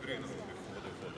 green room for the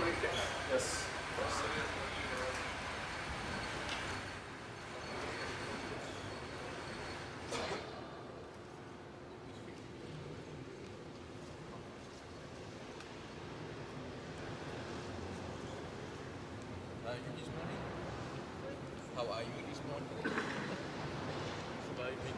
green. Yes. Are you this morning? How are you this morning? Surviving.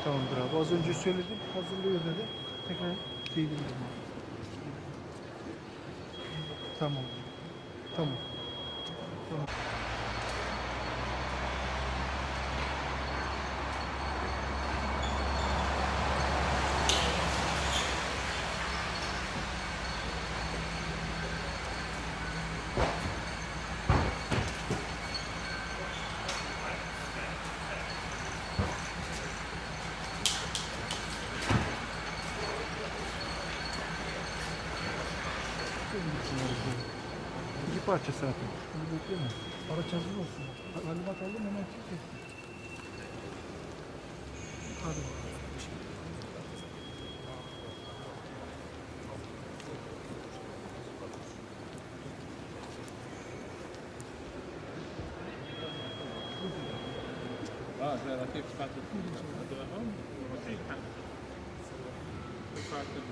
Tamamdır abi. Az önce söyledim. Hazırlıyor dedi. Tekrar giydirdim abi. Tamam. Tamam. Tamam. İki parça zaten. Bunu bekleme. Araç hazır olsun. Talimat aldım hemen çık. Hadi bakalım. لا كيف تقاتل أدوهم ومسيح تقاتل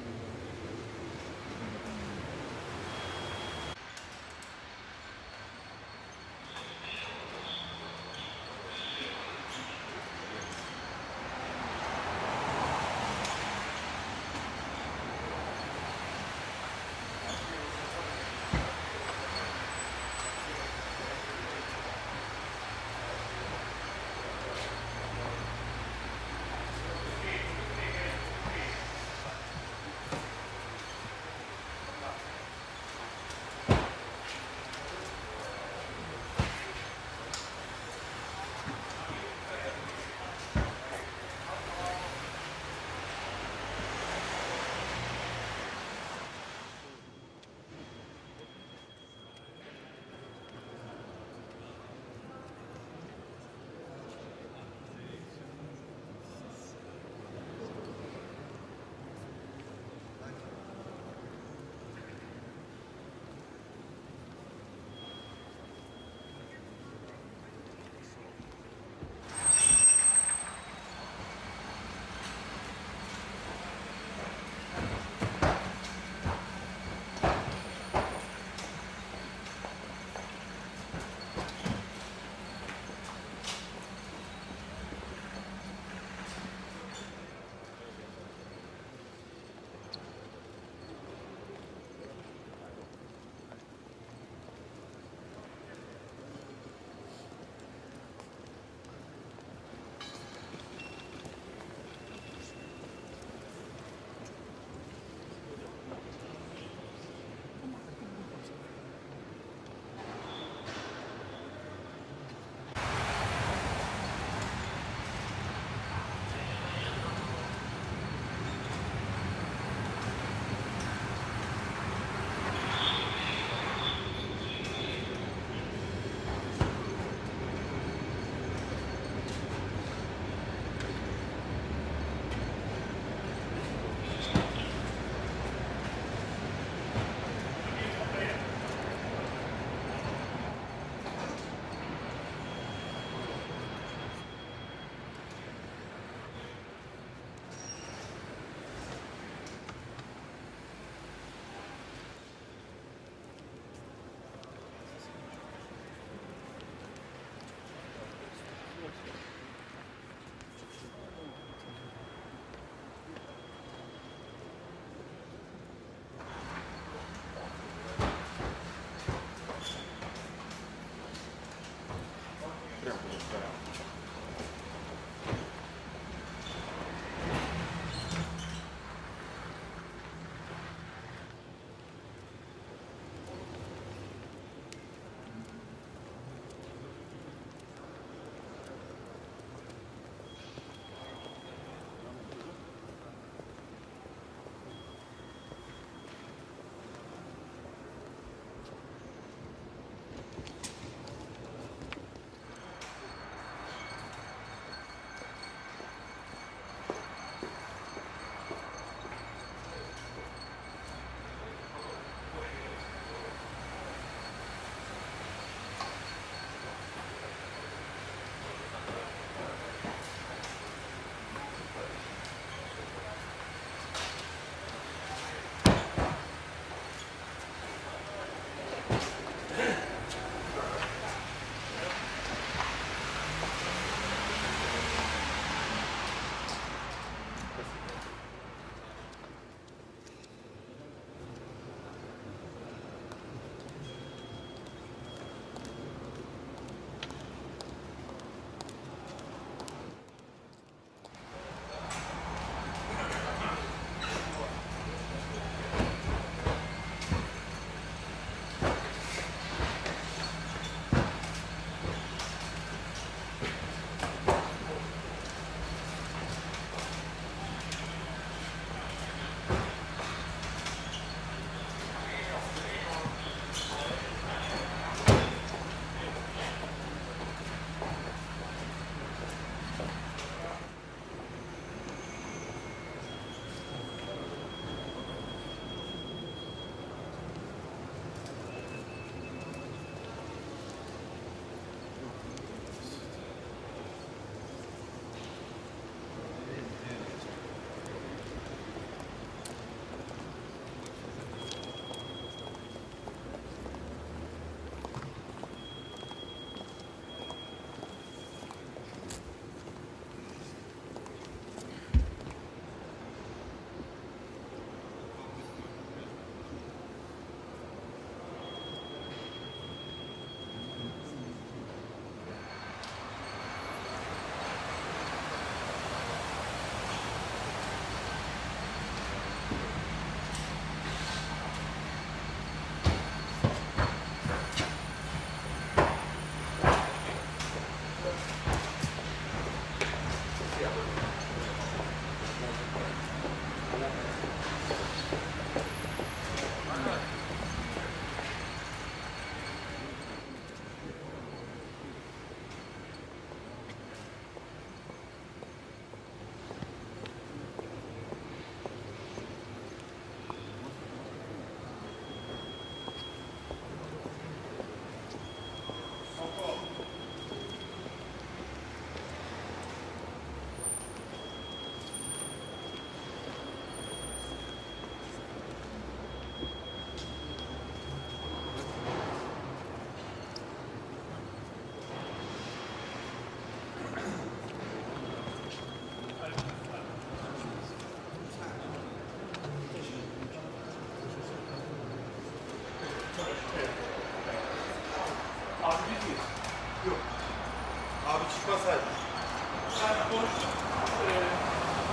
Yani konuştuk.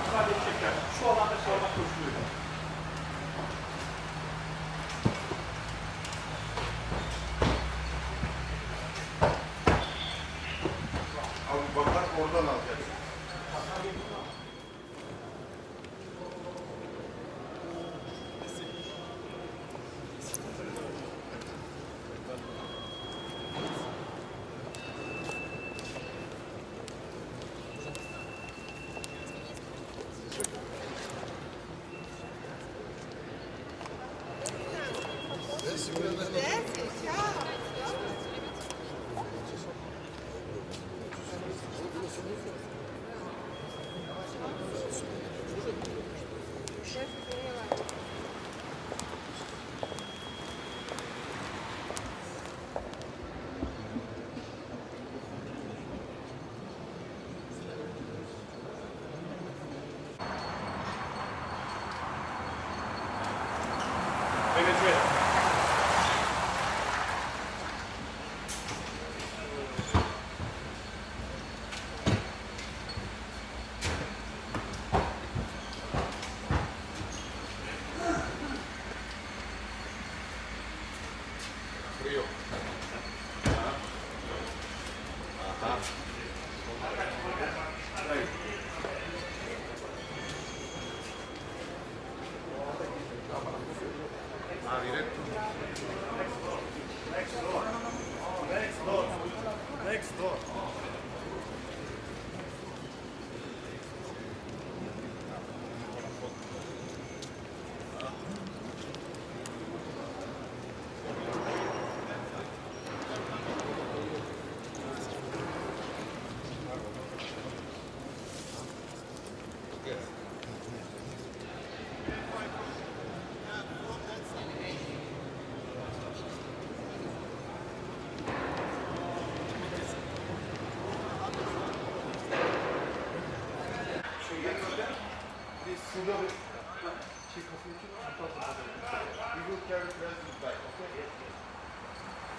İfade edecekler. Şu alanda sormak koşuluyor. Abi bakar oradan alacak.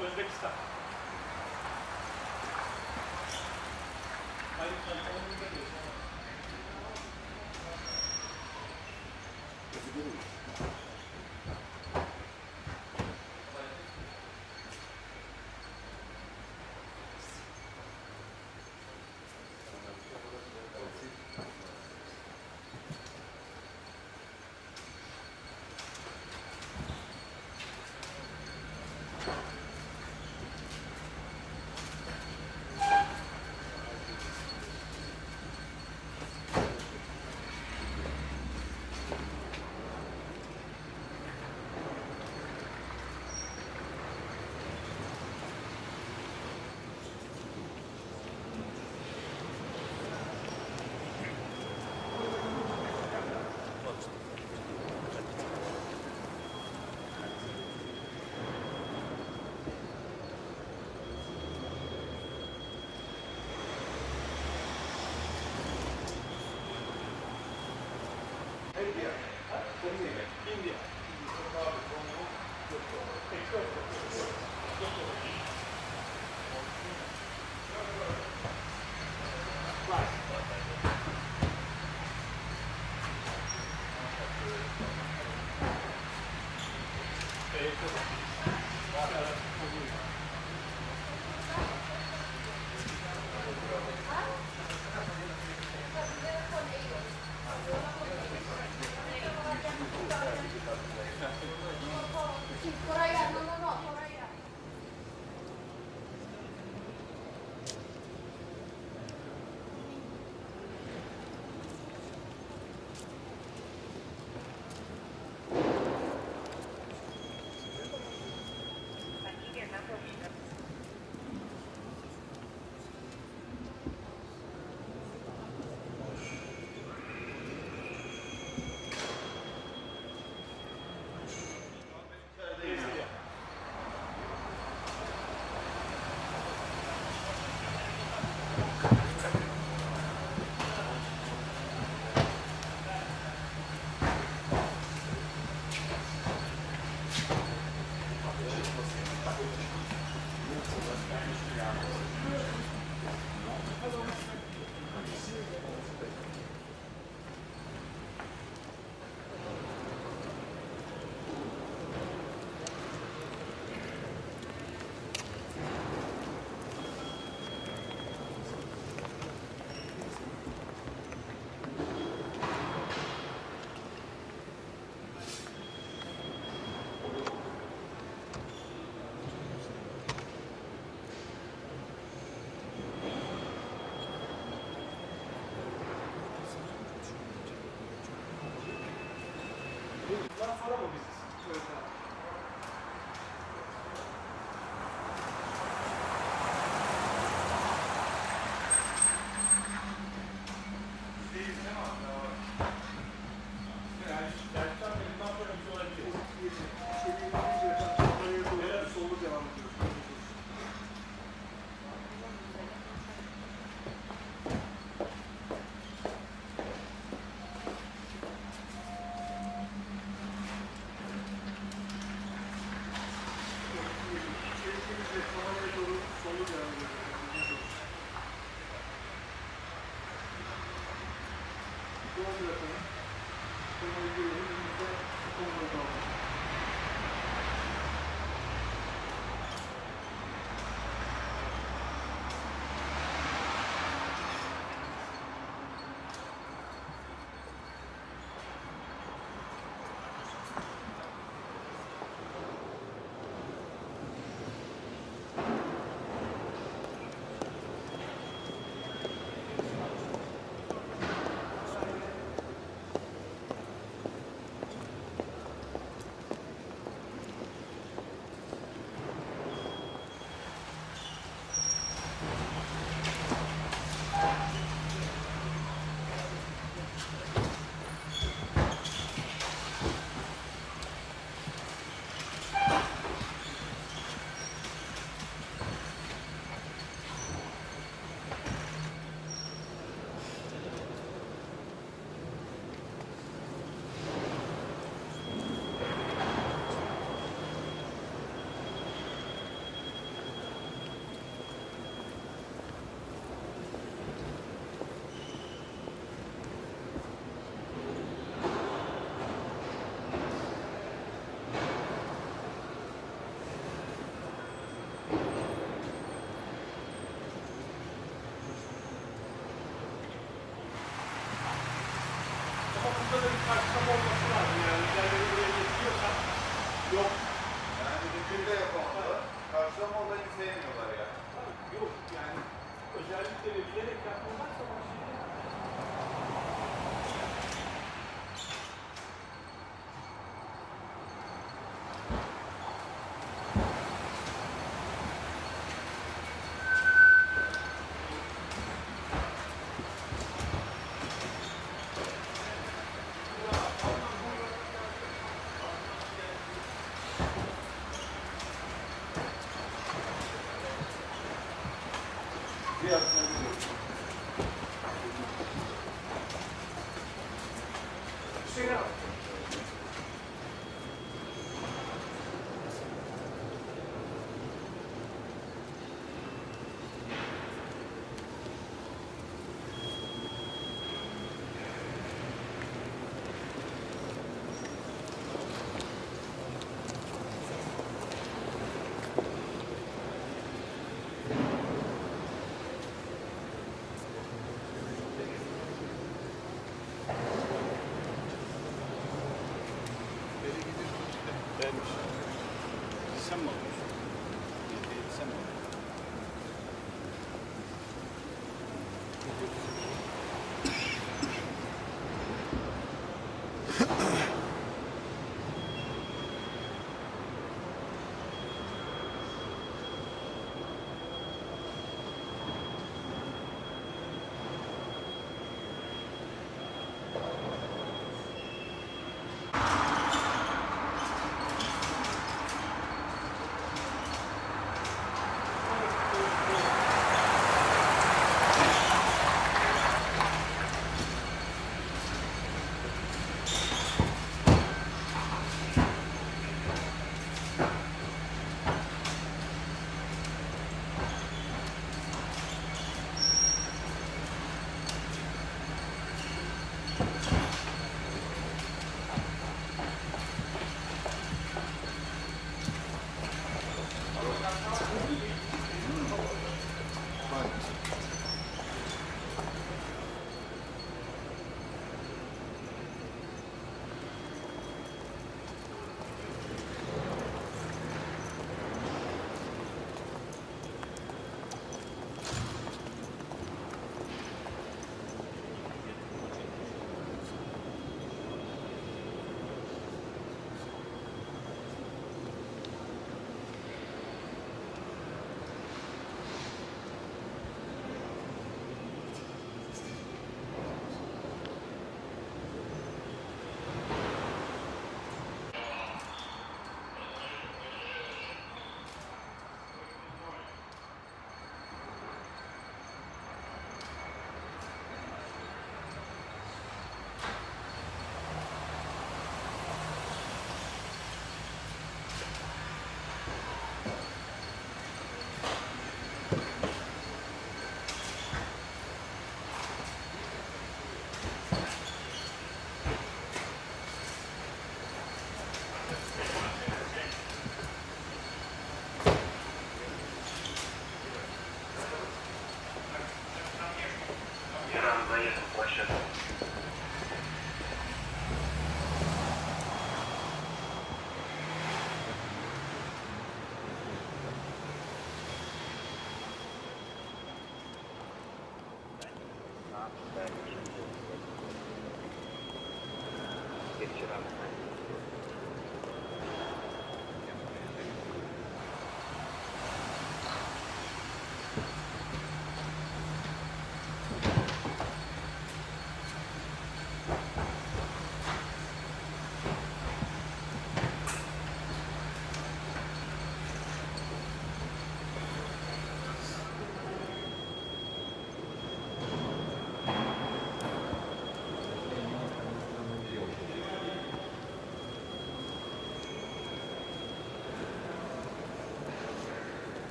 Özbekistan. India. Bundan sonra mı biziz? Evet abi. Değil değil mi abi? Yani dersten bundan sonra biz olabiliriz. İçeriye girince oraya doğru sollu devam ediyoruz. İçeri girince kameraya doğru sollu devam ediyoruz. Doğru yapalım. Kameraya girelim. Önümüzde konuda kaldı. Ama burada da bir karşılama olması lazım yani. Üzerinde buraya getiriyorsan yok. Yani bütünde yapamadılar. Karşılama olayını sevmiyorlar yani. Yok yani özellikle de bilerek yapmazlarsa o şey. Bir aslında biliyorsun.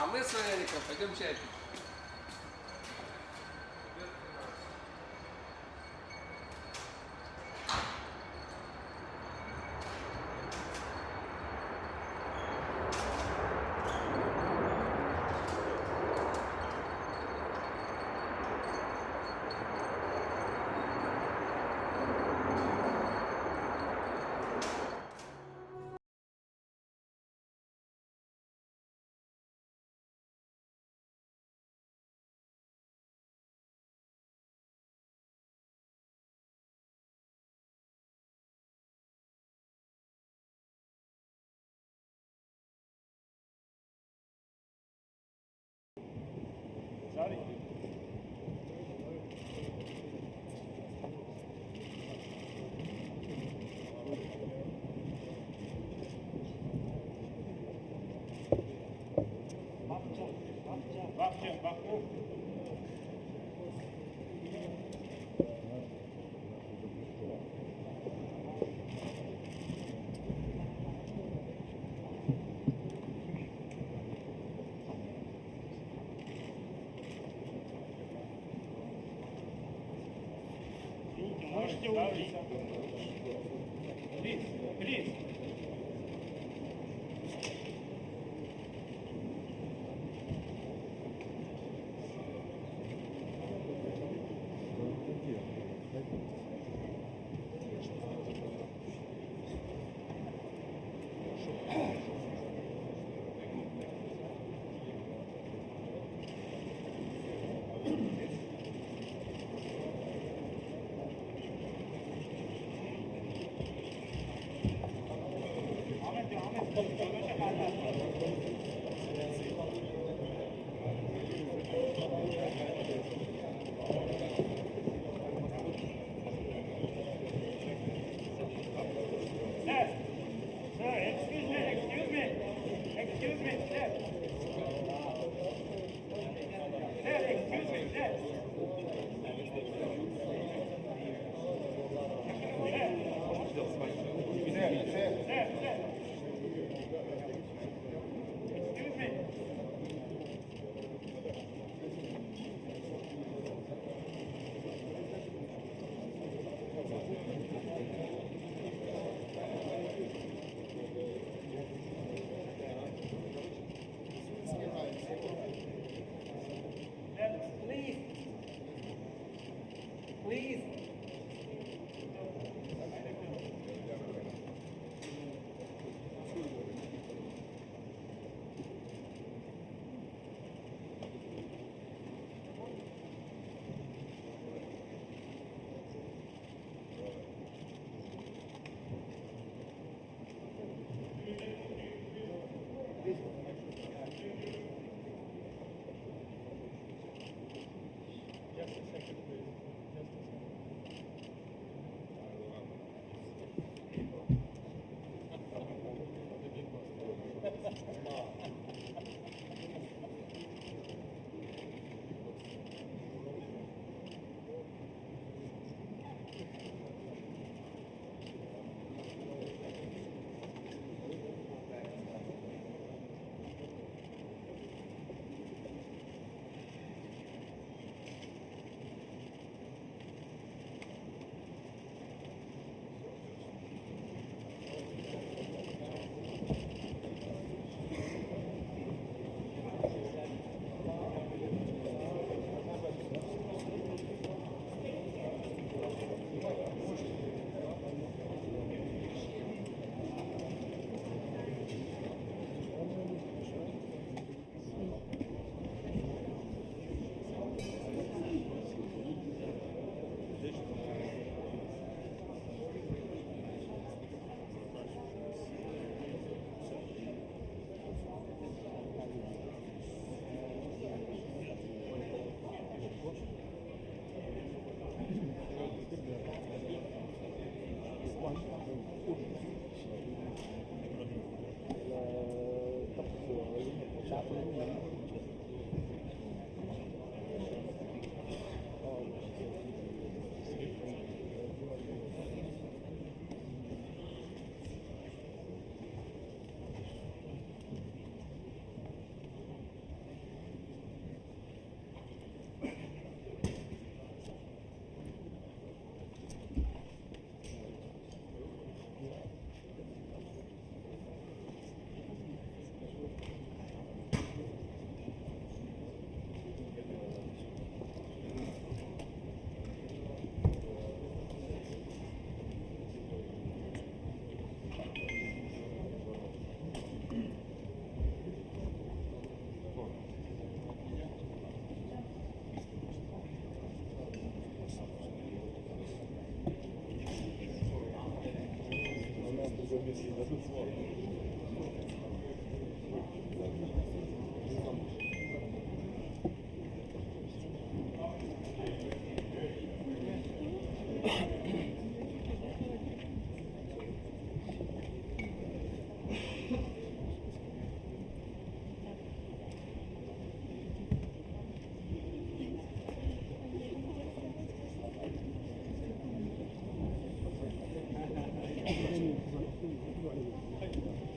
А мы с Эриком пойдем чай пить. Please. Thank you.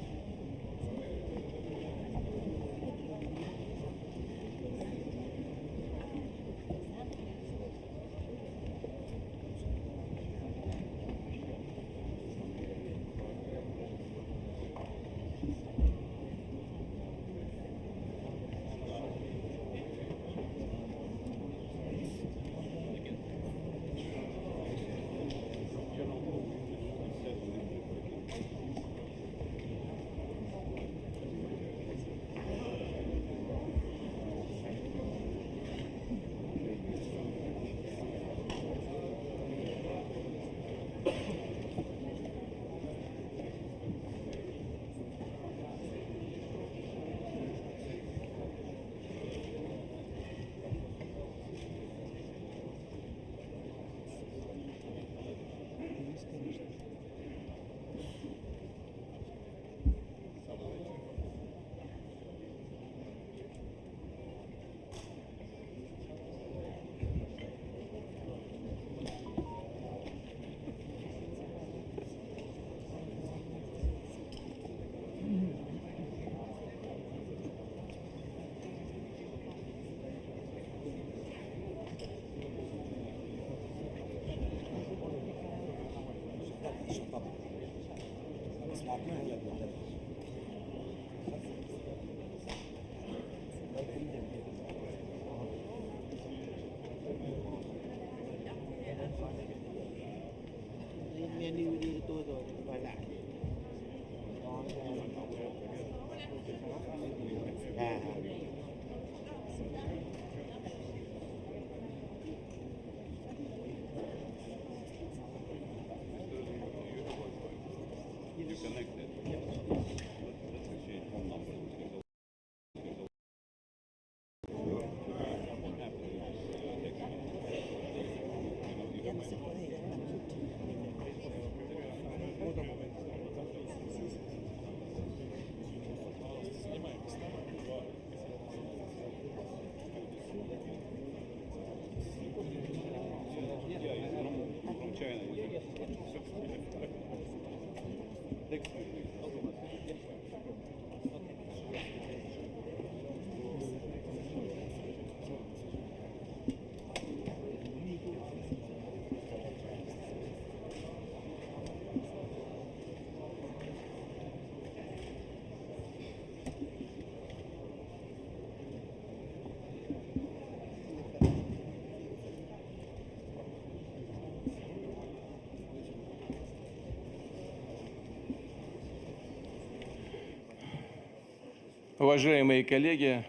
Уважаемые коллеги,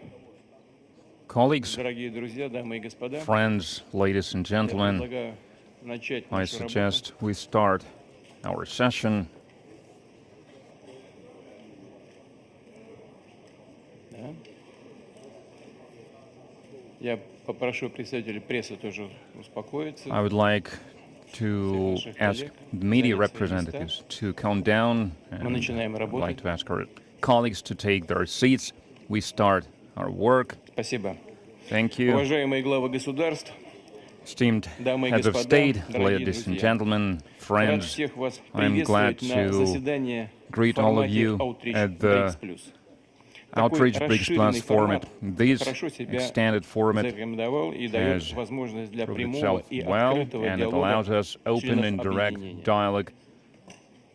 Colleagues, дорогие друзья, дамы и господа, friends, ladies and я gentlemen, предлагаю начать I нашу работу. suggest we start our session. Да. Я попрошу представителей прессы тоже успокоиться. I would like to ask the media representatives to calm down, and I'd like to ask our colleagues to take their seats. We start our work. Спасибо. Thank you. Уважаемые главы государств, Esteemed дамы и heads of господа, state, дорогие ladies and друзья, gentlemen, рад friends, всех вас I'm glad приветствовать на to заседании в greet all of формате you Outreach at the BRICS Plus. Outreach Такой BRICS Plus расширенный format. формат This хорошо себя extended format зарекомендовал и дает has возможность для proved прямого itself и well, открытого and it allows диалога us open членов and direct объединения dialogue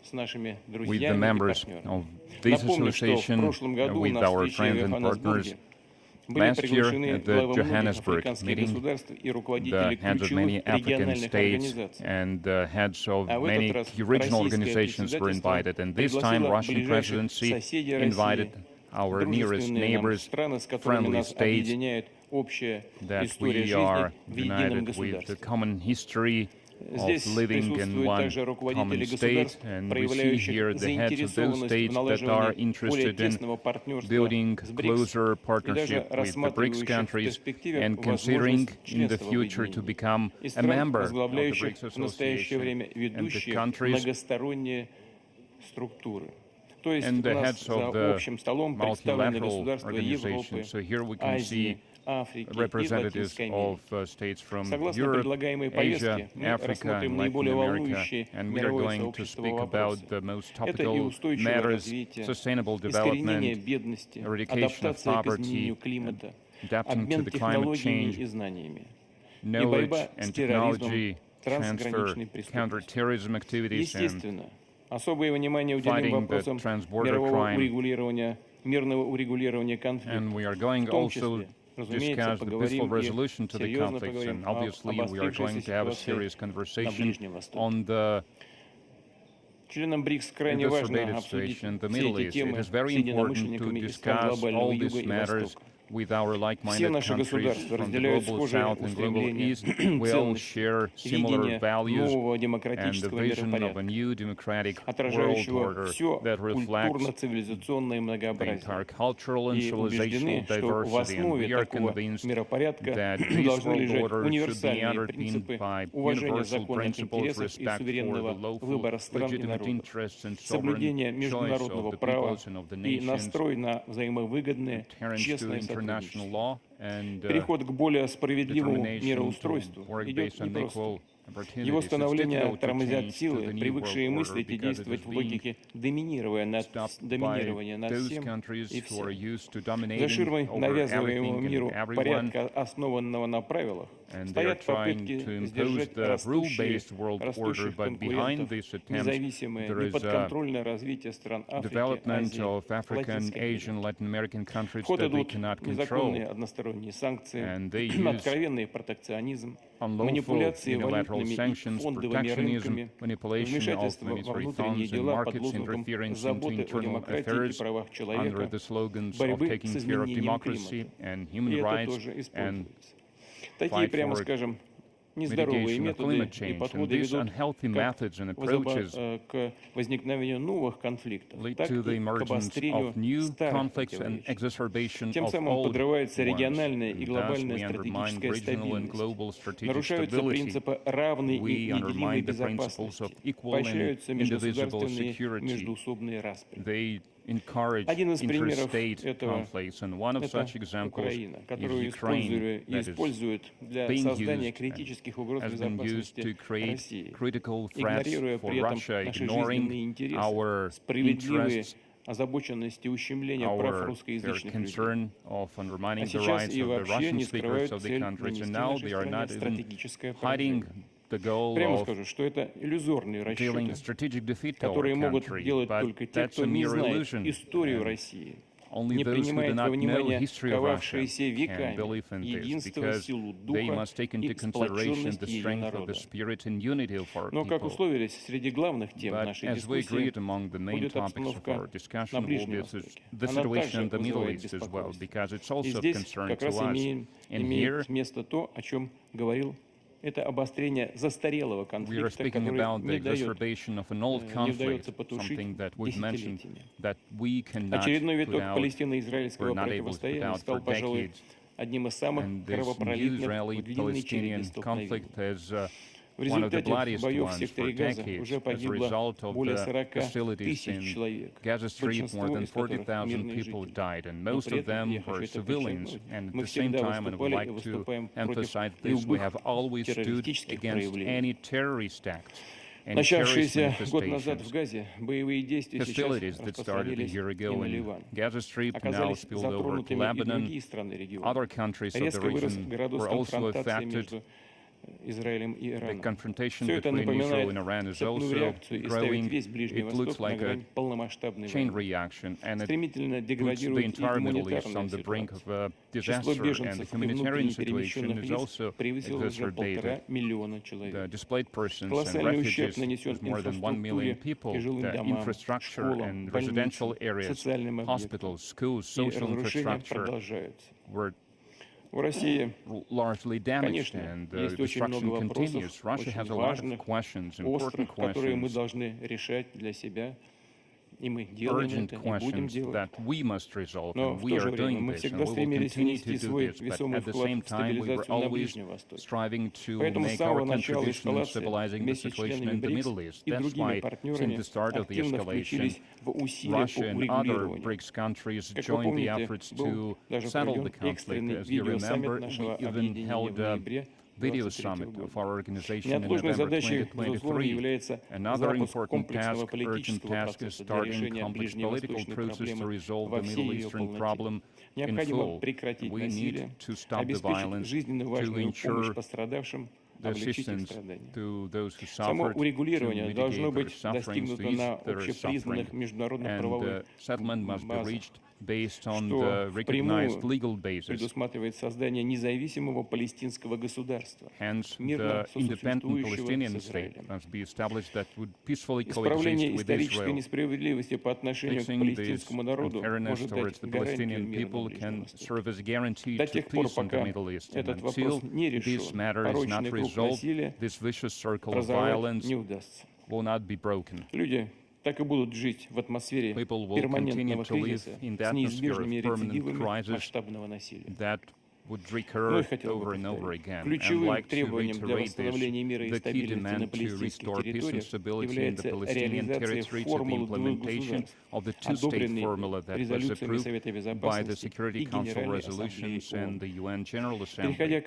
с нашими with the друзьями и members партнерами. of this Напомню, что в association прошлом году with на our встрече friends в and partners. Йоханнесбурге были Last year приглашены at the главы многих Johannesburg африканских meeting, государств и the руководители heads of many ключевых African региональных states организаций. and the heads of А в many этот раз key regional российское organizations were председательство invited, and this time пригласило Russian ближайших presidency соседей invited России, our nearest дружественные нам neighbors, страны, с которыми friendly нас states объединяет общая that история we жизни are в едином united with the государстве. common history of Здесь living in присутствуют one также руководители common state, государств, and we see проявляющих here the heads of those заинтересованность в states that are налаживании более interested in тесного партнерства building с БРИКС closer и даже partnership with the BRICS рассматривающих в countries перспективе and considering возможность in the членства в future to объединении. become И a стран, member of the возглавляющих BRICS в настоящее время Association, and the ведущие countries многосторонние структуры. То есть and у the нас heads за of the общим столом представлены multilateral государства Европы, organizations. So here we can Азии, see Африки и representatives Латинской of Америки. states from Согласно Europe, предлагаемой Asia, повестке, мы Africa, рассмотрим and Latin наиболее America, волнующие and we are мировое going to сообщество speak вопросы. about the most Это и topical устойчивое matters, развитие, sustainable искоренение development, бедности, eradication of адаптация к poverty, изменению климата, adapting to обмен the climate технологиями change, и знаниями, и knowledge борьба с and терроризмом, technology transfer, трансграничной преступностью. counterterrorism activities, and Естественно, особое внимание уделим fighting the вопросам transborder мирового crime. урегулирования, мирного урегулирования конфликтов. And we are going В том also числе, разумеется, discuss the peaceful поговорим resolution и to the серьезно conflicts, поговорим and об obviously we are going обострившейся to have a ситуации serious на conversation Ближнем Востоке. on the Членам БРИКС крайне важно exacerbated обсудить situation in the все Middle эти East. It темы is с very important to единомышленниками из стран discuss глобального all Юга these и matters Востока. with our Все like-minded наши countries государства from the разделяют global схожие South and global устремления, East. We all ценности, share similar видение values нового and the демократического vision of a миропорядка, new democratic world отражающего order все that reflects культурно-цивилизационное the многообразие. entire cultural and И убеждены, civilizational что в diversity. And основе we are такого convinced миропорядка that this должны world лежать order should be универсальные underpinned принципы by уважения universal законных principles, интересов и respect for the суверенного local выбора стран и legitimate народов, interests and sovereign соблюдение choice международного of the права peoples and of the и nations, настрой на взаимовыгодное, adherence to честное international сотрудничество. law, and Переход к более справедливому determination to мироустройству work идет based on непросто. equal Его opportunities. It's становление difficult to тормозят change to силы, the new привыкшие world order мыслить и because it действовать is в being логике доминирования stopped by над those всем countries и who are всем. used to За dominating ширмой over навязываемого everything миру and everyone. порядка, основанного на правилах, And they are trying to impose the rule-based world order, but behind this attempt, there is development of African, Asian, Latin American countries that they cannot control. And they use unlawful unilateral sanctions, protectionism, manipulation of monetary funds and markets, interference into internal affairs under the slogans of taking care of democracy and human rights and fight for mitigation of climate change. And these unhealthy methods and approaches lead to the emergence of new conflicts and exacerbation of old ones. And thus we undermine regional and global strategic stability. We undermine the principles of equal and indivisible security. They encourage interstate conflicts, and one of such examples is Ukraine, that has been used to create critical threats for Russia, ignoring our interests, their concern of undermining the rights of the Russian speakers of the countries, and now they are not even hiding the goal of dealing strategic defeat to our country, but that's a mere illusion. Only those who do not know the history of Russia can believe in this, because they must take into consideration the strength of the spirit and unity of our people. But as we agreed, among the main topics of our discussion will be the situation in the Middle East as well, because it's also of concern to us. And here, we are speaking about the exacerbation of an old conflict, something that we've mentioned that we cannot put out, we're not able to put out for decades. And this new Israeli-Palestinian conflict is one of the bloodiest ones for decades. As a result of the hostilities in Gaza Strip, more than 40,000 people died, and most of them were civilians. And at the same time, and I would like to emphasize this, we have always stood against any terrorist act, any terrorist manifestations. Hostilities that started a year ago in Gaza Strip now spilled over to Lebanon. Other countries of the region were also affected. The confrontation between Israel and Iran is also growing. It looks like a chain reaction, and it puts the entire Middle East on the brink of a disaster, and the humanitarian situation is also exacerbated. The displaced persons and refugees is more than 1 million people. The infrastructure and residential areas, hospitals, schools, social infrastructure were largely damaged, and the destruction continues. Russia has a lot of questions, important questions, urgent questions that we must resolve, and we are doing this, and we will continue to do this. But at the same time, we were always striving to make our contribution in stabilizing the situation in the Middle East. That's why, since the start of the escalation, Russia and other BRICS countries joined the efforts to settle the conflict. As you remember, we even held a video summit of our organization in November 2023. Another important task, urgent task, is starting a complex political process to resolve the Middle Eastern problem in full. We need to stop the violence, to ensure the assistance to those who suffered, to mitigate their sufferings, to ease their suffering, and the settlement must be reached based on the recognized legal basis. Hence, the independent Palestinian state must be established that would peacefully coexist with Israel. Fixing this unfairness towards the Palestinian people can serve as a guarantee to peace in the Middle East. And until this matter is not resolved, this vicious circle of violence will not be broken. People will continue to live in the atmosphere of permanent crisis that would recur over and over again. I'd like to reiterate this. The key demand to restore peace and stability in the Palestinian territory to the implementation of the two-state formula that was approved by the Security Council resolutions and the UN General Assembly.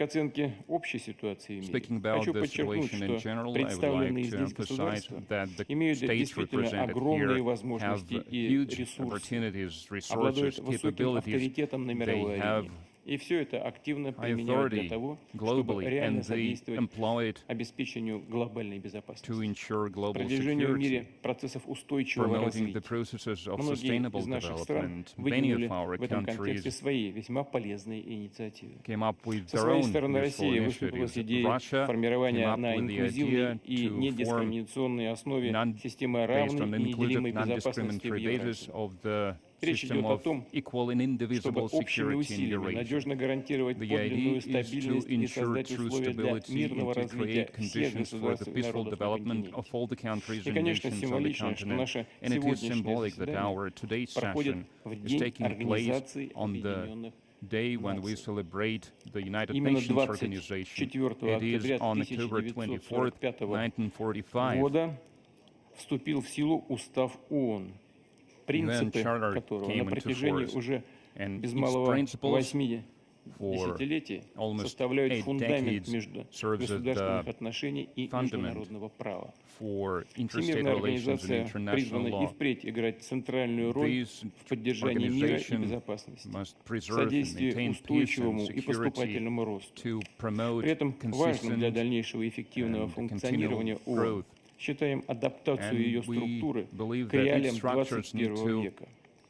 Speaking about the situation in general, I would like to emphasize that the states represented here have huge opportunities, resources, capabilities. They have И все это активно high применяют для authority того, чтобы globally, реально and they содействовать employ it обеспечению глобальной to безопасности, ensure global продвижению в мире security, процессов устойчивого promoting the развития. processes of Многие sustainable из наших стран development. Many выдвинули of our в этом контексте countries свои весьма полезные инициативы. came up with Со their своей own стороны, useful Россия выступила с initiatives. идеей Russia came формирования up на with the инклюзивной idea и to form недискриминационной основе системы based равной on и an неделимой inclusive, безопасности в non-discriminatory basis Евразии. of the Речь system идет о of том, equal and чтобы indivisible общими security in усилиями Eurasia. надежно гарантировать The подлинную idea is to стабильность и ensure создать true условия для stability and мирного to развития create всех conditions for the государств и peaceful народов на development of континенте. all the countries И, and конечно, nations on the символично, что continent. наше And it is сегодняшнее symbolic that заседание our today's проходит session в is День taking place Организации on the Объединенных day when we Наций. celebrate the United Именно Nations Organization. 24 It is октября on October 24th, 1945, года вступил в силу Устав ООН, принципы Charter которого came на into протяжении force. уже And без its малого principles 8 for десятилетий almost составляют 8 фундамент decades между serves as государственных the отношений и fundament международного права. for interstate Всемирная relations and организация international призвана и law. впредь играть центральную роль These в поддержании мира и organizations безопасности, must preserve and содействии maintain peace and устойчивому и security поступательному росту. to promote При этом важным для consistent дальнейшего эффективного and функционирования continual ООН growth. считаем адаптацию And ее we структуры believe к that its реалиям structures need 21 to века.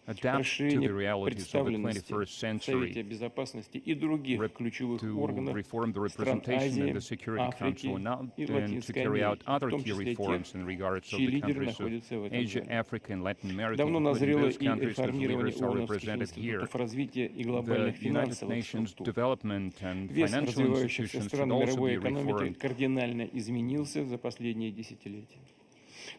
adapt to Расширение the realities of the представленности 21st в Совете century, Безопасности и других ключевых to органов reform the стран representation in Азии, the Security Африки Council, and и to Латинской carry out Америки, other в том key числе тех, reforms in regards of чьи the лидеры countries находятся в of этом Asia, зале. Africa, and Latin America, Давно including назрело those и countries whose реформирование leaders are ООНовских represented here. институтов развития и The глобальных United финансовых Nations структур. development and Вес financial развивающихся institutions should стран also мировой be экономики reformed. кардинально изменился за последние десятилетия.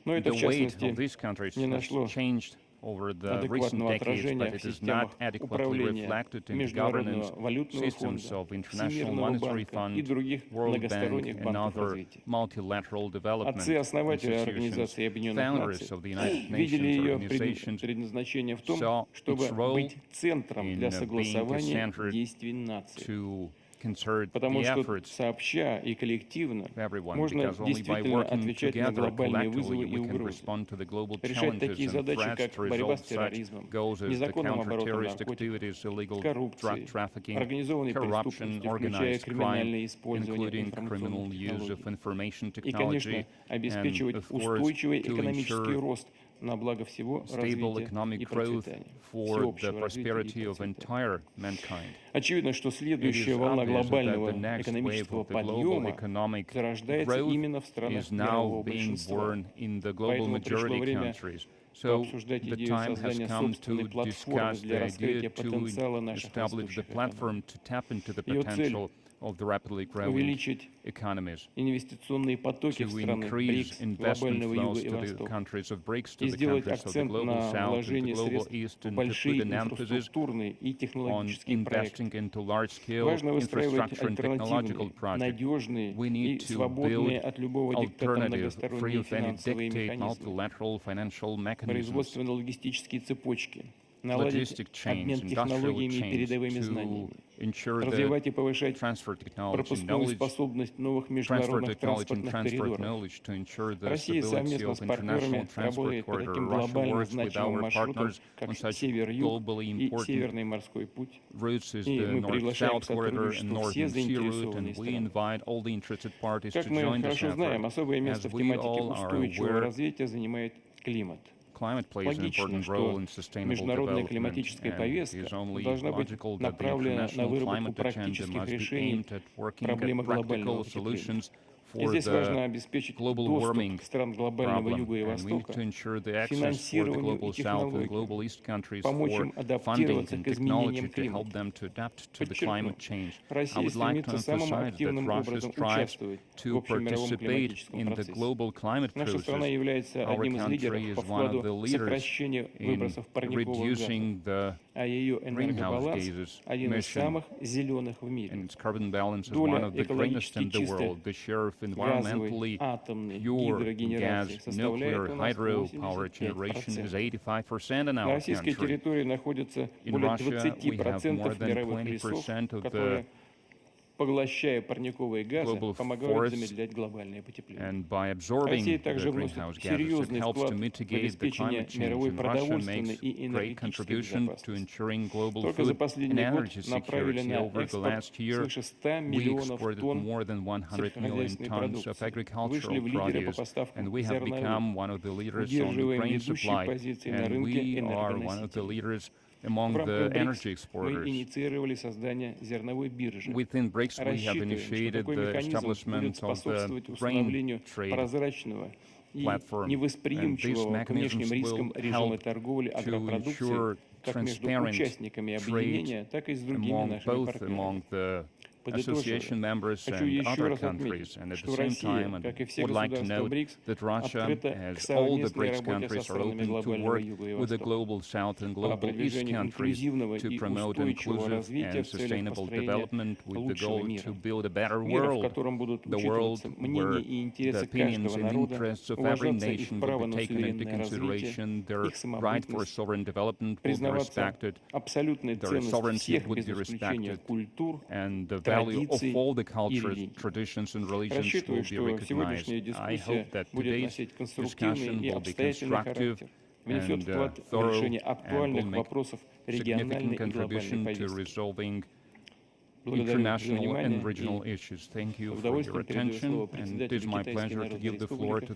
Но это, The в weight частности, of these countries не has нашло changed over the recent адекватного decades, отражения but в it is системах not adequately управления reflected in the Международного governance валютного systems фонда, of International Всемирного Monetary банка и Fund, других World Bank, многосторонних and банков other развития. multilateral development Отцы-основатели institutions. Организации Объединенных Founders Наций of the United видели Nations ее organizations предназначение в saw том, чтобы its role быть центром для in being согласования centered действий наций. to concert Потому the что efforts сообща и коллективно of everyone, можно because only by действительно working отвечать на together глобальные вызовы collectively и we can угрозы, respond to the global решать такие challenges and задачи, threats как to борьба resolve с such терроризмом, goals as the незаконным оборотом counter-terrorist наркотиков, activities, illegal drug коррупцией, trafficking, организованной corruption, преступностью, включая organized криминальное crime, использование including criminal информационных use of технологий. information И, конечно, technology, and обеспечивать of course устойчивый to экономический ensure рост на благо всего stable развития economic и growth процветания, for the всеобщего развития и prosperity of процветания. entire mankind. Очевидно, что It следующая is волна obvious that глобального the next wave экономического of the global подъема economic зарождается growth именно в странах is мирового now being большинства. born in the global Поэтому пришло majority время countries. So пообсуждать the идею time has создания come собственной to платформы discuss для the раскрытия idea to потенциала наших establish the растущих экономик. platform to tap into the Ее цель potential of the rapidly growing увеличить economies, инвестиционные потоки to в страны increase БРИКС, investment глобального flows юга и to the востока, countries of BRICS, to и the сделать countries of the акцент global на south and the вложение global средств east, в and to большие put an emphasis инфраструктурные и on технологические проекты. investing into large-scale Важно выстраивать infrastructure and technological альтернативные, projects. надежные We и need to свободные build от любого диктата alternative, free многосторонние of any финансовые dictate, механизмы, multilateral financial mechanisms, производственно-логистические цепочки, наладить logistic chains, обмен industrial технологиями и chains, передовыми to знаниями, ensure the развивать и повышать transfer technology, пропускную knowledge, способность новых transfer международных technology and транспортных transfer коридоров. knowledge to ensure the Россия stability совместно of с international партнерами transport работает по corridor. таким Russia глобально works with значимым our маршрутам, partners как on such Север-Юг globally и important Северный морской путь. routes as И the мы приглашаем к North-South corridor and сотрудничеству все Northern Sea route, заинтересованные and we страны. invite all the interested parties Как to мы join this хорошо знаем, effort. особое As место в we тематике all are устойчивого aware, развития занимает климат. climate plays an Логично, important что role in sustainable международная development, климатическая and it повестка is only должна быть logical that the направлена на international выработку climate agenda практических must be решений aimed at working проблемы at глобального practical потепления. solutions И for здесь важно the обеспечить global доступ warming стран глобального problem, юга и and we need востока to ensure the к access for the финансированию global и south and global технологиям, east countries помочь for им funding адаптироваться and к изменениям technology to help климата. them to adapt to the Подчеркну, climate change. I Россия would like to стремится самым emphasize that активным Russia образом strives участвовать в to общем мировом participate климатическом in the процессе. global climate Наша страна process. является Our одним из country лидеров is по one of вкладу the в leaders сокращение in выбросов парниковых газов, reducing the а ее greenhouse энергобаланс gases один из emission, самых зеленых в мире. and its carbon balance is Доля one of the greenest in the экологически world. The share of газовой, environmentally атомной pure гидрогенерации gas, составляет nuclear, у нас hydropower generation is 85%. 85% in На our российской country. территории находится In более Russia, we have more 20% than мировых лесов, 20% of the которые поглощая парниковые газы, помогают замедлять глобальное потепление. Россия также вносит серьезный вклад в обеспечение мировой продовольственной и энергетической безопасности. Только за последний год направили на экспорт свыше 100 миллионов тонн сельскохозяйственной продукции. Вышли в лидеры по поставкам зерновых. Удерживаем ведущие позиции на рынке энергоносителей. В рамках БРИКС мы инициировали создание зерновой биржи. Рассчитываем, что такой механизм будет способствовать установлению прозрачного и невосприимчивого к внешним рискам режима торговли агропродукцией как между участниками объединения, так и с другими нашими партнерами. Подытоживая, хочу еще раз отметить, что Россия, как и все государства БРИКС, открыта к совместной работе со странами глобального Юга и Востока по продвижению инклюзивного и устойчивого развития в целях построения лучшего мира, в котором будут учитываться мнения и интересы каждого народа, уважаться их право на суверенное развитие, их самобытность, признаваться абсолютной ценность всех без исключения культур, традиций и религий. Рассчитываю, что сегодняшняя дискуссия будет носить конструктивный и обстоятельный характер, внесет вклад в решение актуальных вопросов региональной и глобальной повестки. Благодарю за внимание и с удовольствием передаю слово председателю Китайской Народной Республики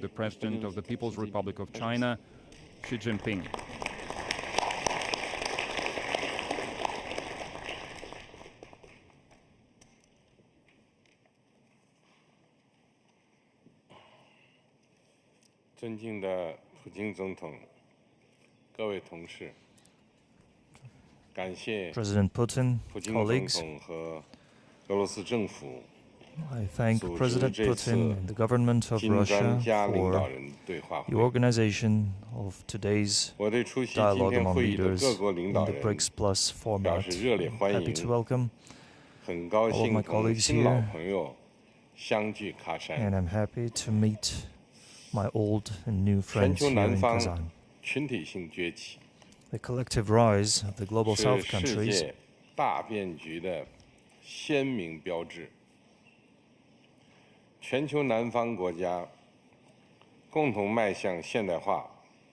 China, Xi Jinping. President Putin, colleagues, I thank President Putin and the government of Russia for the organization of today's dialogue among leaders in the BRICS Plus format. I'm happy to welcome all of my colleagues here, and I'm happy to meet my old and new friends here in Kazán. The collective rise of the global South countries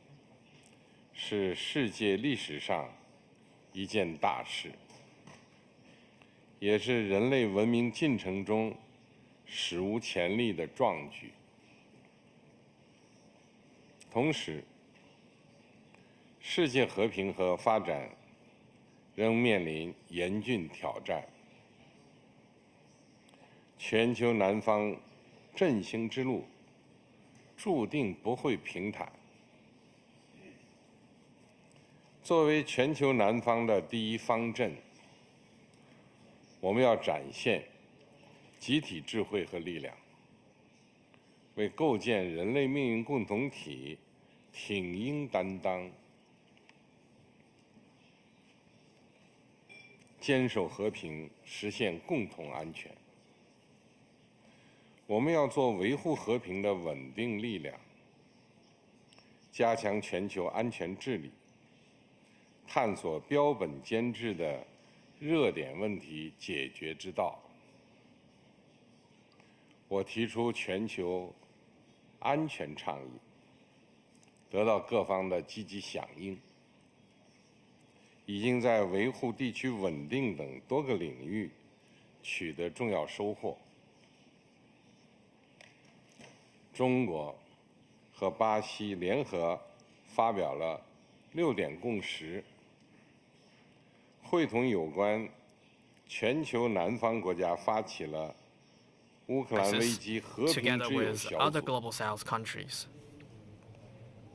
together with other global South countries.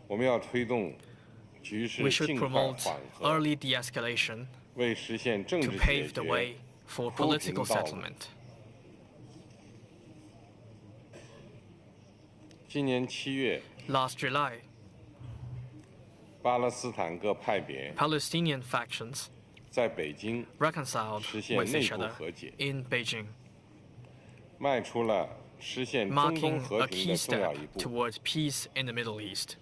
We should promote early de-escalation to pave the way for political settlement. Last July, Palestinian factions reconciled with each other in Beijing, marking a key step towards peace in the Middle East.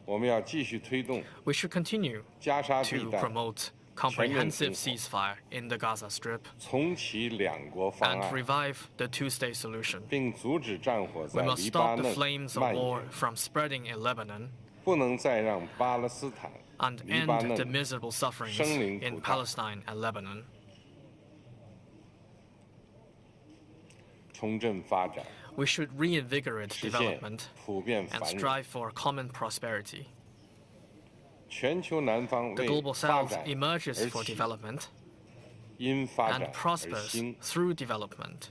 We should continue to promote comprehensive ceasefire in the Gaza Strip and revive the two-state solution. We must stop the flames of war from spreading in Lebanon and end the miserable sufferings in Palestine and Lebanon. We should reinvigorate development and strive for common prosperity. The Global South emerges for development and prospers through development.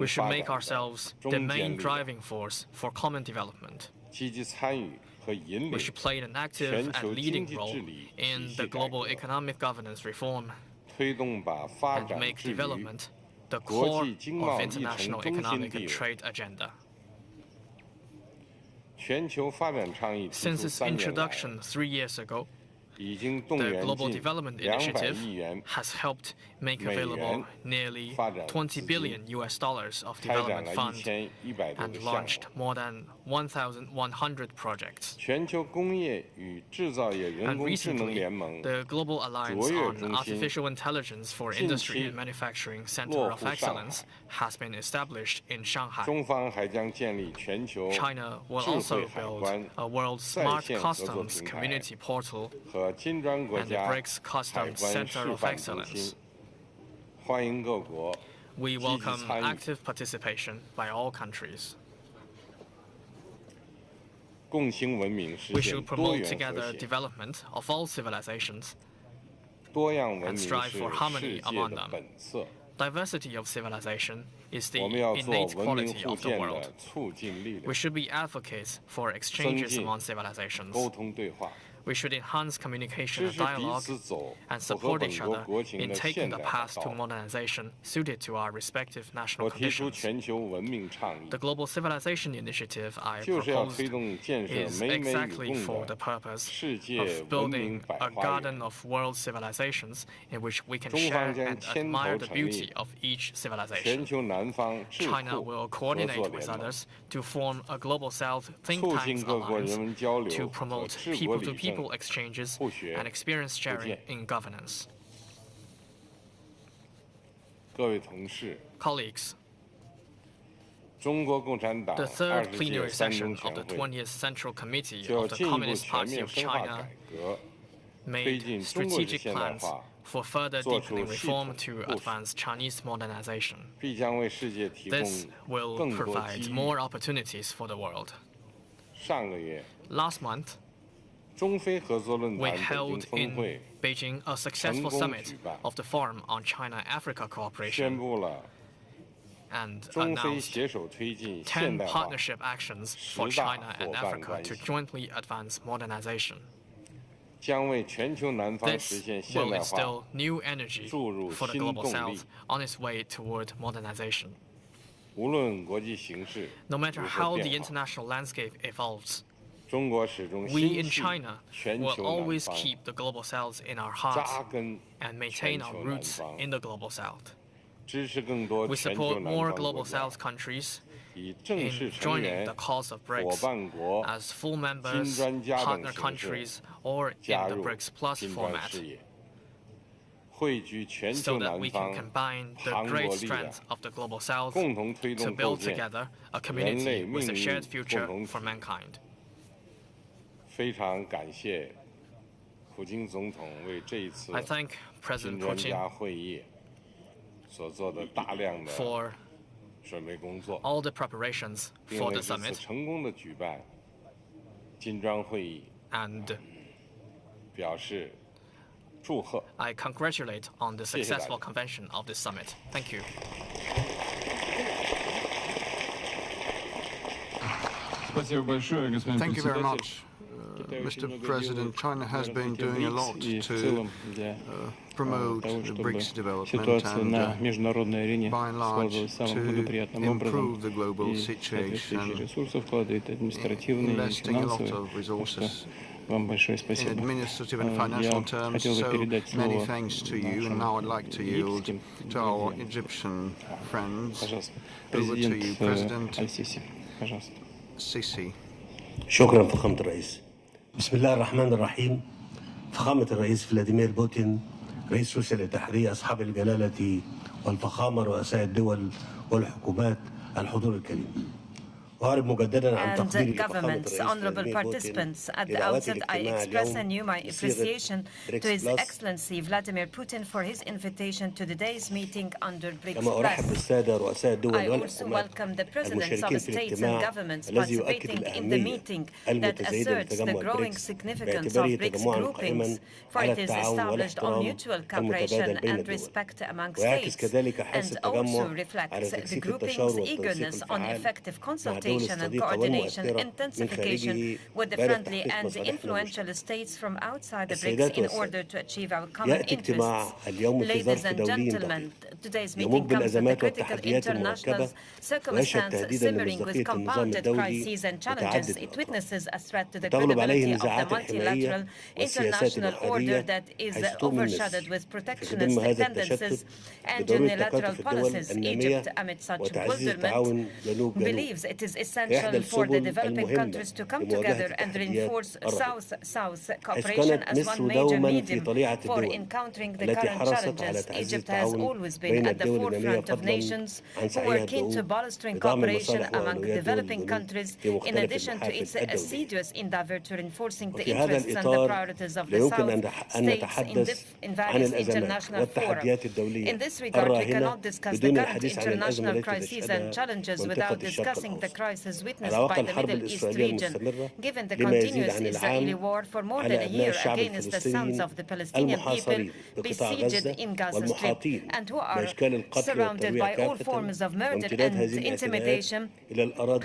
We should make ourselves the main driving force for common development. We should play an active and leading role in the global economic governance reform and make development the core of international economic and trade agenda. Since its introduction 3 years ago, the Global Development Initiative has helped make available nearly $20 billion of development funds and launched more than 1,100 projects. And recently, the Global Alliance on Artificial Intelligence for Industry and Manufacturing Center of Excellence has been established in Shanghai. China will also build a World Smart Customs Community Portal and the BRICS Customs Center of Excellence. We welcome active participation by all countries. We should promote together development of all civilizations and strive for harmony among them. Diversity of civilization is the innate quality of the world. We should be advocates for exchanges among civilizations. We should enhance communication and dialogue and support each other in taking the path to modernization suited to our respective national conditions. The Global Civilization Initiative I proposed is exactly for the purpose of building a garden of world civilizations in which we can share and admire the beauty of each civilization. China will coordinate with others to form a Global South think tanks alliance to promote people-to-people exchanges and experience sharing in governance. Colleagues, the third plenary session of the 20th Central Committee of the Communist Party of China made strategic plans for further deepening reform to advance Chinese modernization. This will provide more opportunities for the world. Last month, we held in Beijing a successful summit of the Forum on China-Africa Cooperation and announced 10 partnership actions for China and Africa to jointly advance modernization. This will instill new energy for the Global South on its way toward modernization. No matter how the international landscape evolves, we in China will always keep the Global South in our hearts and maintain our roots in the Global South. We support more Global South countries in joining the cause of BRICS as full members, partner countries, or in the BRICS Plus format, so that we can combine the great strength of the Global South to build together a community with a shared future for mankind. I thank President Putin for all the preparations for the summit and I congratulate on the successful convention of this summit. Thank you. Thank you very much. Mr. President, China has been doing a lot to promote the BRICS development and, by and large, to improve the global situation, investing a lot of resources in administrative and financial terms. So many thanks to you. And now I'd like to yield to our Egyptian friends. Over to you, President Sisi. شكرا فخامة الرئيس. بسم الله الرحمن الرحيم. فخامة الرئيس فلاديمير بوتين رئيس روسيا الاتحادية، أصحاب الجلالة والفخامة، رؤساء الدول والحكومات، الحضور الكريم. And governments, honorable participants, at the outset I express anew my appreciation to His Excellency Vladimir Putin for his invitation to today's meeting under BRICS Plus. I also welcome the presidents of states and governments participating in the meeting that asserts the growing significance of BRICS groupings, for it is established on mutual cooperation and respect among states, and also reflects the grouping's eagerness on effective consultation and coordination intensification with the friendly and influential states from outside the BRICS in order to achieve our common interests. Ladies and gentlemen, today's meeting comes with the critical international circumstance simmering with compounded crises and challenges. It witnesses a threat to the credibility of the multilateral international order that is overshadowed with protectionist tendencies and unilateral policies. Egypt, amid such bewilderment, believes it is essential for the developing countries to come together and reinforce South-South cooperation as one major medium for encountering the current challenges. Egypt has always been at the forefront of nations who are keen to bolstering cooperation among developing countries, in addition to its assiduous endeavor to reinforcing the interests and the priorities of the South states in various international fora. In this regard, we cannot discuss the current international crises and challenges without discussing the crisis witnessed by the Middle East region, given the continuous Israeli war for more than a year against the sons of the Palestinian people besieged in Gaza Strip, and who are surrounded by all forms of murder and intimidation,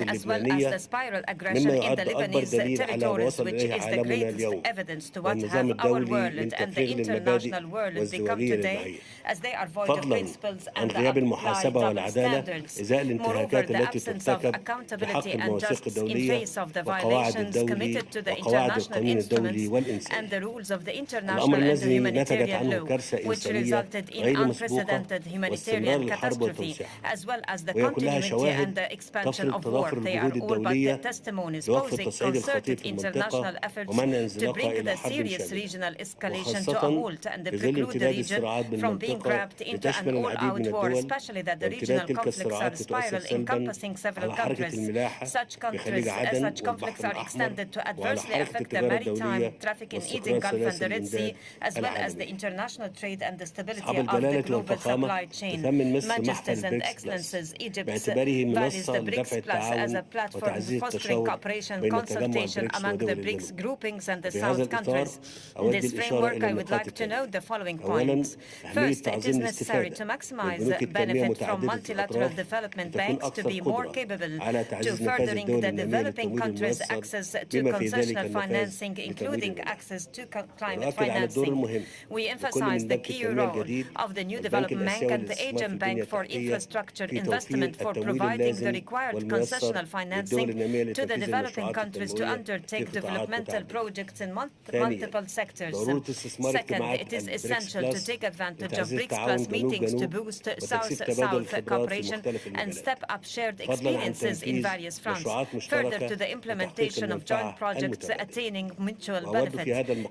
as well as the spiral aggression in the Lebanese territories, which is the greatest evidence to what have our world and the international world become today, as they are void of principles and apply double standards. Moreover, the absence of accountability and justice in face of the violations committed to the international instruments and the rules of the international and the humanitarian law, which resulted in unprecedented humanitarian catastrophe, as well as the continuity and the expansion of war. They are all but the testimonies posing concerted international efforts to bring the serious regional escalation to a halt and preclude the region from being grabbed into an all-out war, especially that the regional conflicts are spiral encompassing several countries. Such conflicts are extended to adversely affect the maritime traffic in Eden Gulf and the Red Sea, as well as the international trade and the stability of the global supply chain. Majesties and Excellencies, Egypt values the BRICS Plus as a platform fostering cooperation, consultation among the BRICS groupings and the South countries. In this framework, I would like to note the following points. First, it is necessary to maximize benefit from multilateral development banks to be more capable to furthering the developing countries' access to concessional financing, including access to climate financing. We emphasize the key role of the New Development Bank and the Asian Bank for Infrastructure Investment for providing the required concessional financing to the developing countries to undertake developmental projects in multiple sectors. Second, it is essential to take advantage of BRICS Plus meetings to boost South-South cooperation and step up shared experiences in various fronts, further to the implementation of joint projects attaining mutual benefit.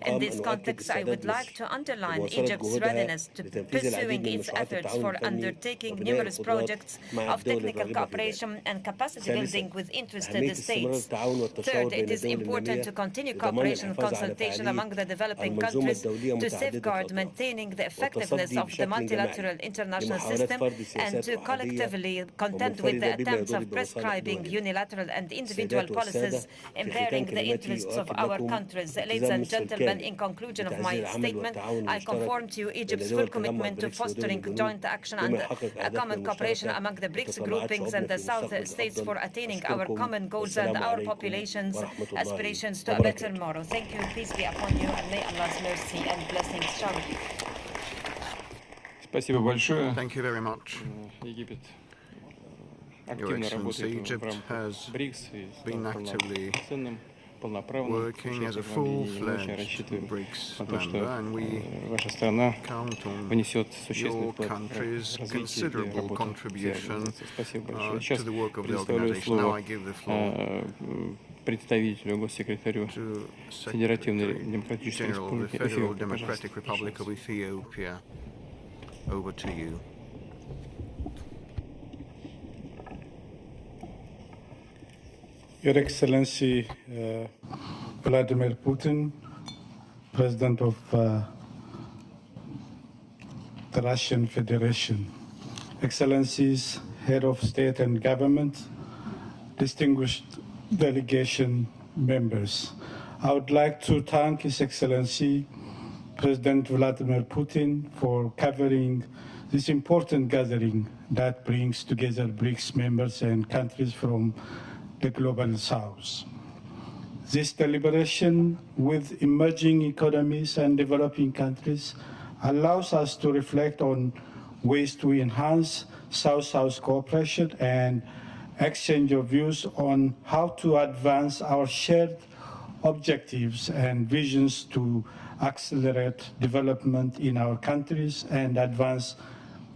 In this context, I would like to underline Egypt's readiness to pursuing its efforts for undertaking numerous projects of technical cooperation and capacity building with interested states. Third, it is important to continue cooperation and consultation among the developing countries to safeguard maintaining the effectiveness of the multilateral international system and to collectively contend with the attempts of prescribing unilateral and individual policies impairing the interests of our countries. Ladies and gentlemen, in conclusion of my statement, I conform to Egypt's full commitment to fostering joint action and common cooperation among the BRICS groupings and the South states for attaining our common goals and our population's aspirations to a better tomorrow. Thank you. Peace be upon you, and may Allah's mercy and blessings shower you. Спасибо большое. Thank you very much. Египет Your Excellency, Egypt has been actively working as a full-fledged BRICS member, and we count on your country's considerable contribution to the work of the organization. Now I give the floor представителю, госсекретарю Федеративной Демократической Federal Democratic Republic of Ethiopia. Over to you. Your Excellency Vladimir Putin, President of the Russian Federation, Excellencies, Head of State and Government, distinguished delegation members, I would like to thank His Excellency President Vladimir Putin for covering this important gathering that brings together BRICS members and countries from the Global South. This deliberation with emerging economies and developing countries allows us to reflect on ways to enhance South-South cooperation and exchange of views on how to advance our shared objectives and visions to accelerate development in our countries and advance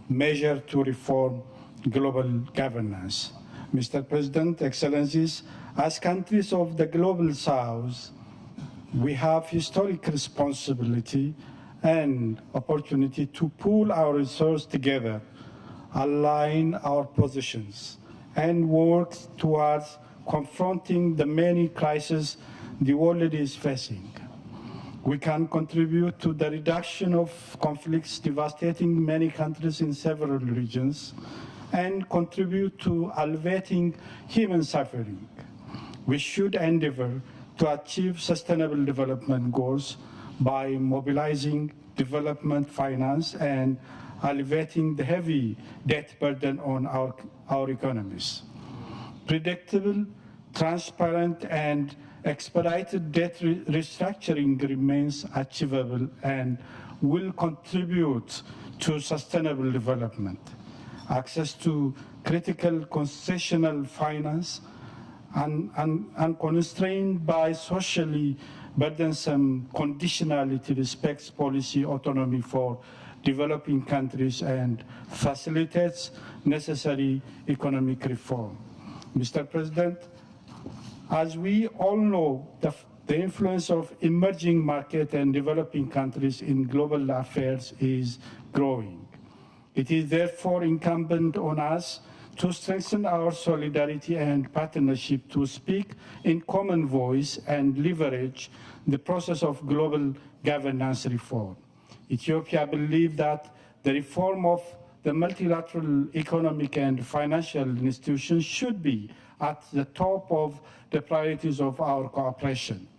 measures to reform global governance. Mr. President, Excellencies, as countries of the Global South, we have historic responsibility and opportunity to pool our resources together, align our positions, and work towards confronting the many crises the world is facing. We can contribute to the reduction of conflicts devastating many countries in several regions and contribute to alleviating human suffering. We should endeavor to achieve sustainable development goals by mobilizing development finance and alleviating the heavy debt burden on our economies. Predictable, transparent, and expedited debt restructuring remains achievable and will contribute to sustainable development. Access to critical concessional finance unconstrained by socially burdensome conditionality respects policy autonomy for developing countries and facilitates necessary economic reform. Mr. President, as we all know, the influence of emerging market and developing countries in global affairs is growing. It is therefore incumbent on us to strengthen our solidarity and partnership to speak in common voice and leverage the process of global governance reform. Ethiopia believes that the reform of the multilateral economic and financial institutions should be at the top of the priorities of our cooperation.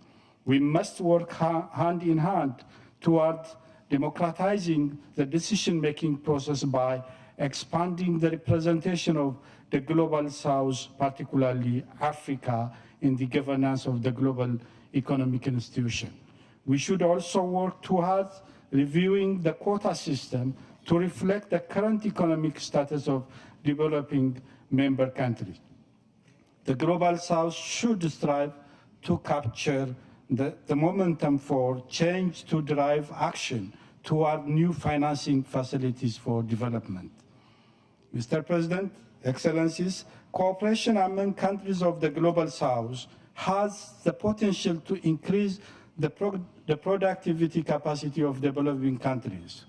We must work hand in hand toward democratizing the decision-making process by expanding the representation of the Global South, particularly Africa, in the governance of the global economic institution. We should also work towards reviewing the quota system to reflect the current economic status of developing member countries. The Global South should strive to capture the momentum for change to drive action toward new financing facilities for development. Mr. President, Excellencies, cooperation among countries of the Global South has the potential to increase the productivity capacity of developing countries.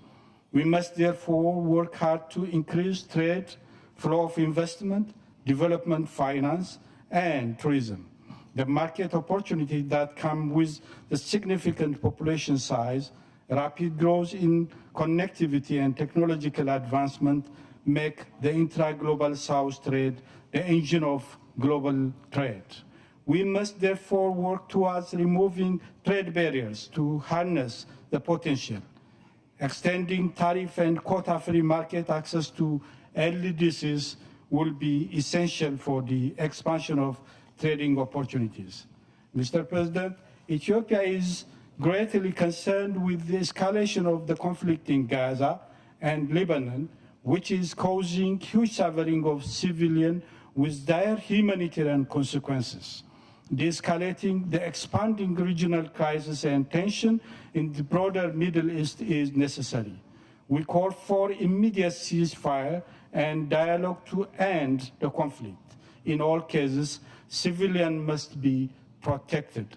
We must therefore work hard to increase trade, flow of investment, development finance, and tourism. The market opportunities that come with the significant population size, rapid growth in connectivity and technological advancement make the intra-global South trade the engine of global trade. We must therefore work towards removing trade barriers to harness the potential. Extending tariff and quota-free market access to LDCs will be essential for the expansion of trading opportunities. Mr. President, Ethiopia is greatly concerned with the escalation of the conflict in Gaza and Lebanon, which is causing huge suffering of civilians with dire humanitarian consequences. de-escalating the expanding regional crisis and tension in the broader Middle East is necessary. We call for immediate ceasefire and dialogue to end the conflict. In all cases, civilians must be protected.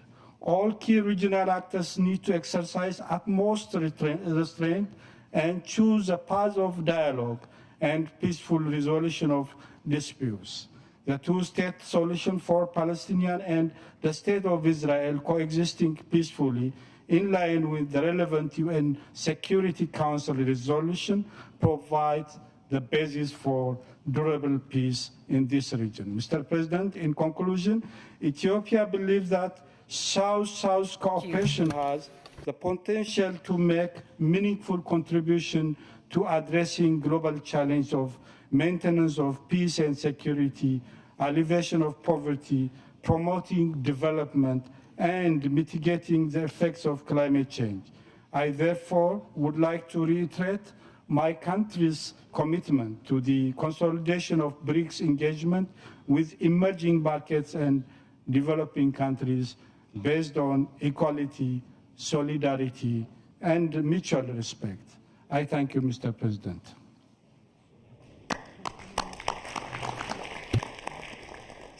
All key regional actors need to exercise utmost restraint and choose a path of dialogue and peaceful resolution of disputes. The two-state solution for Palestinian and the State of Israel coexisting peacefully in line with the relevant UN Security Council resolution provides the basis for durable peace in this region. Mr. President, in conclusion, Ethiopia believes that South-South cooperation has the potential to make meaningful contribution to addressing global challenge of maintenance of peace and security, alleviation of poverty, promoting development, and mitigating the effects of climate change. I therefore would like to reiterate my country's commitment to the consolidation of BRICS engagement with emerging markets and developing countries based on equality, solidarity, and mutual respect. I thank you, Mr. President.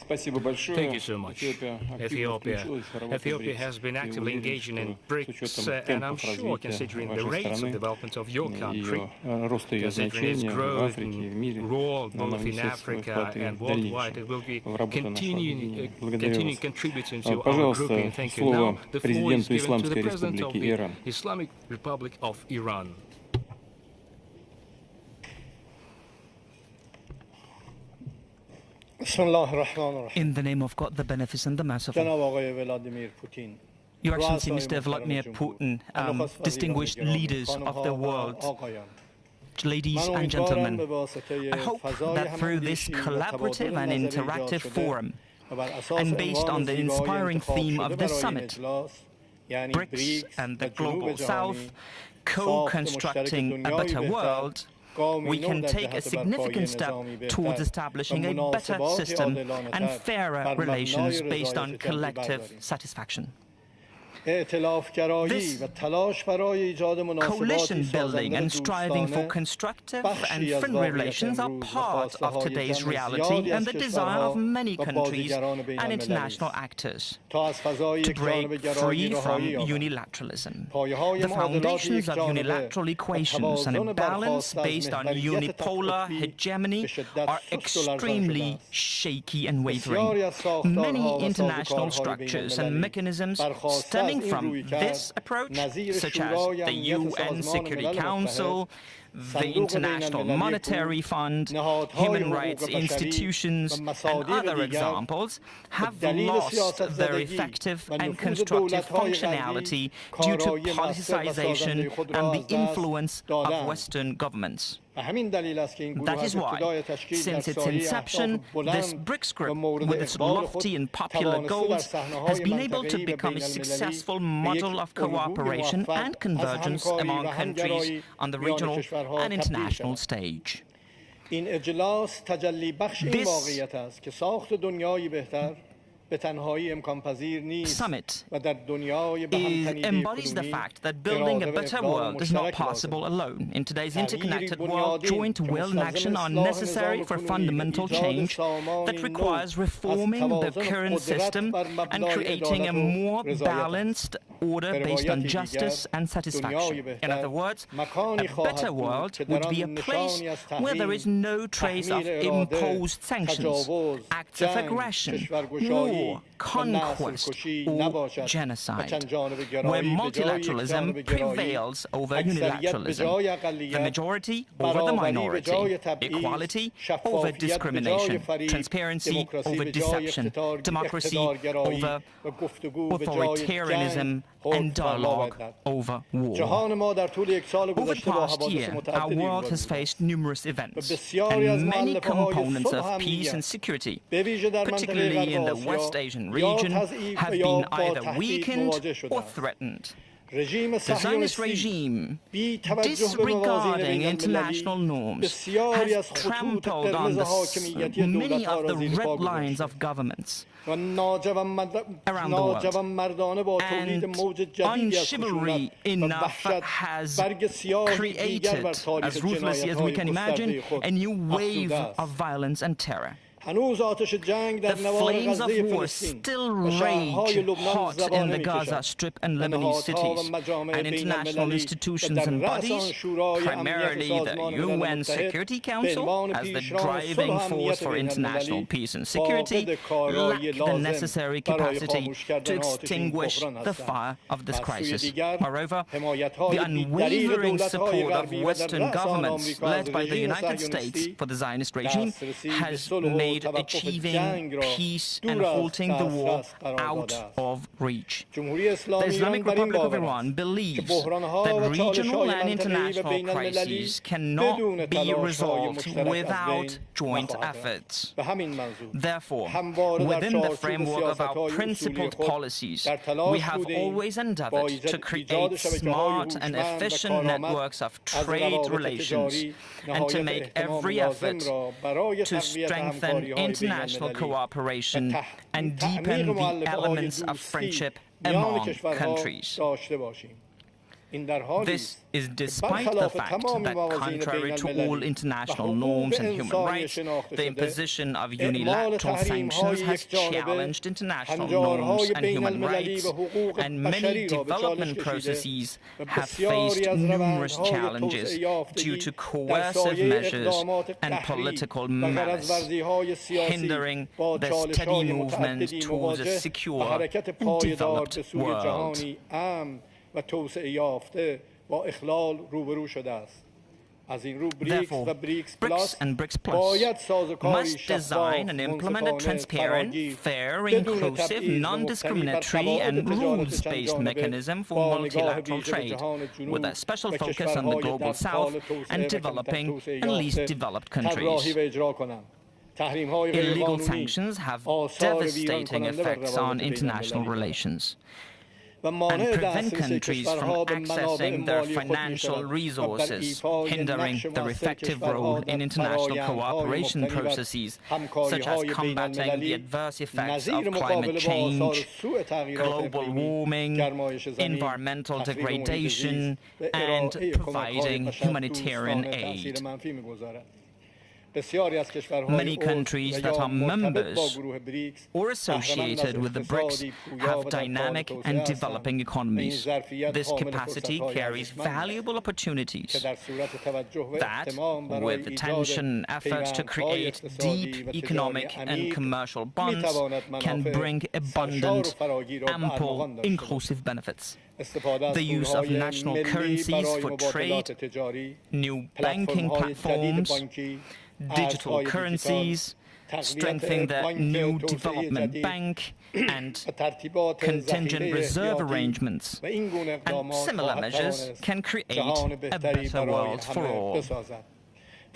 Thank you so much. Ethiopia has been actively engaging in BRICS, and I'm sure, considering the rates of development of your country, considering its growth and role both in Africa and worldwide, it will be continuing contributing to our grouping. Thank you. Now, the floor is given to the President of the Islamic Republic of Iran. In the name of God, the Beneficent, the Merciful. Your Excellency, Mr. Vladimir Putin, distinguished leaders of the world, ladies and gentlemen, I hope that through this collaborative and interactive forum, and based on the inspiring theme of this summit, BRICS and the Global South, co-constructing a better world, we can take a significant step towards establishing a better system and fairer relations based on collective satisfaction. This coalition building and striving for constructive and friendly relations are part of today's reality and the desire of many countries and international actors to break free from unilateralism. The foundations of unilateral equations and a balance based on unipolar hegemony are extremely shaky and wavering. Many international structures and mechanisms stemming from this approach, such as the UN Security Council, the International Monetary Fund, human rights institutions, and other examples, have lost their effective and constructive functionality due to politicization and the influence of Western governments. That is why, since its inception, this BRICS group, with its lofty and popular goals, has been able to become a successful model of cooperation and convergence among countries on the regional and international stage. This summit embodies the fact that building a better world is not possible alone. In today's interconnected world, joint will and action are necessary for fundamental change that requires reforming the current system and creating a more balanced order based on justice and satisfaction. In other words, a better world would be a place where there is no trace of imposed sanctions, acts of aggression, war, conquest, or genocide, where multilateralism prevails over unilateralism, the majority over the minority, equality over discrimination, transparency over deception, democracy over authoritarianism, and dialogue over war. Over the past year, our world has faced numerous events, and many components of peace and security, particularly in the West Asian region, have been either weakened or threatened. The Zionist regime, disregarding international norms, has trampled on many of the red lines of governments around the world, and unchivalry enough has created, as ruthlessly as we can imagine, a new wave of violence and terror. The flames of war still rage hot in the Gaza Strip and Lebanese cities, and international institutions and bodies, primarily the UN Security Council, as the driving force for international peace and security, lack the necessary capacity to extinguish the fire of this crisis. Moreover, the unwavering support of Western governments, led by the United States, for the Zionist regime has made achieving peace and halting the war out of reach. The Islamic Republic of Iran believes that regional and international crises cannot be resolved without joint efforts. Therefore, within the framework of our principled policies, we have always endeavored to create smart and efficient networks of trade relations and to make every effort to strengthen international cooperation and deepen the elements of friendship among countries. This is despite the fact that, contrary to all international norms and human rights, the imposition of unilateral sanctions has challenged international norms and human rights, and many development processes have faced numerous challenges due to coercive measures and political malice, hindering the steady movement towards a secure and developed world. Therefore, BRICS and BRICS Plus must design and implement a transparent, fair, inclusive, non-discriminatory and rules-based mechanism for multilateral trade, with a special focus on the Global South and developing and least developed countries. Illegal sanctions have devastating effects on international relations and prevent countries from accessing their financial resources, hindering their effective role in international cooperation processes, such as combating the adverse effects of climate change, global warming, environmental degradation, and providing humanitarian aid. Many countries that are members or associated with the BRICS have dynamic and developing economies. This capacity carries valuable opportunities that, with attention and efforts to create deep economic and commercial bonds, can bring abundant, ample, inclusive benefits. The use of national currencies for trade, new banking platforms, digital currencies, strengthening the new development bank, and contingent reserve arrangements, and similar measures can create a better world for all.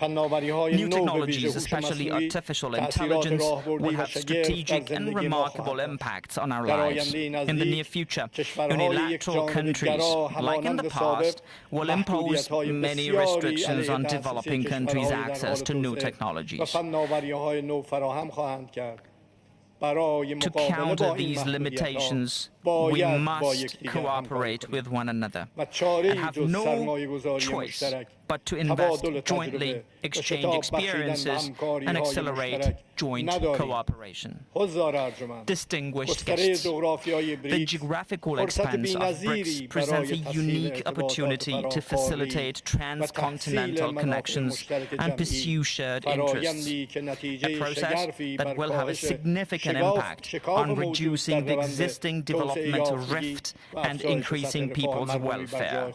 New technologies, especially artificial intelligence, will have strategic and remarkable impacts on our lives. In the near future, unilateral countries, like in the past, will impose many restrictions on developing countries' access to new technologies. To counter these limitations, we must cooperate with one another and have no choice but to invest jointly, exchange experiences, and accelerate joint cooperation. Distinguished guests, the geographical expanse of BRICS presents a unique opportunity to facilitate transcontinental connections and pursue shared interests, a process that will have a significant impact on reducing the existing developmental rift and increasing people's welfare.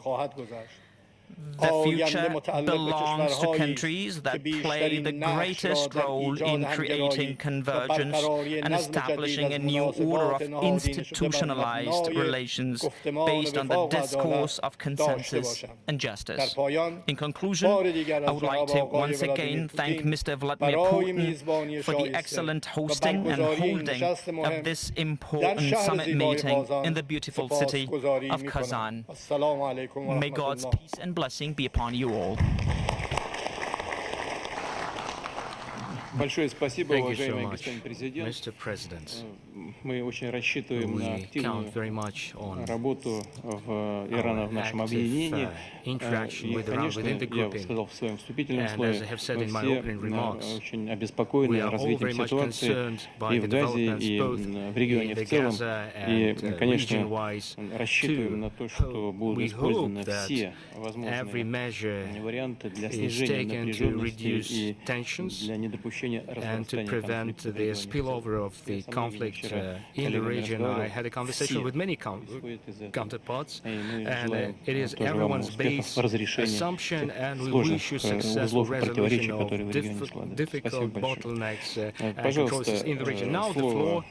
The future belongs to countries that play the greatest role in creating convergence and establishing a new order of institutionalized relations based on the discourse of consensus and justice. In conclusion, I would like to once again thank Mr. Vladimir Putin for the excellent hosting and holding of this important summit meeting in the beautiful city of Kazán. May God's peace and blessing be upon you all. Thank you so much, Mr. President. We count very much on active interaction with Iran within the grouping. And as I have said in my opening remarks, we are all very much concerned by the developments both in the Gaza and region-wise too. We hope that every measure is taken to reduce tensions and to prevent the spillover of the conflict in the region. I had a conversation with many counterparts, and it is everyone's base assumption, and we wish you successful resolution of difficult bottlenecks and controversies in the region. Now the floor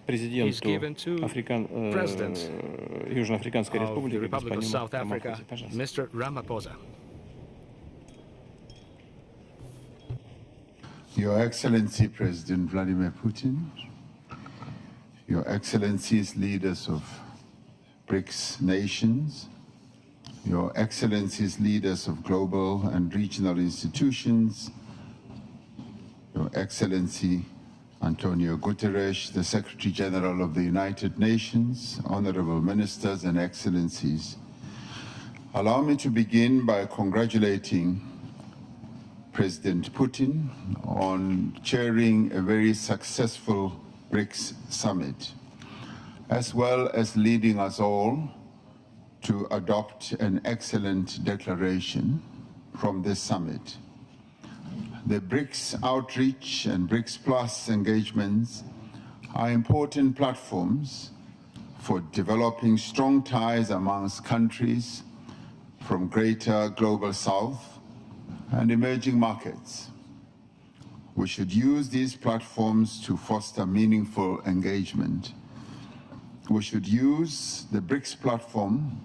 is given to President of the Republic of South Africa, Mr. Ramaphosa. Your Excellency President Vladimir Putin, Your Excellencies leaders of BRICS nations, Your Excellencies leaders of global and regional institutions, Your Excellency Antonio Guterres, the Secretary General of the United Nations, honorable ministers and excellencies. Allow me to begin by congratulating President Putin on chairing a very successful BRICS summit, as well as leading us all to adopt an excellent declaration from this summit. The BRICS outreach and BRICS Plus engagements are important platforms for developing strong ties amongst countries from greater global south and emerging markets. We should use these platforms to foster meaningful engagement. We should use the BRICS platform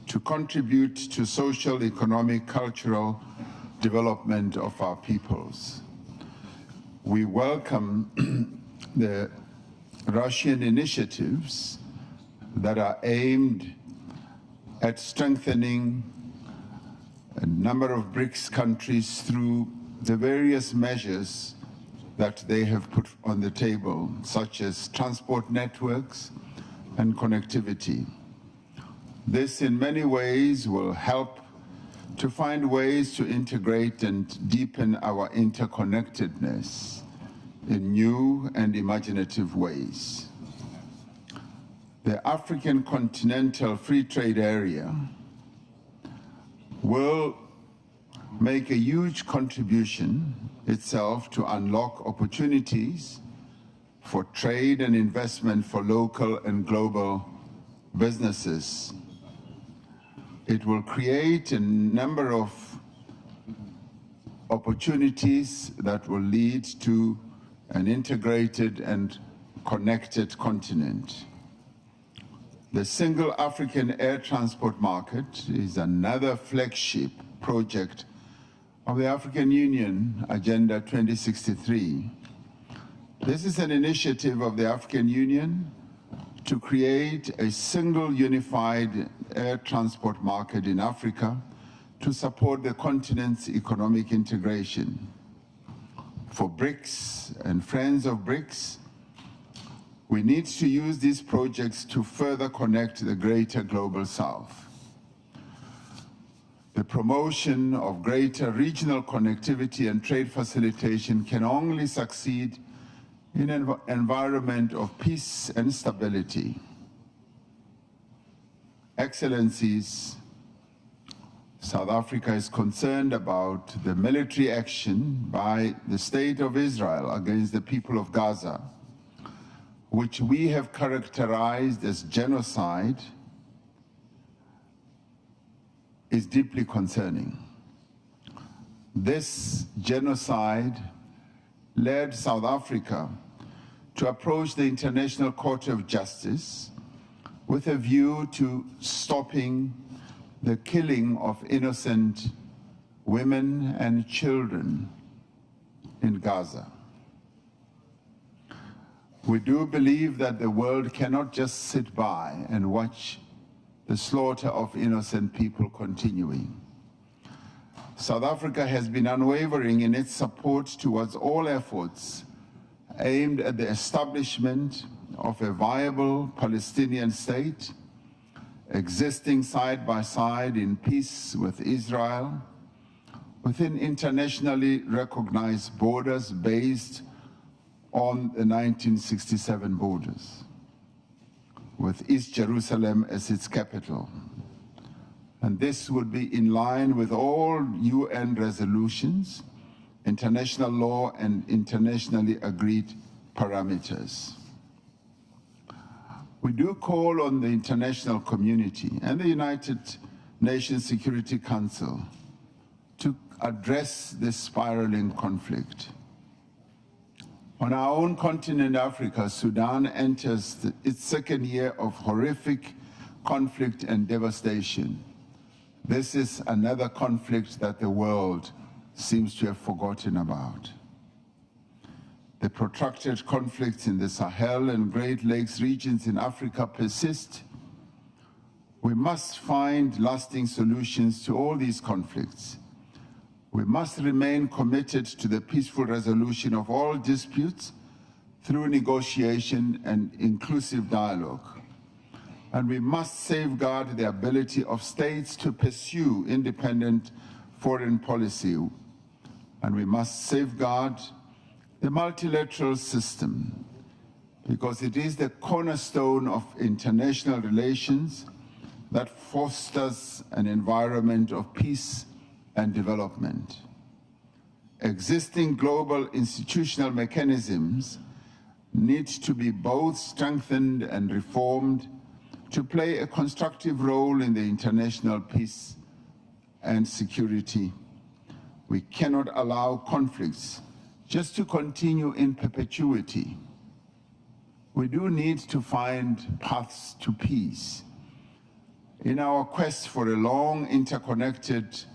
to contribute to social, economic, cultural development of our peoples. We welcome the Russian initiatives that are aimed at strengthening a number of BRICS countries through the various measures that they have put on the table, such as transport networks and connectivity. This in many ways will help to find ways to integrate and deepen our interconnectedness in new and imaginative ways. The African Continental Free Trade Area will make a huge contribution itself to unlock opportunities for trade and investment for local and global businesses. It will create a number of opportunities that will lead to an integrated and connected continent. The Single African Air Transport Market is another flagship project of the African Union Agenda 2063. This is an initiative of the African Union to create a single unified air transport market in Africa to support the continent's economic integration. For BRICS and friends of BRICS, we need to use these projects to further connect the greater global south. The promotion of greater regional connectivity and trade facilitation can only succeed in an environment of peace and stability. Excellencies, South Africa is concerned about the military action by the State of Israel against the people of Gaza, which we have characterized as genocide is deeply concerning. This genocide led South Africa to approach the International Court of Justice with a view to stopping the killing of innocent women and children in Gaza. We do believe that the world cannot just sit by and watch the slaughter of innocent people continuing. South Africa has been unwavering in its support towards all efforts aimed at the establishment of a viable Palestinian state, existing side by side in peace with Israel, within internationally recognized borders based on the 1967 borders, with East Jerusalem as its capital. And this would be in line with all UN resolutions, international law, and internationally agreed parameters. We do call on the international community and the United Nations Security Council to address this spiraling conflict. On our own continent, Africa, Sudan enters its second year of horrific conflict and devastation. This is another conflict that the world seems to have forgotten about. The protracted conflicts in the Sahel and Great Lakes regions in Africa persist. We must find lasting solutions to all these conflicts. We must remain committed to the peaceful resolution of all disputes through negotiation and inclusive dialogue. And we must safeguard the ability of states to pursue independent foreign policy. And we must safeguard the multilateral system, because it is the cornerstone of international relations that fosters an environment of peace and development. Existing global institutional mechanisms need to be both strengthened and reformed to play a constructive role in the international peace and security. We cannot allow conflicts just to continue in perpetuity. We do need to find paths to peace. In our quest for a long, interconnected,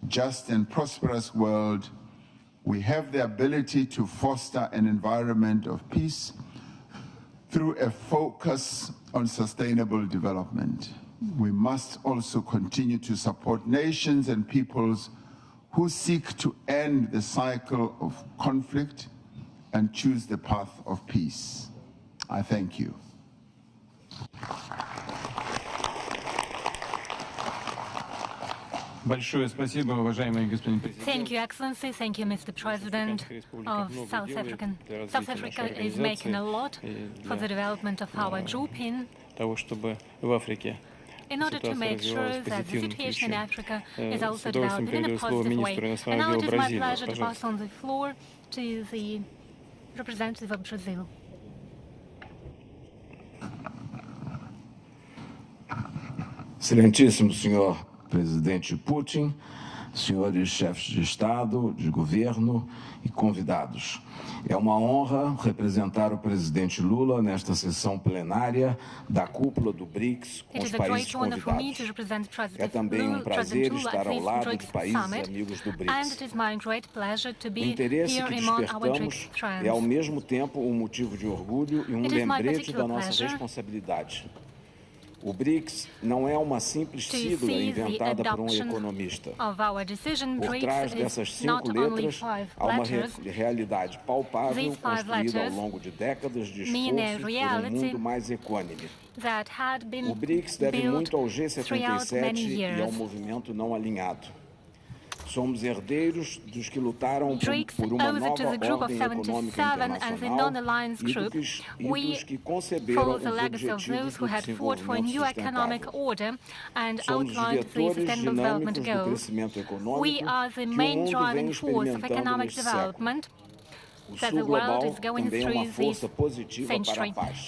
just and prosperous world, we have the ability to foster an environment of peace through a focus on sustainable development. We must also continue to support nations and peoples who seek to end the cycle of conflict and choose the path of peace. I thank you. Thank you, Excellency. Thank you, Mr. President of South Africa. South Africa is making a lot for the development of our grouping in order to make sure that the situation in Africa is also developed in a positive way. And now it is my pleasure to pass on the floor to the representative of Brazil. Excelentíssimo Senhor Presidente Putin, senhores chefes de Estado, de governo e convidados. É uma honra representar o presidente Lula nesta sessão plenária da cúpula do BRICS com os países convidados. É também prazer estar ao lado de países amigos do BRICS. O interesse que despertamos é ao mesmo tempo um motivo de orgulho e um lembrete da nossa responsabilidade. O BRICS não é uma simples sigla inventada por um economista. Por trás dessas 5 letras, há uma realidade palpável construída ao longo de décadas de esforço por um mundo mais equânime. O BRICS deve muito ao G77 e ao movimento não alinhado. Somos herdeiros dos que lutaram por uma nova ordem econômica internacional e dos que conceberam os objetivos do desenvolvimento sustentável. Somos os vetores dinâmicos do crescimento econômico que o mundo vem experimentando nesse século. O Sul global também é uma força positiva para a paz.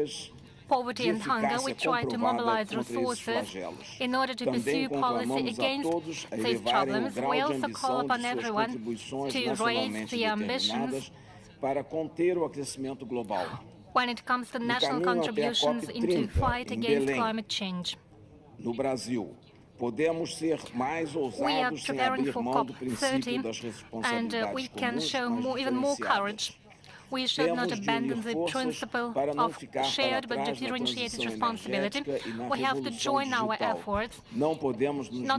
poverty and hunger, we try to mobilize resources in order to pursue policy against these problems. We also call upon everyone to raise the ambitions when it comes to national contributions into fight against climate change. We are preparing for COP30 and we can show even more courage. We should not abandon the principle of shared but differentiated responsibility. We have to join our efforts not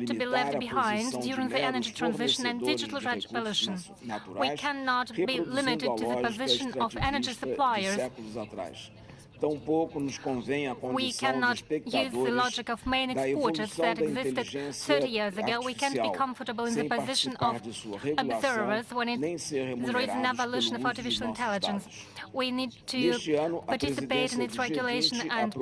to be left behind during the energy transition and digital revolution. We cannot be limited to the position of energy suppliers. We cannot use the logic of main exporters that existed 30 years ago. We can't be comfortable in the position of observers when there is an evolution of artificial intelligence. We need to participate in its regulation and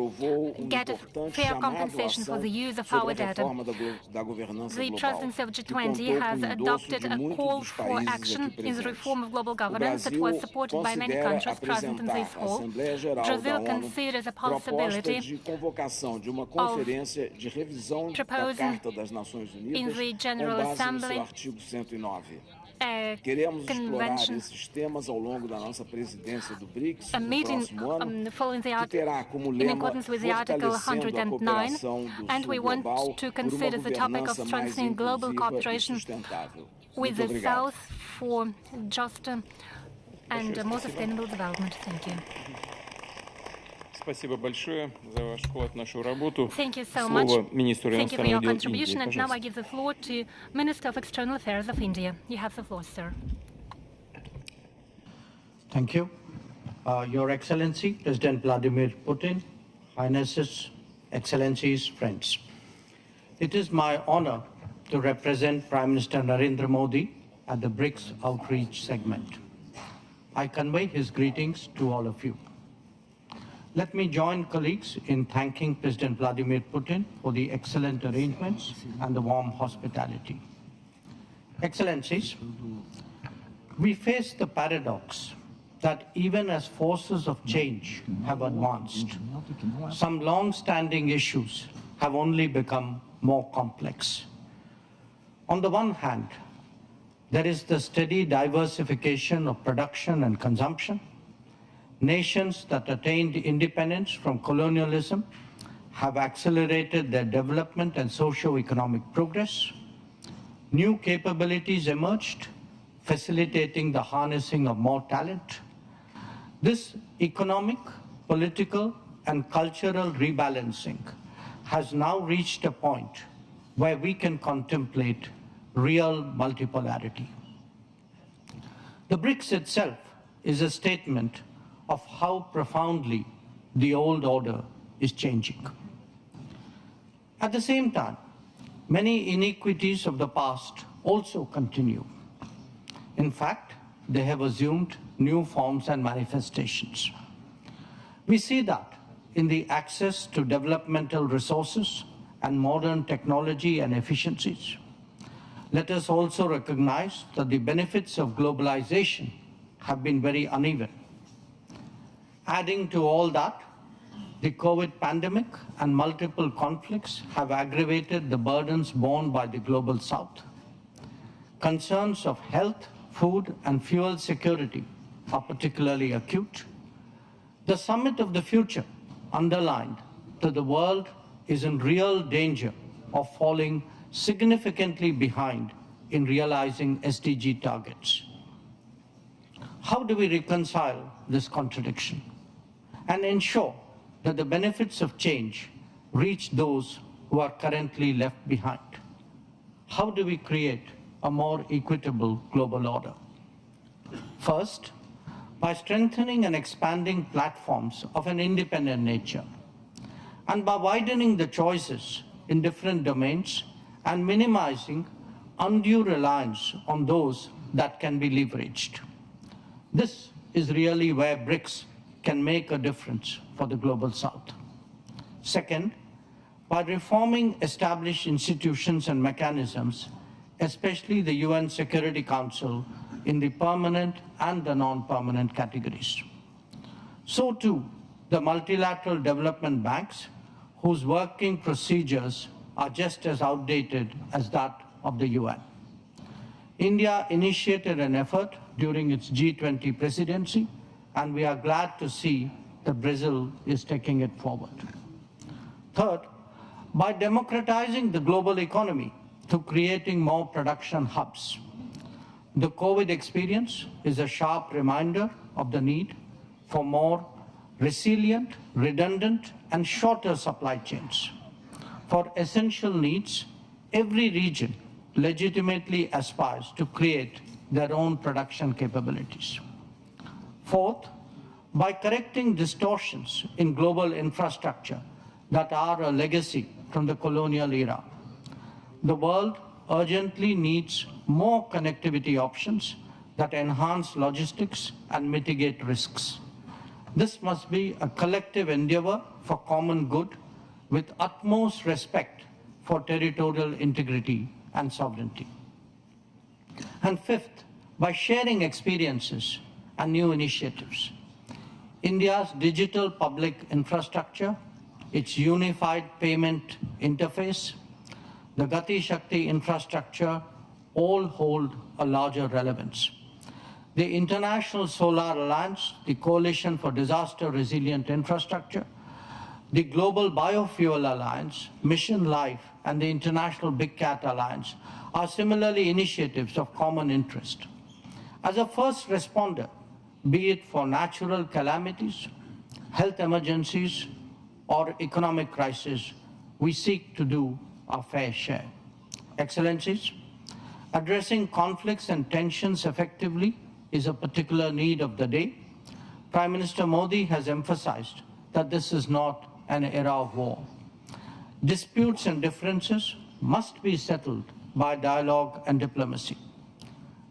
get a fair compensation for the use of our data. The presidency of G20 has adopted a call for action in the reform of global governance that was supported by many countries present in this hall. Brazil considers a possibility of proposing in the General Assembly a convention, a meeting following in accordance with the Article 109, and we want to consider the topic of strengthening global cooperation with the South for just and more sustainable development. Thank you. Спасибо большое за ваш вклад в нашу работу. Thank you so much. Слово министру Thank you for your иностранных дел contribution. Индии. And now I give the floor to Minister of External Affairs of India. You have the floor, sir. Thank you. Your Excellency, President Vladimir Putin, Highnesses, Excellencies, friends. It is my honor to represent Prime Minister Narendra Modi at the BRICS outreach segment. I convey his greetings to all of you. Let me join colleagues in thanking President Vladimir Putin for the excellent arrangements and the warm hospitality. Excellencies, we face the paradox that even as forces of change have advanced, some long-standing issues have only become more complex. On the one hand, there is the steady diversification of production and consumption. Nations that attained independence from colonialism have accelerated their development and socio-economic progress. New capabilities emerged, facilitating the harnessing of more talent. This economic, political, and cultural rebalancing has now reached a point where we can contemplate real multipolarity. The BRICS itself is a statement of how profoundly the old order is changing. At the same time, many inequities of the past also continue. In fact, they have assumed new forms and manifestations. We see that in the access to developmental resources and modern technology and efficiencies. Let us also recognize that the benefits of globalization have been very uneven. Adding to all that, the COVID pandemic and multiple conflicts have aggravated the burdens borne by the global South. Concerns of health, food, and fuel security are particularly acute. The Summit of the Future underlined that the world is in real danger of falling significantly behind in realizing SDG targets. How do we reconcile this contradiction and ensure that the benefits of change reach those who are currently left behind? How do we create a more equitable global order? First, by strengthening and expanding platforms of an independent nature, and by widening the choices in different domains and minimizing undue reliance on those that can be leveraged. This is really where BRICS can make a difference for the global South. Second, by reforming established institutions and mechanisms, especially the UN Security Council in the permanent and the non-permanent categories. So too, the multilateral development banks, whose working procedures are just as outdated as that of the UN. India initiated an effort during its G20 presidency, and we are glad to see that Brazil is taking it forward. Third, by democratizing the global economy through creating more production hubs. The COVID experience is a sharp reminder of the need for more resilient, redundant, and shorter supply chains. For essential needs, every region legitimately aspires to create their own production capabilities. Fourth, by correcting distortions in global infrastructure that are a legacy from the colonial era, the world urgently needs more connectivity options that enhance logistics and mitigate risks. This must be a collective endeavor for common good with utmost respect for territorial integrity and sovereignty. And fifth, by sharing experiences and new initiatives. India's digital public infrastructure, its unified payment interface, the Gati Shakti infrastructure all hold a larger relevance. The International Solar Alliance, the Coalition for Disaster Resilient Infrastructure, the Global Biofuel Alliance, Mission Life, and the International Big Cat Alliance are similarly initiatives of common interest. As a first responder, be it for natural calamities, health emergencies, or economic crisis, we seek to do our fair share. Excellencies, addressing conflicts and tensions effectively is a particular need of the day. Prime Minister Modi has emphasized that this is not an era of war. Disputes and differences must be settled by dialogue and diplomacy.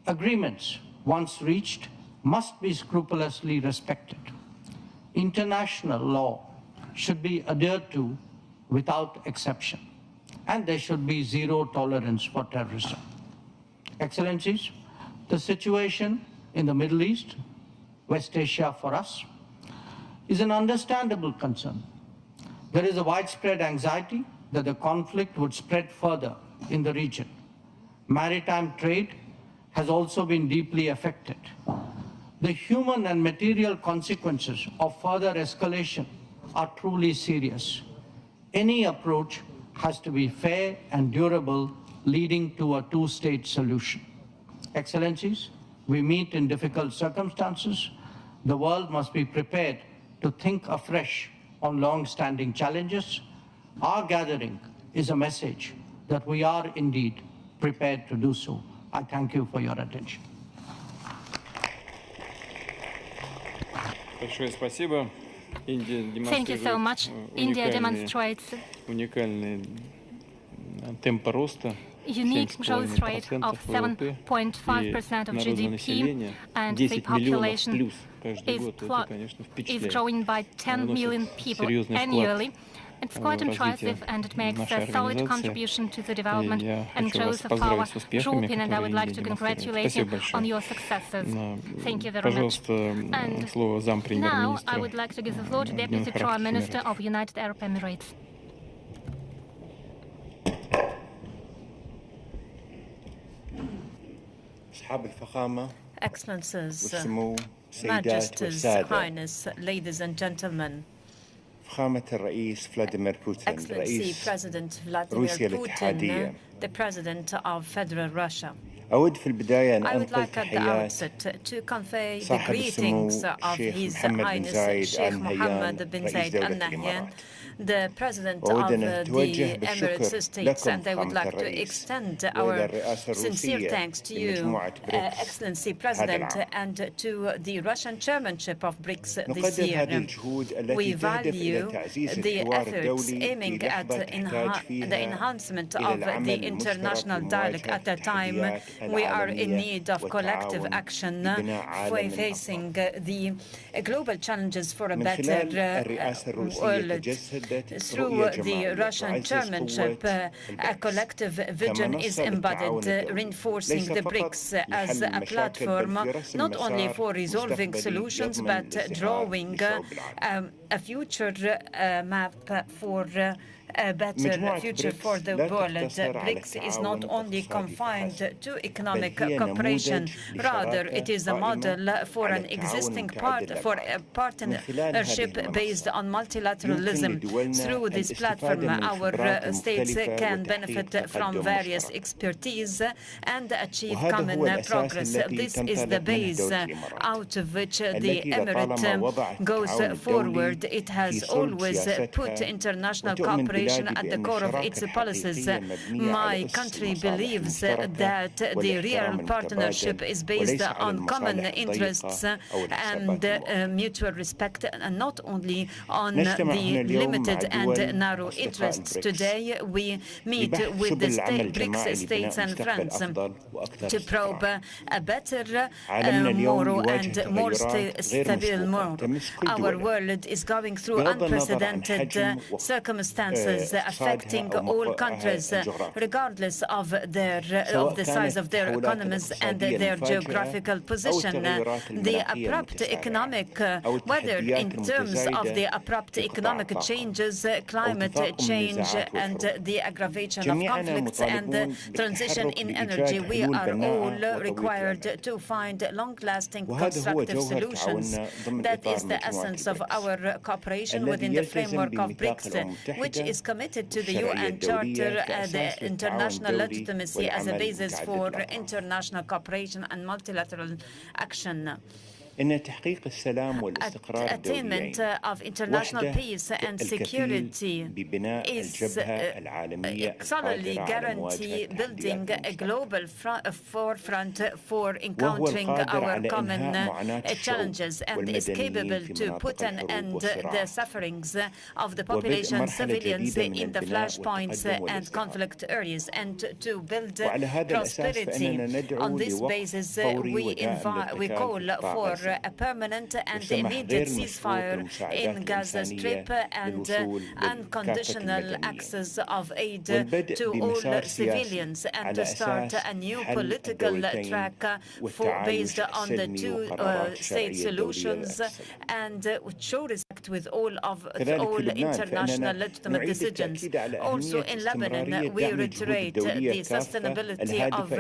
Agreements, once reached, must be scrupulously respected. International law should be adhered to without exception, and there should be zero tolerance for terrorism. Excellencies, the situation in the Middle East, West Asia for us, is an understandable concern. There is a widespread anxiety that the conflict would spread further in the region. Maritime trade has also been deeply affected. The human and material consequences of further escalation are truly serious. Any approach has to be fair and durable, leading to a two-state solution. Excellencies, we meet in difficult circumstances. The world must be prepared to think afresh on long-standing challenges. Our gathering is a message that we are indeed prepared to do so. I thank you for your attention. Thank you so much. India demonstrates unique growth rate of 7.5% of GDP, and the population is growing by 10 million people annually. It's quite impressive, and it makes a solid contribution to the development and growth of our grouping, and I would like to congratulate you on your successes. Thank you very much. And now I would like to give the floor to Deputy Prime Minister of United Arab Emirates. Excellencies, Majesties, Highness, ladies and gentlemen, Excellency President Vladimir Putin, the President of Federal Russia. I would like at the outset to convey the greetings of His Highness Sheikh Mohammed bin Zayed Al Nahyan, the President of the Emirates States, and I would like to extend our sincere thanks to you, Excellency President, and to the Russian chairmanship of BRICS this year. We value the efforts aiming at the enhancement of the international dialogue at a time we are in need of collective action facing the global challenges for a better world. Through the Russian chairmanship, a collective vision is embodied, reinforcing the BRICS as a platform not only for resolving solutions, but drawing a future map for a better future for the world. BRICS is not only confined to economic cooperation, rather it is a model for an existing partnership based on multilateralism. Through this platform, our states can benefit from various expertise and achieve common progress. This is the base out of which the Emirate goes forward. It has always put international cooperation at the core of its policies. My country believes that the real partnership is based on common interests and mutual respect, and not only on the limited and narrow interests. Today, we meet with the BRICS states and friends to probe a better, more stable world. Our world is going through unprecedented circumstances affecting all countries, regardless of the size of their economies and their geographical position. The abrupt economic, whether in terms of the abrupt economic changes, climate change, and the aggravation of conflicts and the transition in energy, we are all required to find long-lasting constructive solutions. That is the essence of our cooperation within the framework of BRICS, which is committed to the UN Charter, the international legitimacy as a basis for international cooperation and multilateral action. Attainment of international peace and security is solidly guarantee building a global forefront for encountering our common challenges, and is capable to put an end to the sufferings of the population, civilians in the flashpoints and conflict areas, and to build prosperity. On this basis, we call for a permanent and immediate ceasefire in Gaza Strip and unconditional access of aid to all civilians, and to start a new political track based on the two-state solutions, and show respect with all international legitimate decisions. Also in Lebanon, we reiterate the sustainability of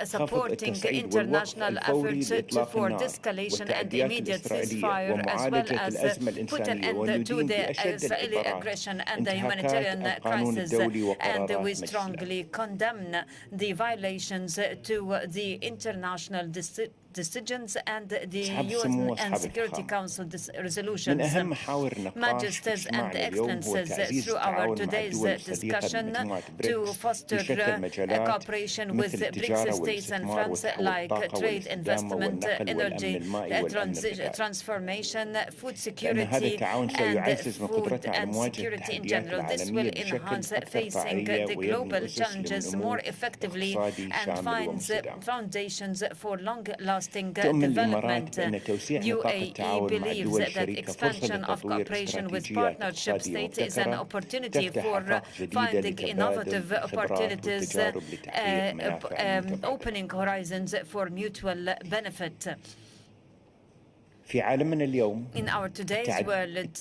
supporting international efforts for de-escalation and immediate ceasefire, as well as put an end to the Israeli aggression and the humanitarian crisis. And we strongly condemn the violations to the international decisions and the UN and Security Council resolutions. Majesties and Excellencies, through our today's discussion, to foster cooperation with BRICS states and friends, like trade, investment, energy transformation, food security, and food and security in general. This will enhance facing the global challenges more effectively and finds foundations for long-lasting development. UAE believes that expansion of cooperation with partnership states is an opportunity for finding innovative opportunities, opening horizons for mutual benefit. In our today's world,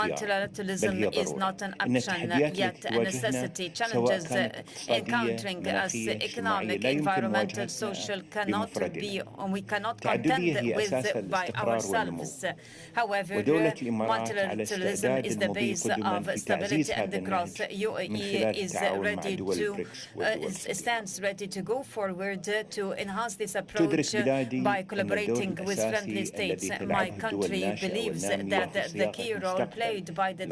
multilateralism is not an option, yet a necessity. Challenges encountering us, economic, environmental, social, we cannot contend with by ourselves. However, multilateralism is the base of stability and growth. UAE stands ready to go forward to enhance this approach by collaborating with friendly states. My country believes that the key role played by the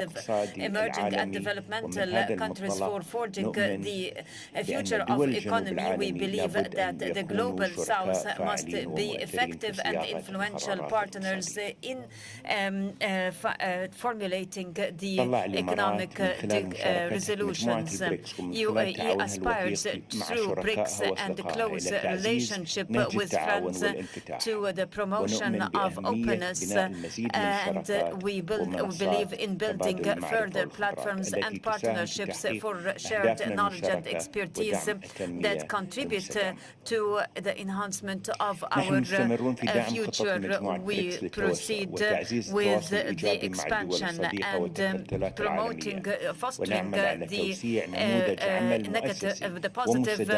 emerging and developmental countries for forging the future of economy, we believe that the global South must be effective and influential partners in formulating the economic resolutions. UAE aspires through BRICS and close relationship with friends to the promotion vision of openness, and we believe in building further platforms and partnerships for shared knowledge and expertise that contribute to the enhancement of our future. We proceed with the expansion and promoting, fostering the positive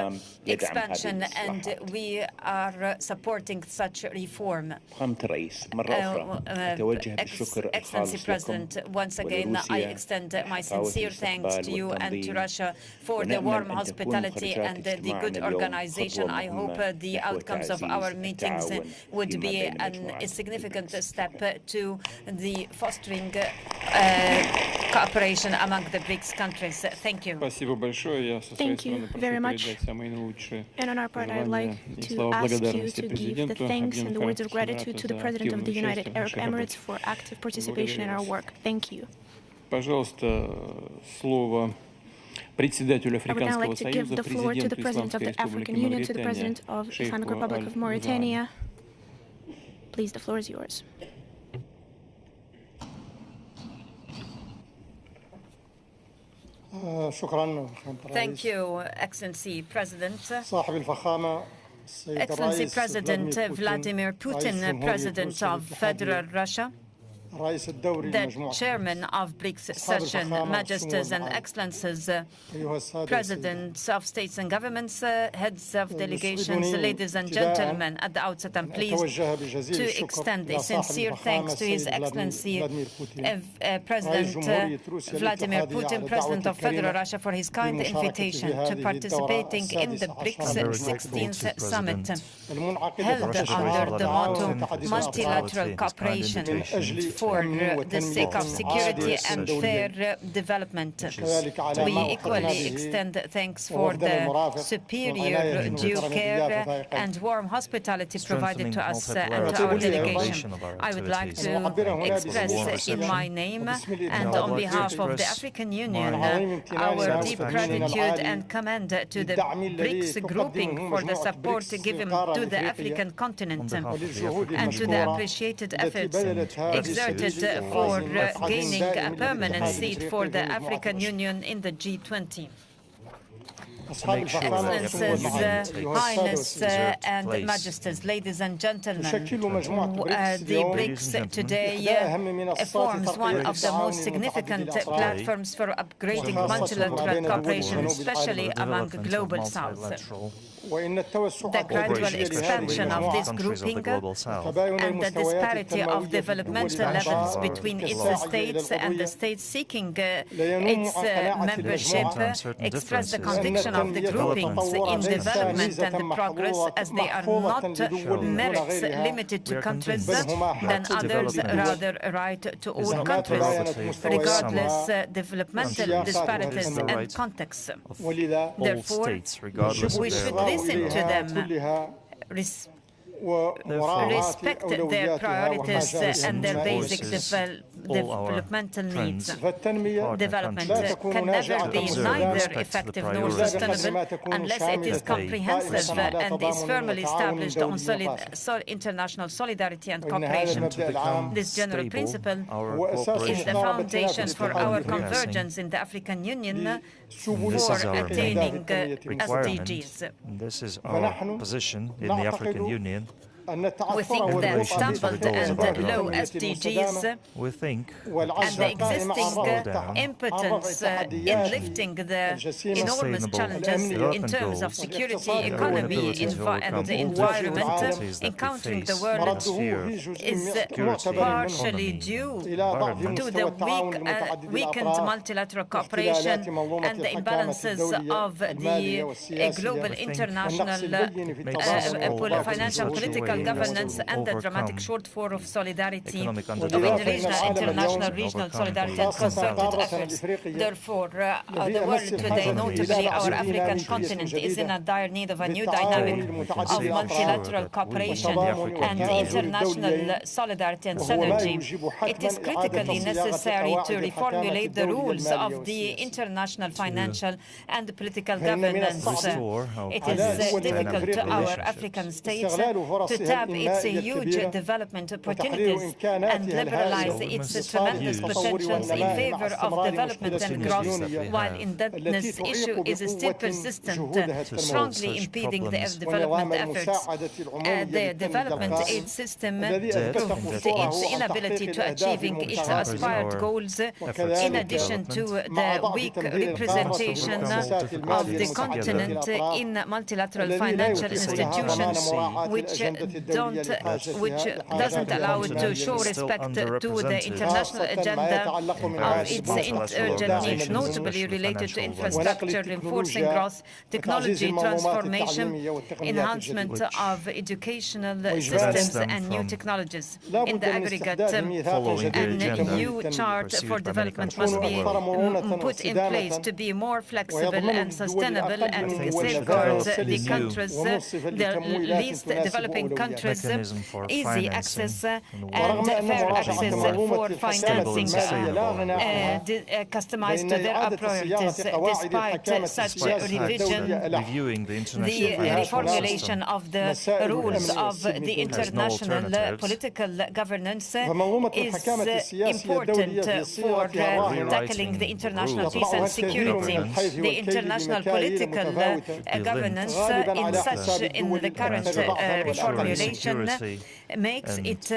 expansion, and we are supporting such reform. Excellency President, once again, I extend my sincere thanks to you and to Russia for the warm hospitality and the good organization. I hope the outcomes of our meetings would be a significant step to the fostering cooperation among the BRICS countries. Thank you. Thank you very much. And on our part, I'd like to ask you to give the thanks and the words of gratitude to the President of the United Arab Emirates for active participation in our work. Thank you. I would now like to give the floor to the President of the African Union, to the President of the Islamic Republic of Mauritania. Please, the floor is yours. Thank you, Excellency President. Excellency President Vladimir Putin, President of Federal Russia, the Chairman of BRICS Session, Majesties and Excellencies, Presidents of States and Governments, Heads of Delegations, ladies and gentlemen, at the outset I'm pleased to extend a sincere thanks to His Excellency President Vladimir Putin, President of Federal Russia, for his kind invitation to participating in the BRICS 16th Summit, held under the motto Multilateral Cooperation for the sake of security and fair development. We equally extend thanks for the superior due care and warm hospitality provided to us and to our delegation. I would like to express in my name and on behalf of the African Union our deep gratitude and commend to the BRICS grouping for the support given to the African continent and to the appreciated efforts exerted for gaining a permanent seat for the African Union in the G20. Excellencies, Highness and Majesties, ladies and gentlemen, the BRICS today forms one of the most significant platforms for upgrading multilateral cooperation, especially among the Global South. The gradual expansion of this grouping and the disparity of developmental levels between its states and the states seeking its membership express the conviction of the groupings in development and the progress, as they are not merits limited to countries than others, rather right to all countries, regardless developmental disparities and contexts. Therefore, we should listen to them, respect their priorities and their basic developmental needs. Development can never be neither effective nor sustainable unless it is comprehensive and is firmly established on international solidarity and cooperation. This general principle is the foundation for our convergence in the African Union for attaining SDGs. This is our position in the African Union. We think that stumbled and low SDGs and the existing impotence in lifting the enormous challenges in terms of security, economy, and environment encountering the world is partially due to the weakened multilateral cooperation and the imbalances of the global international financial political governance and the dramatic shortfall of solidarity of interregional, international, regional solidarity and concerted efforts. Therefore, the world today, notably our African continent, is in a dire need of a new dynamic of multilateral cooperation and international solidarity and synergy. It is critically necessary to reformulate the rules of the international financial and political governance. It is difficult to our African states to tap its huge development opportunities and liberalize its tremendous potentials in favor of development and growth, while indebtedness issue is still persistent, strongly impeding the development efforts. The development aid system proved its inability to achieving its aspired goals, in addition to the weak representation of the continent in multilateral financial institutions, which doesn't allow it to show respect to the international agenda of its urgent needs, notably related to infrastructure, reinforcing growth, technology transformation, enhancement of educational systems and new technologies. In the aggregate, a new chart for development must be put in place to be more flexible and sustainable and safeguard the countries, the least developing countries, easy access and fair access for financing customized to their priorities. Despite such revision, the reformulation of the rules of the international political governance is important for tackling the international peace and security. The international political governance in the current reformulation makes it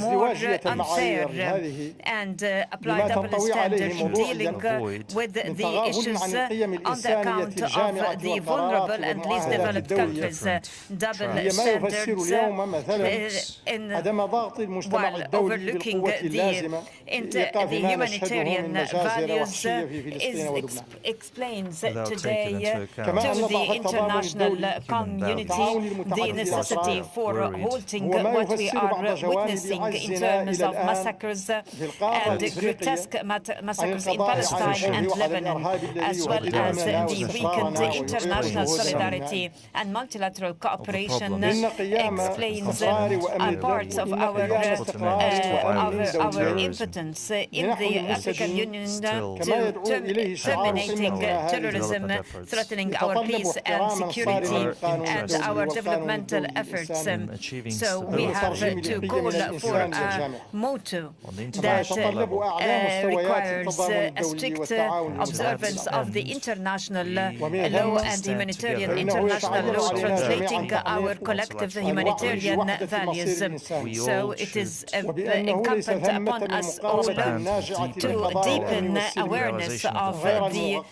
more unfair and apply double standards in dealing with the issues on the account of the vulnerable and least developed countries. Double standards while overlooking the humanitarian values explains today to the international community the necessity for halting what we are witnessing in terms of massacres and grotesque massacres in Palestine and Lebanon, as well as the weakened international solidarity and multilateral cooperation explains parts of our impotence in the African Union to terminating terrorism, threatening our peace and security and our developmental efforts. So we have to call for a motto that requires a strict observance of the international law and humanitarian international law, translating our collective humanitarian values. So it is incumbent upon us all to deepen awareness of the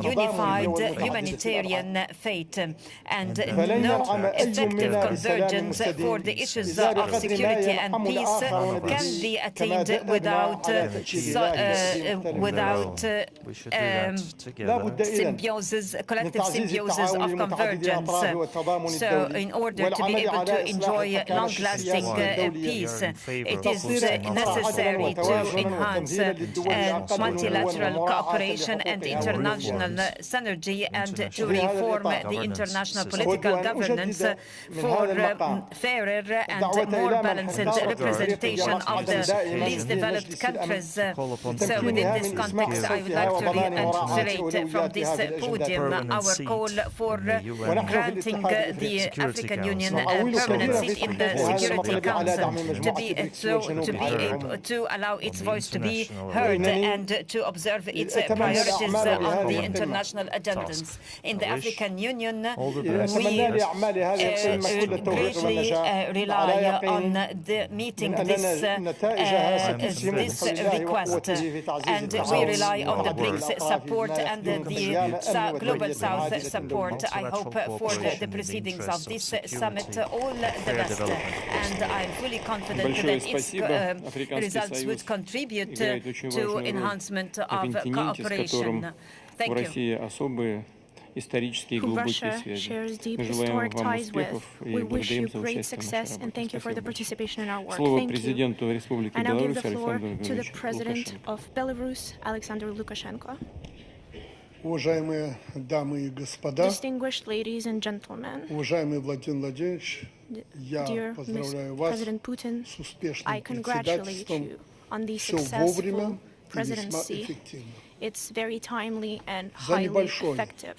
unified humanitarian fate, and no effective convergence for the issues of security and peace can be attained without collective symbiosis of convergence. So in order to be able to enjoy long-lasting peace, it is necessary to enhance multilateral cooperation and international synergy, and to reform the international political governance for fairer and more balanced representation of the least developed countries. So within this context, I would like to reiterate from this podium our call for granting the African Union a permanent seat in the Security Council, to be able to allow its voice to be heard and to observe its priorities on the international agendas. In the African Union, we greatly rely on meeting this request, and we rely on the BRICS support and the Global South support. I hope for the proceedings of this summit all the best, and I'm fully confident that its results would contribute to enhancement of cooperation. Thank you. Who Russia shares deep historic ties with. We wish you great success and thank you for the participation in our work. Thank you. I now give the floor to the President of Belarus, Alexander Lukashenko. Distinguished ladies and gentlemen, dear President Putin, I congratulate you on the successful presidency. It's very timely and highly effective.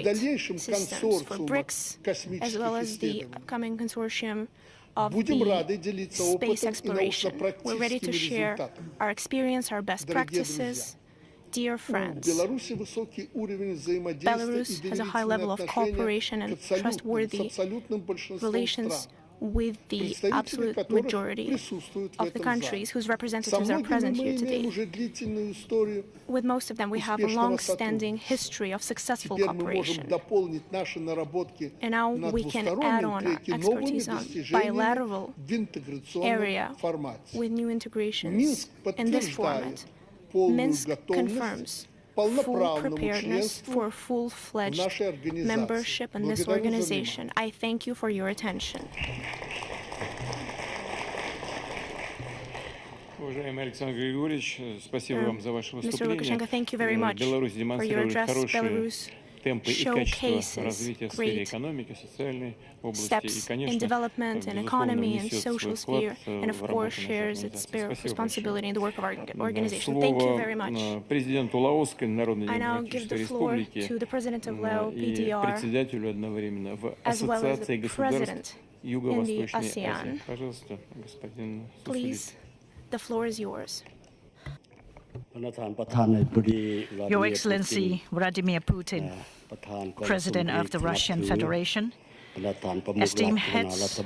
systems for BRICS, as well as the upcoming consortium of the space exploration. We're ready to share our experience, our best practices. Dear friends, Belarus has a high level of cooperation and trustworthy relations with the absolute majority of the countries whose representatives are present here today. With most of them, we have a long-standing history of successful cooperation. And now we can add on our expertise on bilateral area with new integrations in this format. Minsk confirms full preparedness for full-fledged membership in this organization. I thank you for your attention. Mr. Lukashenko, thank you very much for your address. Belarus showcases great steps in development and economy and social sphere, and of course shares its responsibility in the work of our organization. Thank you very much. I now give the floor to the President of Laos, PDR, as well as the President in the ASEAN. Please, the floor is yours. Your Excellency Vladimir Putin, President of the Russian Federation, esteemed heads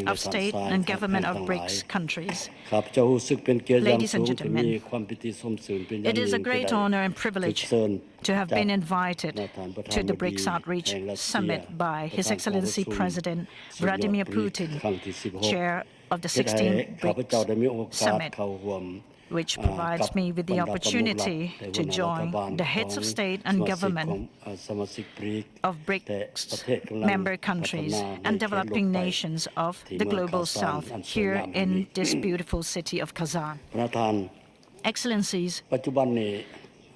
of state and government of BRICS countries, ladies and gentlemen, it is a great honor and privilege to have been invited to the BRICS Outreach Summit by His Excellency President Vladimir Putin, Chair of the 16th BRICS Summit, which provides me with the opportunity to join the heads of state and government of BRICS member countries and developing nations of the Global South here in this beautiful city of Kazán. Excellencies,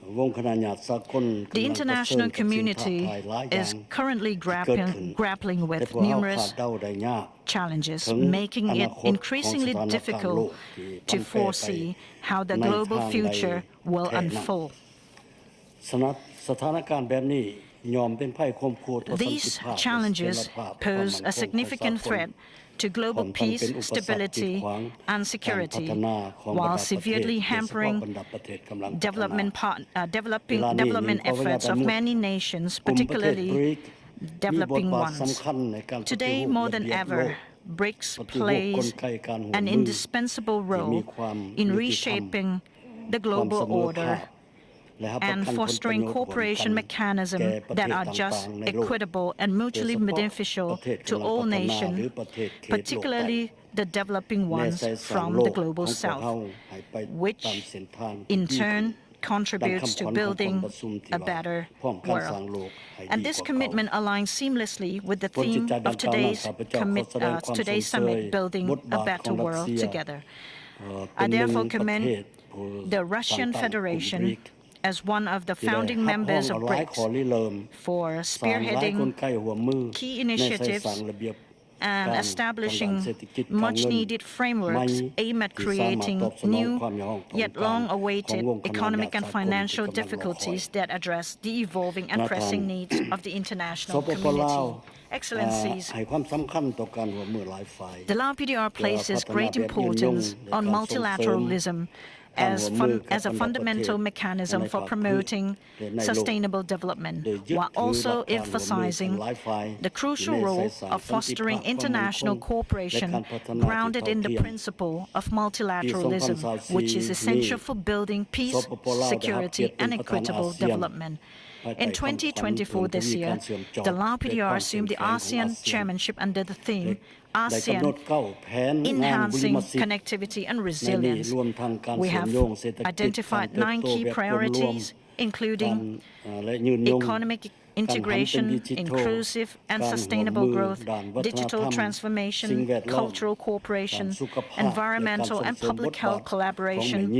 the international community is currently grappling with numerous challenges, making it increasingly difficult to foresee how the global future will unfold. These challenges pose a significant threat to global peace, stability, and security, while severely hampering development efforts of many nations, particularly developing ones. Today, more than ever, BRICS plays an indispensable role in reshaping the global order and fostering cooperation mechanisms that are just, equitable, and mutually beneficial to all nations, particularly the developing ones from the Global South, which in turn contributes to building a better world. And this commitment aligns seamlessly with the theme of today's summit, Building a Better World Together. I therefore commend the Russian Federation as one of the founding members of BRICS for spearheading key initiatives and establishing much-needed frameworks aimed at creating new, yet long-awaited economic and financial difficulties that address the evolving and pressing needs of the international community. Excellencies, the Lao PDR places great importance on multilateralism as a fundamental mechanism for promoting sustainable development, while also emphasizing the crucial role of fostering international cooperation grounded in the principle of multilateralism, which is essential for building peace, security, and equitable development. In 2024, this year, the Lao PDR assumed the ASEAN chairmanship under the theme ASEAN Enhancing Connectivity and Resilience. We have identified 9 key priorities, including economic integration, inclusive and sustainable growth, digital transformation, cultural cooperation, environmental and public health collaboration,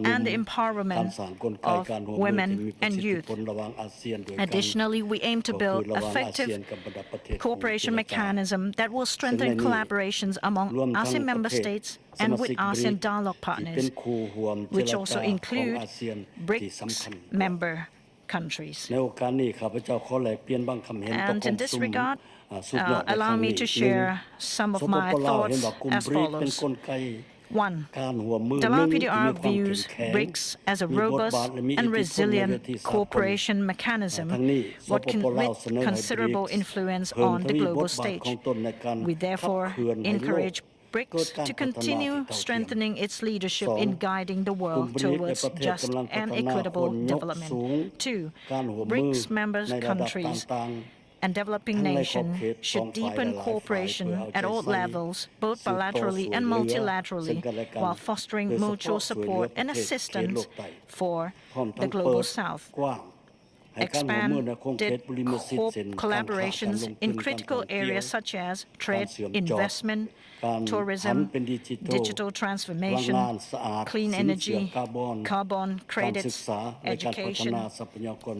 and the empowerment of women and youth. Additionally, we aim to build effective cooperation mechanism that will strengthen collaborations among ASEAN member states and with ASEAN dialogue partners, which also include BRICS member countries. And in this regard, allow me to share some of my thoughts as follows. 1. The Lao PDR views BRICS as a robust and resilient cooperation mechanism with considerable influence on the global stage. We therefore encourage BRICS to continue strengthening its leadership in guiding the world towards just and equitable development. 2. BRICS member countries and developing nations should deepen cooperation at all levels, both bilaterally and multilaterally, while fostering mutual support and assistance for the Global South. Expanded collaborations in critical areas such as trade, investment, tourism, digital transformation, clean energy, carbon credits, education,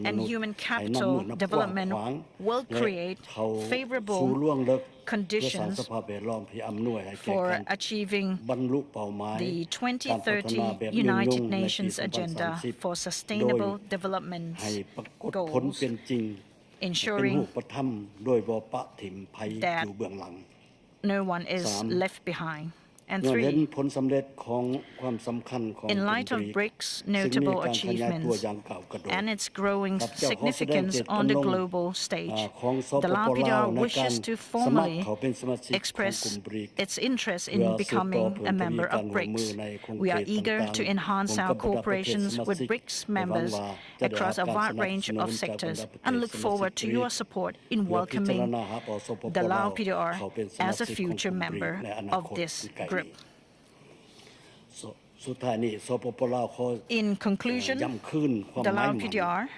and human capital development will create favorable conditions for achieving the 2030 United Nations Agenda for Sustainable Development goals, ensuring that no one is left behind. And 3, in light of BRICS' notable achievements and its growing significance on the global stage, the Lao PDR wishes to formally express its interest in becoming a member of BRICS. We are eager to enhance our cooperations with BRICS members across a wide range of sectors and look forward to your support in welcoming the Lao PDR as a future member of this group. In conclusion, the Lao PDR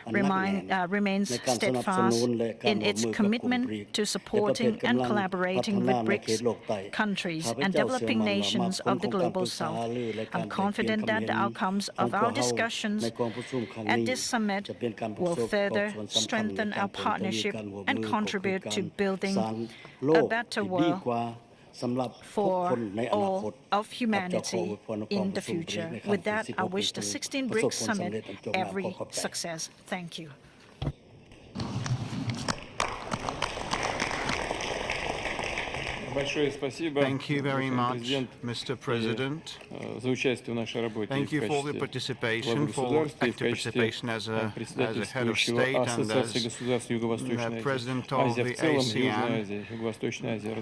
remains steadfast in its commitment to supporting and collaborating with BRICS countries and developing nations of the Global South. I'm confident that the outcomes of our discussions at this summit will further strengthen our partnership and contribute to building a better world for all of humanity in the future. With that, I wish the 16th BRICS Summit every success. Thank you. Thank you very much, Mr. President. Thank you for the participation, for active participation as a head of state and as president of the ASEAN.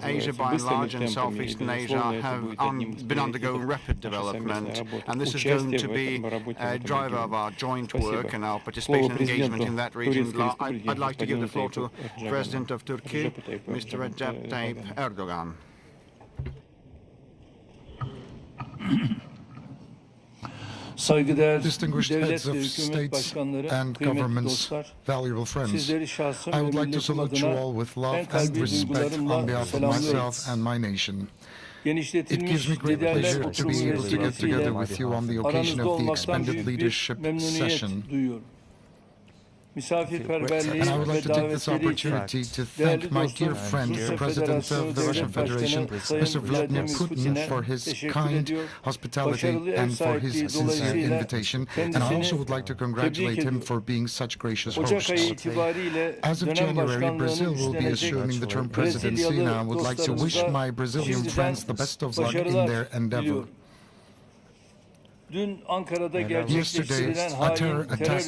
Asia by and large and Southeastern Asia have been undergoing rapid development, and this is going to be a driver of our joint work and our participation and engagement in that region. I'd like to give the floor to President of Turkey, Mr. Recep Tayyip Erdogan. Distinguished heads of states and governments, valuable friends, I would like to salute you all with love and respect on behalf of myself and my nation. It gives me great pleasure to be able to get together with you on the occasion of the expanded leadership session. And I would like to take this opportunity to thank my dear friend, the President of the Russian Federation, Mr. Vladimir Putin, for his kind hospitality and for his sincere invitation. And I also would like to congratulate him for being such gracious hosts. As of January, Brazil will be assuming the term presidency, and I would like to wish my Brazilian friends the best of luck in their endeavor. Yesterday, a terror attack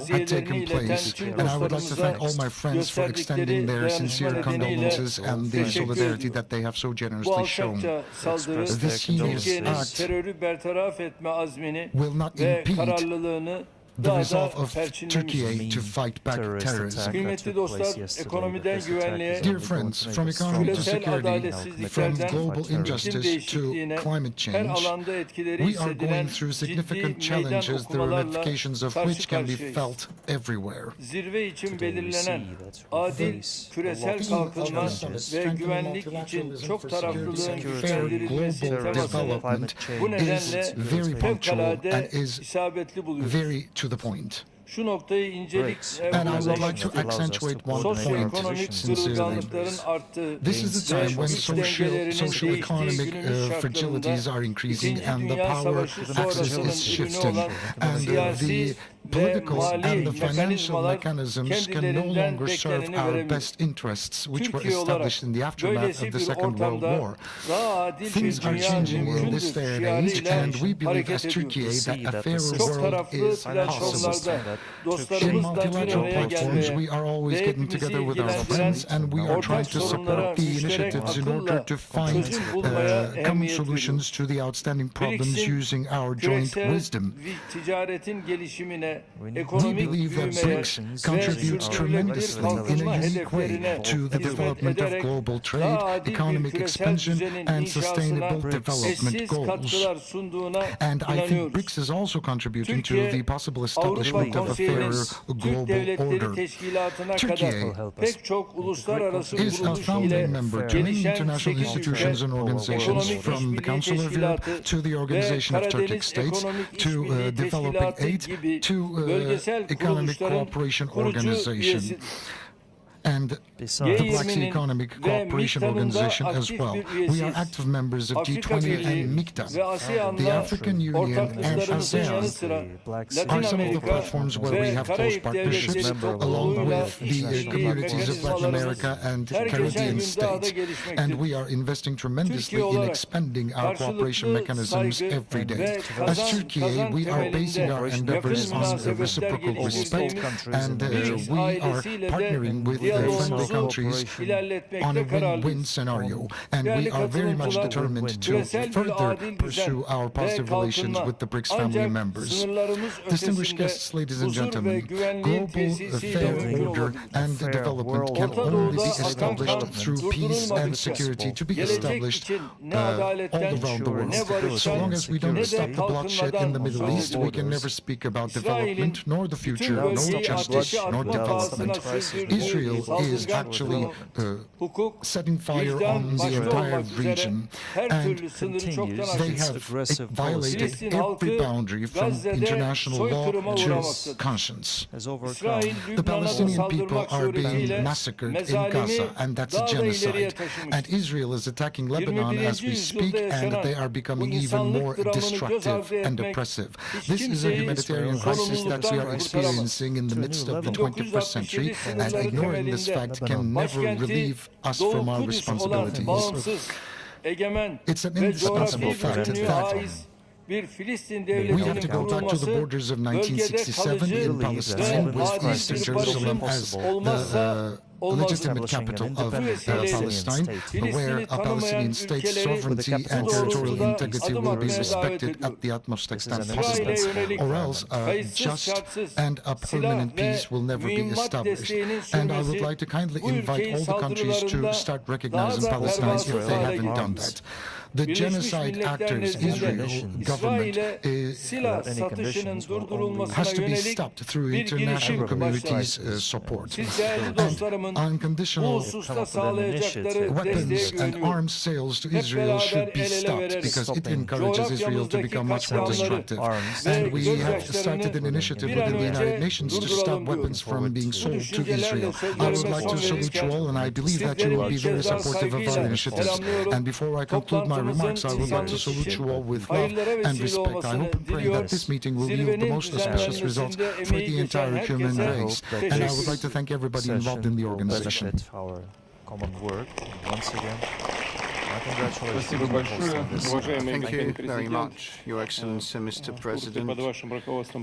had taken place, and I would like to thank all my friends for extending their sincere condolences and the solidarity that they have so generously shown. This heinous act will not impede the resolve of Turkey to fight back terrorism. Dear friends, from economy to security, from global injustice to climate change, we are going through significant challenges, the ramifications of which can be felt everywhere. Fair global development is very punctual and is very to the point. And I would like to accentuate one point sincerely. This is the time when socio-economic fragilities are increasing and the power axis is shifting, and the political and the financial mechanisms can no longer serve our best interests, which were established in the aftermath of the Second World War. Things are changing in this day and age, and we believe as Turkey that a fairer world is possible. In multilateral platforms, we are always getting together with our friends, and we are trying to support the initiatives in order to find common solutions to the outstanding problems using our joint wisdom. We believe that BRICS contributes tremendously in a unique way to the development of global trade, economic expansion, and sustainable development goals. And I think BRICS is also contributing to the possible establishment of a fairer global order. Turkey is a founding member to many international institutions and organizations, from the Council of Europe to the Organization of Turkic States to Developing Aid to Economic Cooperation Organization and the Black Sea Economic Cooperation Organization as well. We are active members of G20 and MICTA. The African Union and ASEAN are some of the platforms where we have close partnerships, along with the communities of Latin America and Caribbean states. And we are investing tremendously in expanding our cooperation mechanisms every day. As Turkey, we are basing our endeavors on reciprocal respect, and we are partnering with friendly countries on a win-win scenario, and we are very much determined to further pursue our positive relations with the BRICS family members. Distinguished guests, ladies and gentlemen, global fair order and development can only be established through peace and security to be established all around the world. So long as we don't stop the bloodshed in the Middle East, we can never speak about development, nor the future, nor justice, nor development. Israel is actually setting fire on the entire region, and they have violated every boundary from international law to conscience. The Palestinian people are being massacred in Gaza, and that's a genocide. And Israel is attacking Lebanon as we speak, and they are becoming even more destructive and oppressive. This is a humanitarian crisis that we are experiencing in the midst of the 21st century, and ignoring this fact can never relieve us from our responsibilities. It's an indispensable fact that we have to go back to the borders of 1967 in Palestine, with Eastern Jerusalem as the legitimate capital of Palestine, where a Palestinian state's sovereignty and territorial integrity will be respected at the utmost extent possible, or else a just and a permanent peace will never be established. And I would like to kindly invite all the countries to start recognizing Palestine if they haven't done that. The genocide actors, Israel government, has to be stopped through international community's support. And unconditional weapons and arms sales to Israel should be stopped, because it encourages Israel to become much more destructive. And we have started an initiative within the United Nations to stop weapons from being sold to Israel. I would like to salute you all, and I believe that you will be very supportive of our initiatives. And before I conclude my remarks, I would like to salute you all with love and respect. I hope and pray that this meeting will yield the most auspicious results for the entire human race. And I would like to thank everybody involved in the organization. Our common work. Once again, congratulations. Thank you very much, Your Excellency, Mr. President.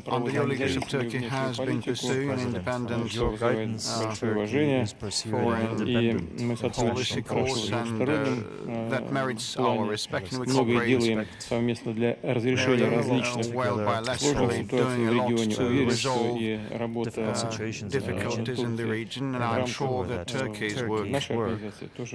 Under your leadership, Turkey has been pursuing independent foreign policy course, and that merits our respect, and we cooperate very well bilaterally, doing a lot to resolve difficulties in the region, and I'm sure that Turkey's work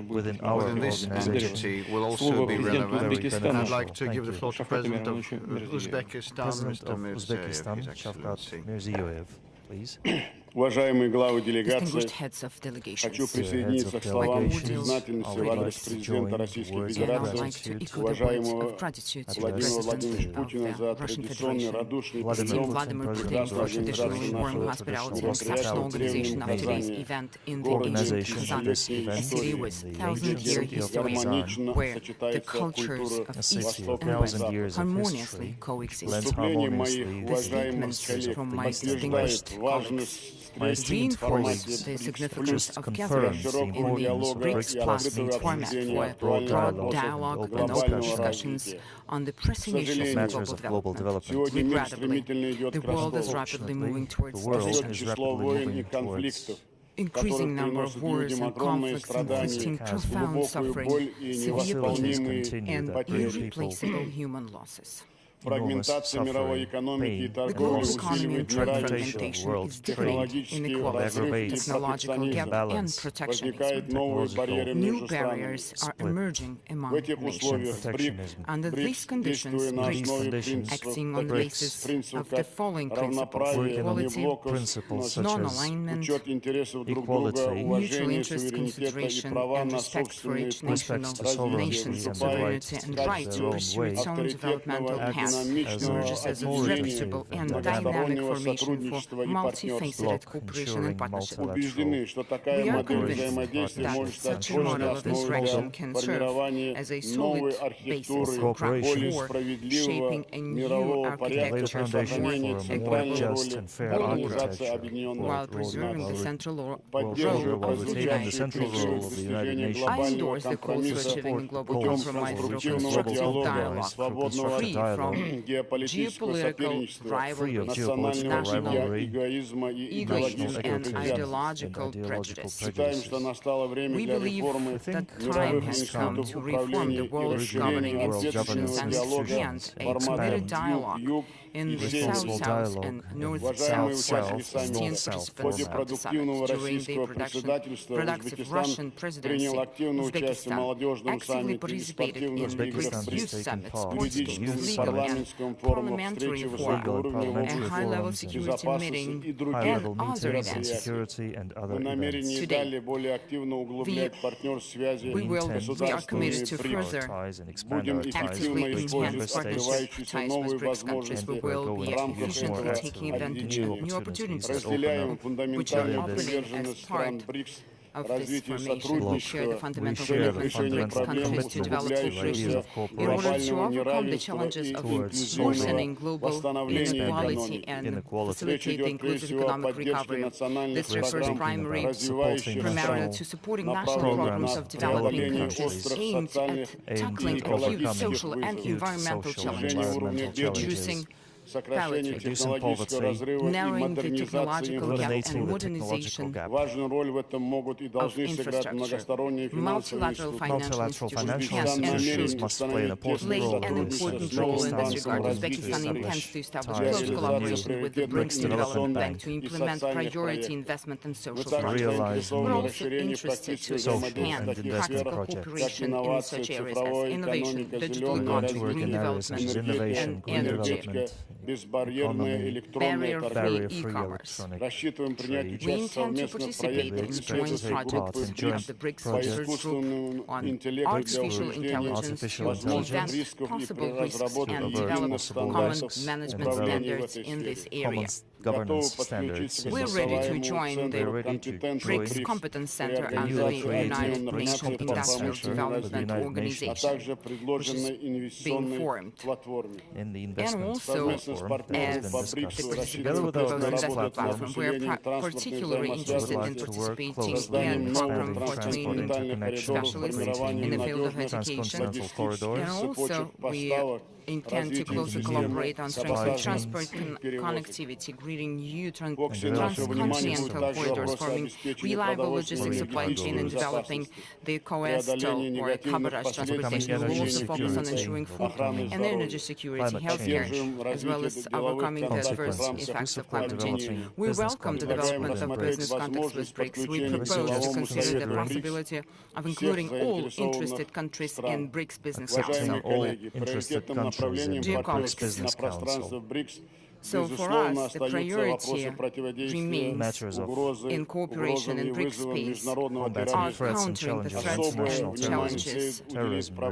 within this entity will also be relevant. And I'd like to give the floor to President of Uzbekistan, Mr. Mirziyoyev, His Excellency. Mirziyoyev, please. Distinguished heads of delegations. Хочу присоединиться к словам признательности в адрес президента Российской Федерации, уважаемого Владимира Владимировича Путина, за традиционный радушный прием прекрасной организации нашего мероприятия в древнем Казани, городе тысячелетней истории, где гармонично сочетается культура Востока и Запада. Вступление моих уважаемых коллег подтверждает важность Reinforce the significance of gathering in the BRICS Plus format for broad dialogue and open discussions on the pressing issues of global development. Regrettably, the world is rapidly moving towards increasing number of wars and conflicts, inflicting profound suffering, severe pain, and irreplaceable human losses. Фрагментация мировой экономики и торговли усиливает неравенство, технологический разрыв и протекционизм. Возникают новые барьеры между странами. В этих условиях БРИКС, действуя на основе принципов как равноправие, неблоковость, учет интересов друг друга, уважение суверенитета и права на собственные развитие, выступает в качестве авторитетного emerges as a reputable and dynamic formation for multifaceted cooperation and partnership. We are convinced that such a model of interaction can serve as a solid basis for shaping a new architecture of more equitable world, while preserving the central role of the United Nations. I endorse the call to achieving a global compromise through constructive dialogue, free from geopolitical rivalry, national egoism and ideological prejudice. We believe that time has come to reform the world's governing institutions and expand a committed dialogue in the South-South and North-South sustained participants of the summit. During the productive Russian presidency, Uzbekistan actively participated in BRICS Youth Summit, sports games, legal and parliamentary fora, a high-level security meeting, and other events. Today, we are committed to further actively enhance partnership ties with BRICS countries. We will be efficiently taking advantage of new opportunities which are opening as part of this formation. We share the fundamental commitment of BRICS countries to develop cooperation in order to overcome the challenges of worsening global inequality and facilitate the inclusive economic recovery. This refers primarily to supporting national programs of developing countries aimed at tackling acute social and environmental challenges, reducing poverty, narrowing the technological gap and modernization of infrastructure. Multilateral financial institutions must play an important role in this regard. Uzbekistan intends to establish close collaboration with the BRICS Development Bank to implement priority investment and social projects. We're also interested to expand practical cooperation in such areas as innovation, digital economy, green development, and energy. Barrier-free e-commerce. We intend to participate in joint projects of the BRICS Research Group on artificial intelligence, event possible risks, and develop common management standards in this area. Governance standards. We're ready to join the BRICS Competence Center under the United Nations Industrial Development Organization, which is being formed, and also as the proposed investment platform. We are particularly interested in participating in program for training specialists in the field of education, and also we intend to closely collaborate on strengthening transport connectivity, creating new transcontinental corridors, forming reliable logistics supply chain, and developing the coastal or cabotage transportation. We will also focus on ensuring food and energy security, healthcare, as well as overcoming the adverse effects of climate change. We welcome the development of business contacts with BRICS. We propose to consider the possibility of including all interested countries in BRICS Business Council. All interested countries in the BRICS Business Council. So for us, the priority remains matters of in cooperation in BRICS space are countering the threats and challenges of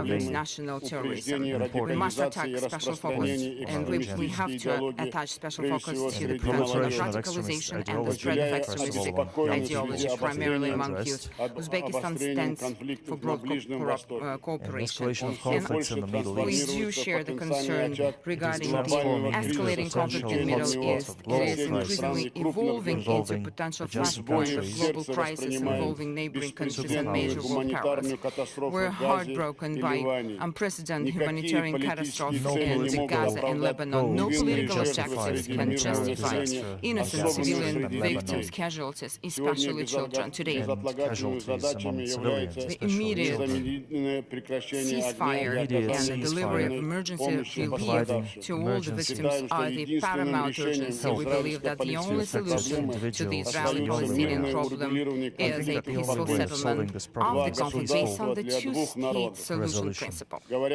international terrorism. We must attack special focus, and we have to attach special focus to the prevention of radicalization and the spread of extremistic ideology, primarily among youth. Uzbekistan stands for broad cooperation. And we do share the concern regarding the escalating conflict in the Middle East. It is increasingly evolving into potential flashpoint of global crisis involving neighboring countries and major world powers. We're heartbroken by unprecedented humanitarian catastrophe in Gaza and Lebanon. No political objectives can justify innocent civilian victims, casualties, especially children today. The immediate ceasefire and the delivery of emergency relief to all the victims are the paramount urgency. We believe that the only solution to the Israeli-Palestinian problem is a peaceful settlement of the conflict based on the two-state solution principle. When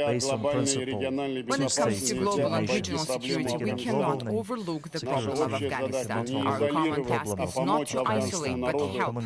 it comes to global and regional security, we cannot overlook the problem of Afghanistan. Our common task is not to isolate, but to help the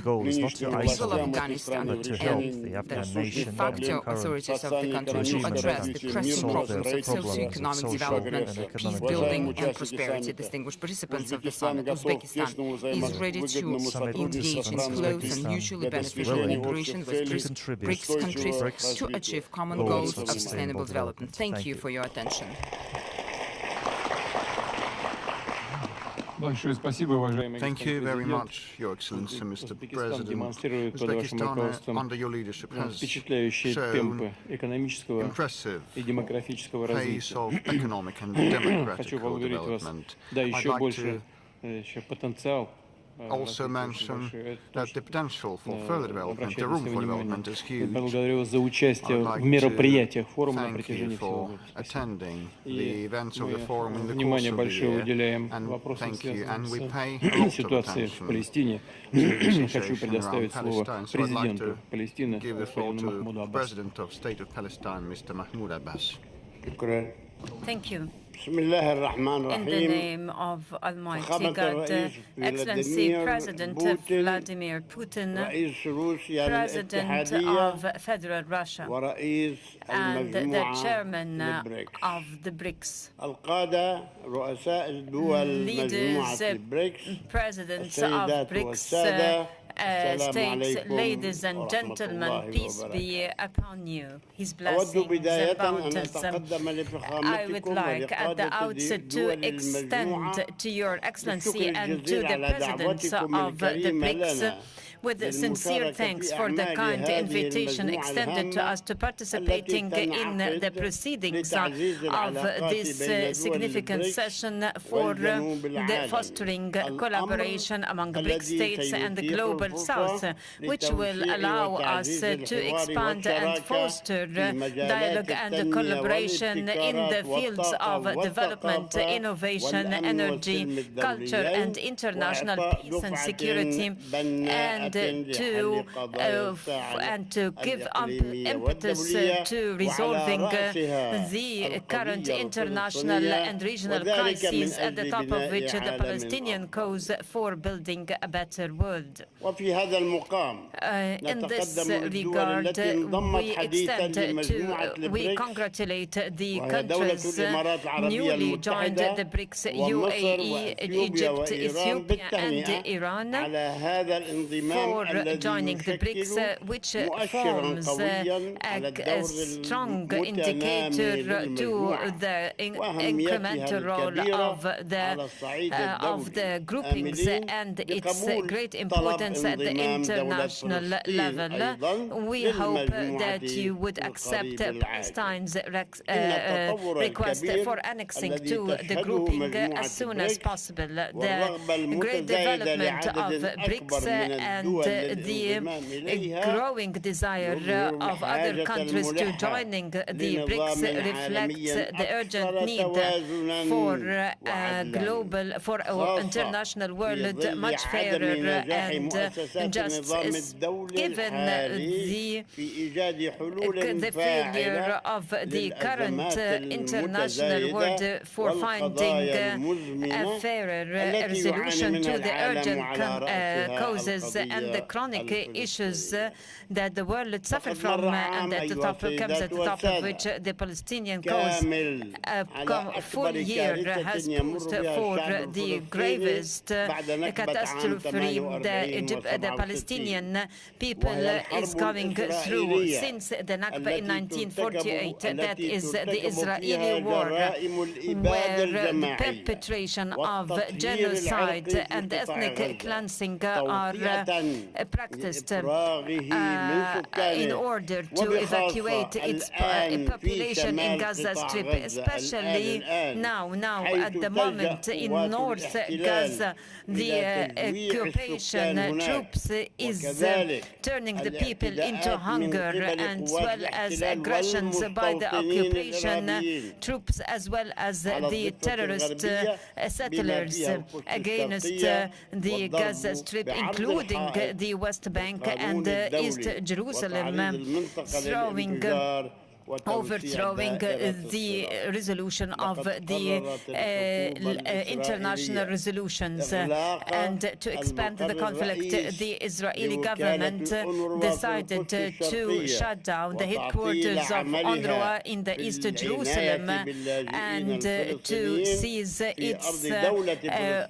people of Afghanistan and the de facto authorities of the country to address the pressing problems of socio-economic development, peace building and prosperity. Distinguished participants of the summit, Uzbekistan is ready to engage in close and mutually beneficial cooperation with BRICS countries to achieve common goals of sustainable development. Thank you for your attention. Thank you very much, Your Excellency, Mr. President. Uzbekistan, under your leadership, has shown impressive pace of economic and democratical development. I'd like to also mention that the potential for further development, the room for development is huge. I'd like to thank you for attending the events of the forum in the course of the year, and thank you. And we pay a lot of attention to the situation around Palestine, so I'd like to give the floor to the President of State of Palestine, Mr. Mahmoud Abbas. Thank you. In the name of Almighty God, Excellency President Vladimir Putin, President of Federal Russia, and the Chairman of the BRICS, leaders, presidents of BRICS states, ladies and gentlemen, peace be upon you, His blessings and bounties. I would like at the outset to extend to Your Excellency and to the presidents of the BRICS with sincere thanks for the kind invitation extended to us to participating in the proceedings of this significant session for the fostering collaboration among BRICS states and the Global South, which will allow us to expand and foster dialogue and collaboration in the fields of development, innovation, energy, culture, and international peace and security, and to give impetus to resolving the current international and regional crises, at the top of which the Palestinian cause for building a better world. In this regard, we congratulate the countries newly joined the BRICS, UAE, Egypt, Ethiopia, and Iran, for joining the BRICS, which forms a strong indicator to the incremental role of the groupings and its great importance at the international level. We hope that you would accept Palestine's request for annexing to the grouping as soon as possible. The great development of BRICS and the growing desire of other countries to joining the BRICS reflects the urgent need for for an international world much fairer and just. Given the failure of the current international world for finding a fairer resolution to the urgent causes and the chronic issues that the world suffers from, and at the top comes at the top of which the Palestinian cause a full year has posed for the gravest catastrophe the Palestinian people is going through since the Nakba in 1948. That is the Israeli war, where the perpetration of genocide and ethnic cleansing are practiced in order to evacuate its population in Gaza Strip, especially now at the moment in North Gaza, the occupation troops is turning the people into hunger, and as well as aggressions by the occupation troops, as well as the terrorist settlers against the Gaza Strip, including the West Bank and East Jerusalem, overthrowing the resolution of the international resolutions. And to expand the conflict, the Israeli government decided to shut down the headquarters of UNRWA in the East Jerusalem and to seize its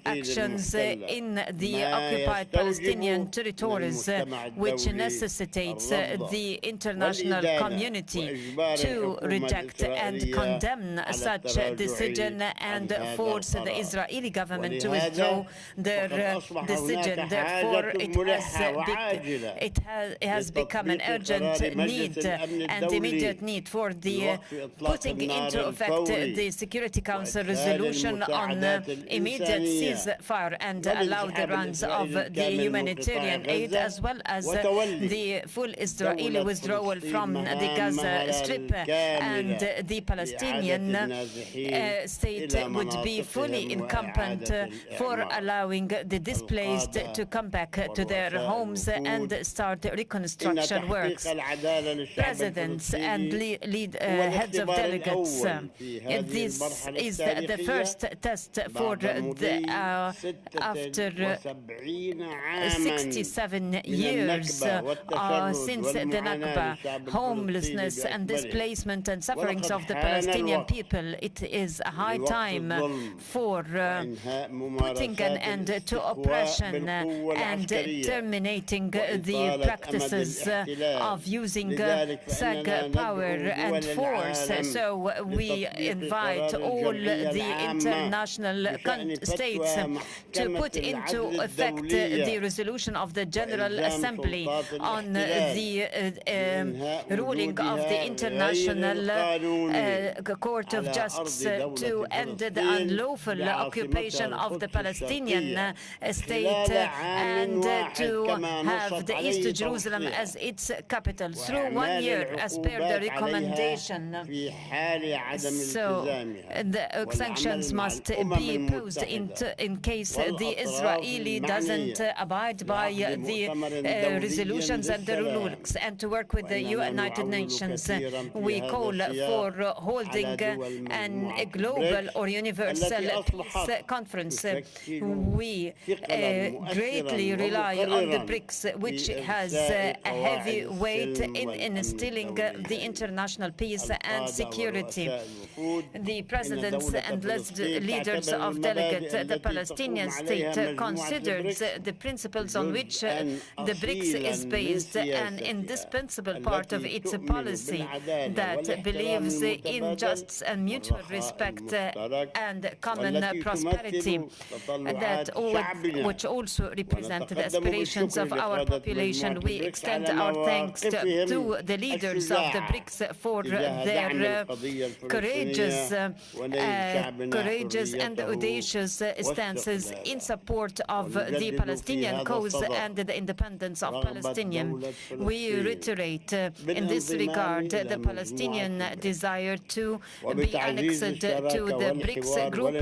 actions in the occupied Palestinian territories, which necessitates the international community to reject and condemn such a decision and force the Israeli government to withdraw their decision. Therefore, it has become an urgent need and immediate need for the putting into effect the Security Council resolution on immediate ceasefire and allow the runs of the humanitarian aid, as well as the full Israeli withdrawal from the Gaza Strip, and the Palestinian state would be fully incompetent for allowing the displaced to come back to their homes and start reconstruction works. Presidents and heads of delegates, this is the first test for after 67 years since the Nakba, homelessness and displacement and sufferings of the Palestinian people. It is a high time for putting an end to oppression and terminating the practices of using SAG power and force. So we invite all the international states to put into effect the resolution of the General Assembly on the ruling of the International Court of Justice to end the unlawful occupation of the Palestinian state and to have the East Jerusalem as its capital through 1 year as per the recommendation. So the sanctions must be imposed in case the Israeli doesn't abide by the resolutions and the rules, and to work with the United Nations. We call for holding a global or universal peace conference. We greatly rely on the BRICS, which has a heavy weight in instilling the international peace and security. The presidents and leaders of delegates, the Palestinian state considers the principles on which the BRICS is based an indispensable part of its policy, that believes in justice and mutual respect and common prosperity, which also represent the aspirations of our population. We extend our thanks to the leaders of the BRICS for their courageous and audacious stances in support of the Palestinian cause and the independence of Palestinians. We reiterate in this regard the Palestinian desire to be annexed to the BRICS group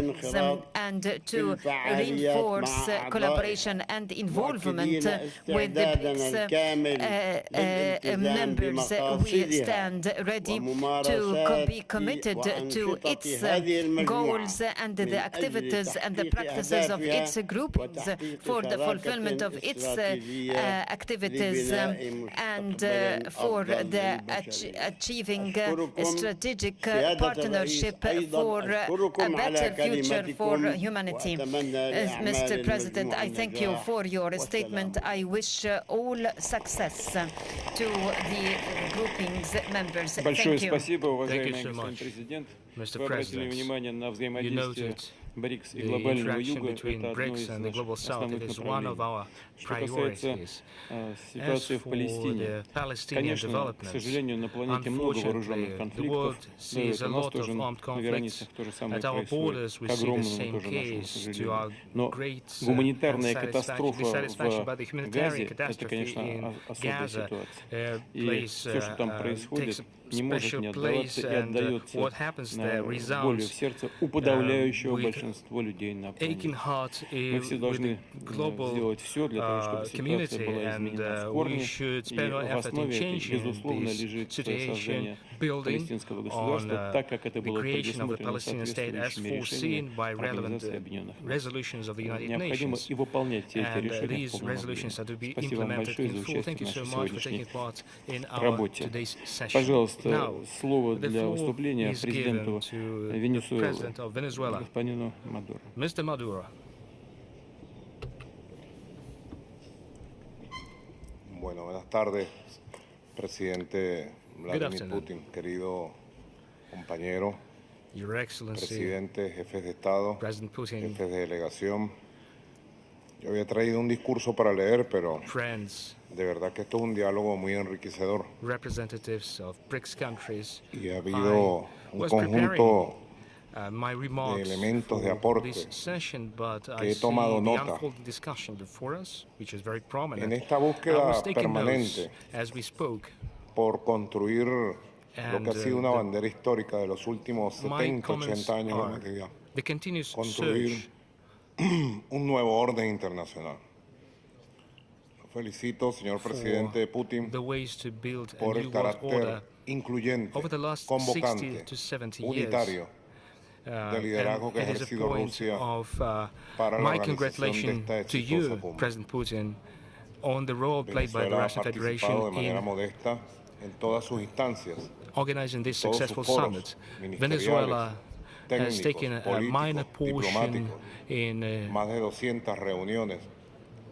and to reinforce collaboration and involvement with the BRICS members. We stand ready to be committed to its goals and the activities and the practices of its groupings for the fulfillment of its activities and for the achieving a strategic partnership for a better future for humanity. Mr. President, I thank you for your statement. I wish all success to the groupings members. Thank you. Thank you so much, Mr. President. You noted the interaction between BRICS and the Global South. It is one of our priorities. As for the Palestinian developments, unfortunately, the world sees a lot of armed conflicts. At our borders, we see the same case, to our great dissatisfaction by the humanitarian catastrophe in Gaza takes a special place, and what happens there resounds with aching heart with the global community, and we should spend our effort in changing this situation, building on the creation of the Palestinian state as foreseen by relevant resolutions of the United Nations, and these resolutions are to be implemented in full. Thank you so much for taking part in our today's session. Now, the floor is given to the President of Venezuela, Mr. Maduro. Bueno, buenas tardes, Presidente Vladimir Putin, querido compañero, Your Excellency, Presidente, jefes de Estado, President Putin, jefes de delegación. Yo había traído un discurso para leer, pero de verdad que esto es un diálogo muy enriquecedor. Representatives of BRICS countries, y ha habido un conjunto de elementos de aporte que he tomado nota. En esta búsqueda permanente por construir lo que ha sido una bandera histórica de los últimos 70, 80 años de la humanidad, construir un nuevo orden internacional. Felicito, señor presidente Putin, por el carácter incluyente, convocante, unitario de liderazgo que ha ejercido Rusia para la organización de esta exitosa President Putin, on the role played by the Russian Federation de manera modesta en todas sus instancias, organizing this successful summit. Venezuela has taken a minor portion in más de 200 reuniones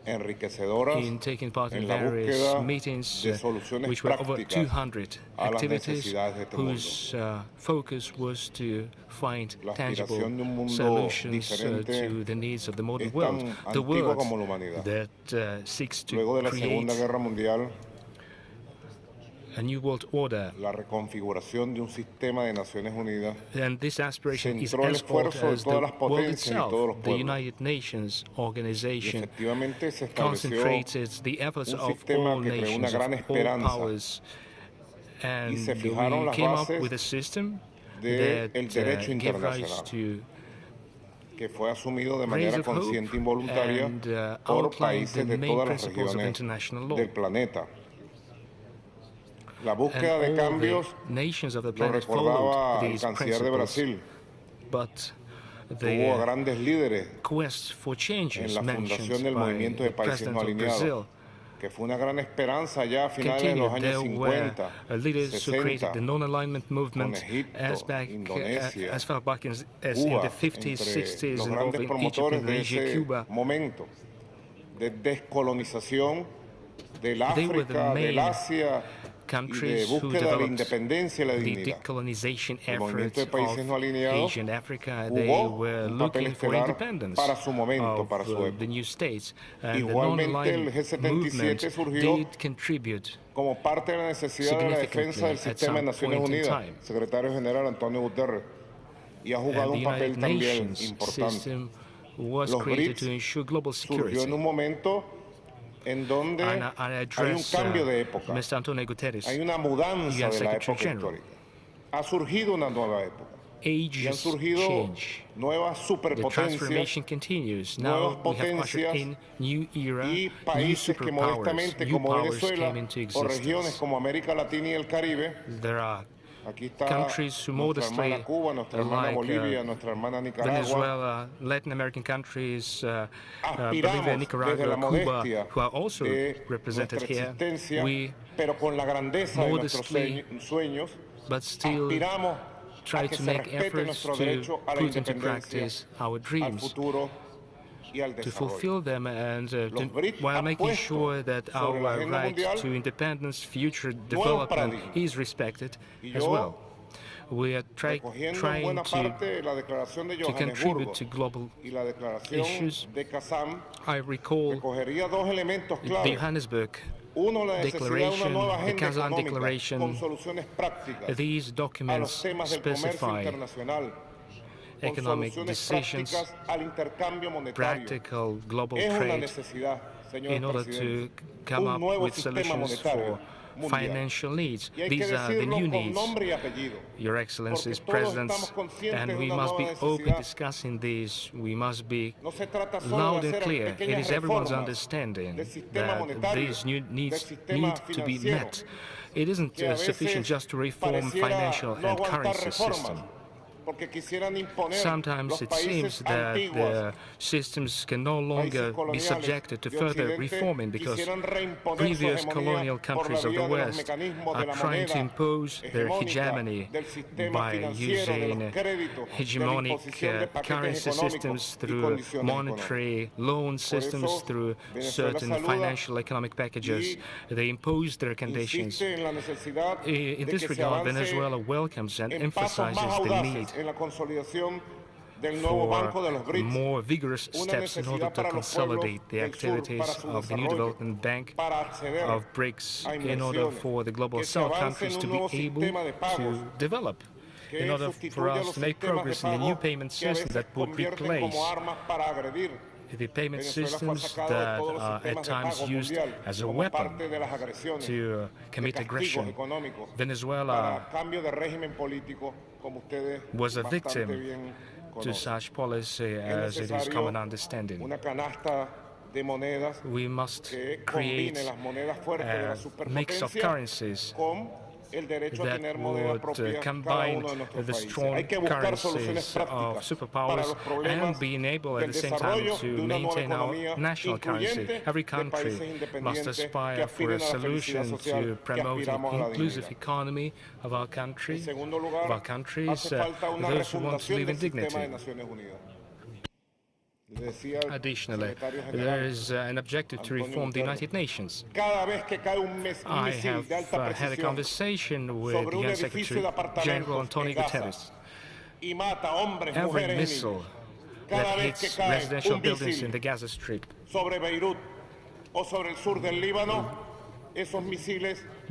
enriquecedoras in taking part in en la various búsqueda meetings, de soluciones which were over prácticas 200 a las activities necesidades de este whose focus was to find La tangible aspiración de un mundo solutions diferente to the needs of the modern es world. tan The antigua world como la humanidad. that seeks to Luego de la create Segunda Guerra Mundial, a new world order. la reconfiguración de un sistema de Naciones Unidas And this aspiration is centró el as old esfuerzo de as todas the las world potencias y itself. todos los The pueblos. United Nations Y organization efectivamente se estableció concentrated the efforts un of sistema all que creó una nations, gran of all esperanza powers, and se fijaron we las came up bases with a system del that derecho gave rise internacional, to que fue asumido de rays manera of hope consciente e involuntaria and por outlined the países de main todas las principles of regiones international law. del planeta. La And búsqueda de all cambios the nations of the lo planet recordaba followed el these canciller de principles, Brasil. but Tuvo a the grandes líderes quest for en changes la fundación mentioned del by movimiento de the países President no of alineados, Brazil que fue una gran esperanza ya a finales de los continued. años There were 50, leaders who created 60, the non-alignment movement con Egipto, as far back as in Cuba, the 50s, entre 60s, los grandes involving Egypt, promotores de Indonesia, ese Cuba. momento de descolonización del They were the África, del main Asia countries who developed the decolonization efforts of Asia and Africa, they were looking for independence of the new states. And the non-aligned movement did contribute significantly at some point in time. And the United Nations system was created to ensure global security. And I address Mr. Antonio Guterres, UN Secretary General. Ages change. The transformation continues. Now we have ushered in new era, new superpowers. New powers came into existence. There are countries who modestly, like Venezuela, Latin American countries, Bolivia, Nicaragua, Cuba, who are also represented here. We modestly, but still try to make efforts to put into practice our dreams, to fulfill them, and while making sure that our right to independence, future development is respected as well. We are trying to contribute to global issues. I recall the Johannesburg Declaration, the Kazán Declaration. These documents specify economic decisions, practical global trade, in order to come up with solutions for financial needs. These are the new needs, Your Excellencies, Presidents, and we must be open discussing these. We must be loud and clear. It is everyone's understanding that these new needs need to be met. It isn't sufficient just to reform financial and currency system. Sometimes it seems that the systems can no longer be subjected to further reforming because previous colonial countries of the West are trying to impose their hegemony by using hegemonic currency systems through monetary loan systems, through certain financial economic packages. They impose their conditions. In this regard, Venezuela welcomes and emphasizes the need for more vigorous steps in order to consolidate the activities of the new development bank of BRICS in order for the global South countries to be able to develop, in order for us to make progress in the new payment system that would replace the payment systems that are at times used as a weapon to commit aggression. Venezuela was a victim to such policy, as it is common understanding. We must create a mix of currencies that would combine the strong currencies of superpowers and being able at the same time to maintain our national currency. Every country must aspire for a solution to promote the inclusive economy of our country, of our countries, those who want to live in dignity. Additionally, there is an objective to reform the United Nations. I have had a conversation with the UN Secretary General Antonio Guterres. Every missile that hits residential buildings in the Gaza Strip,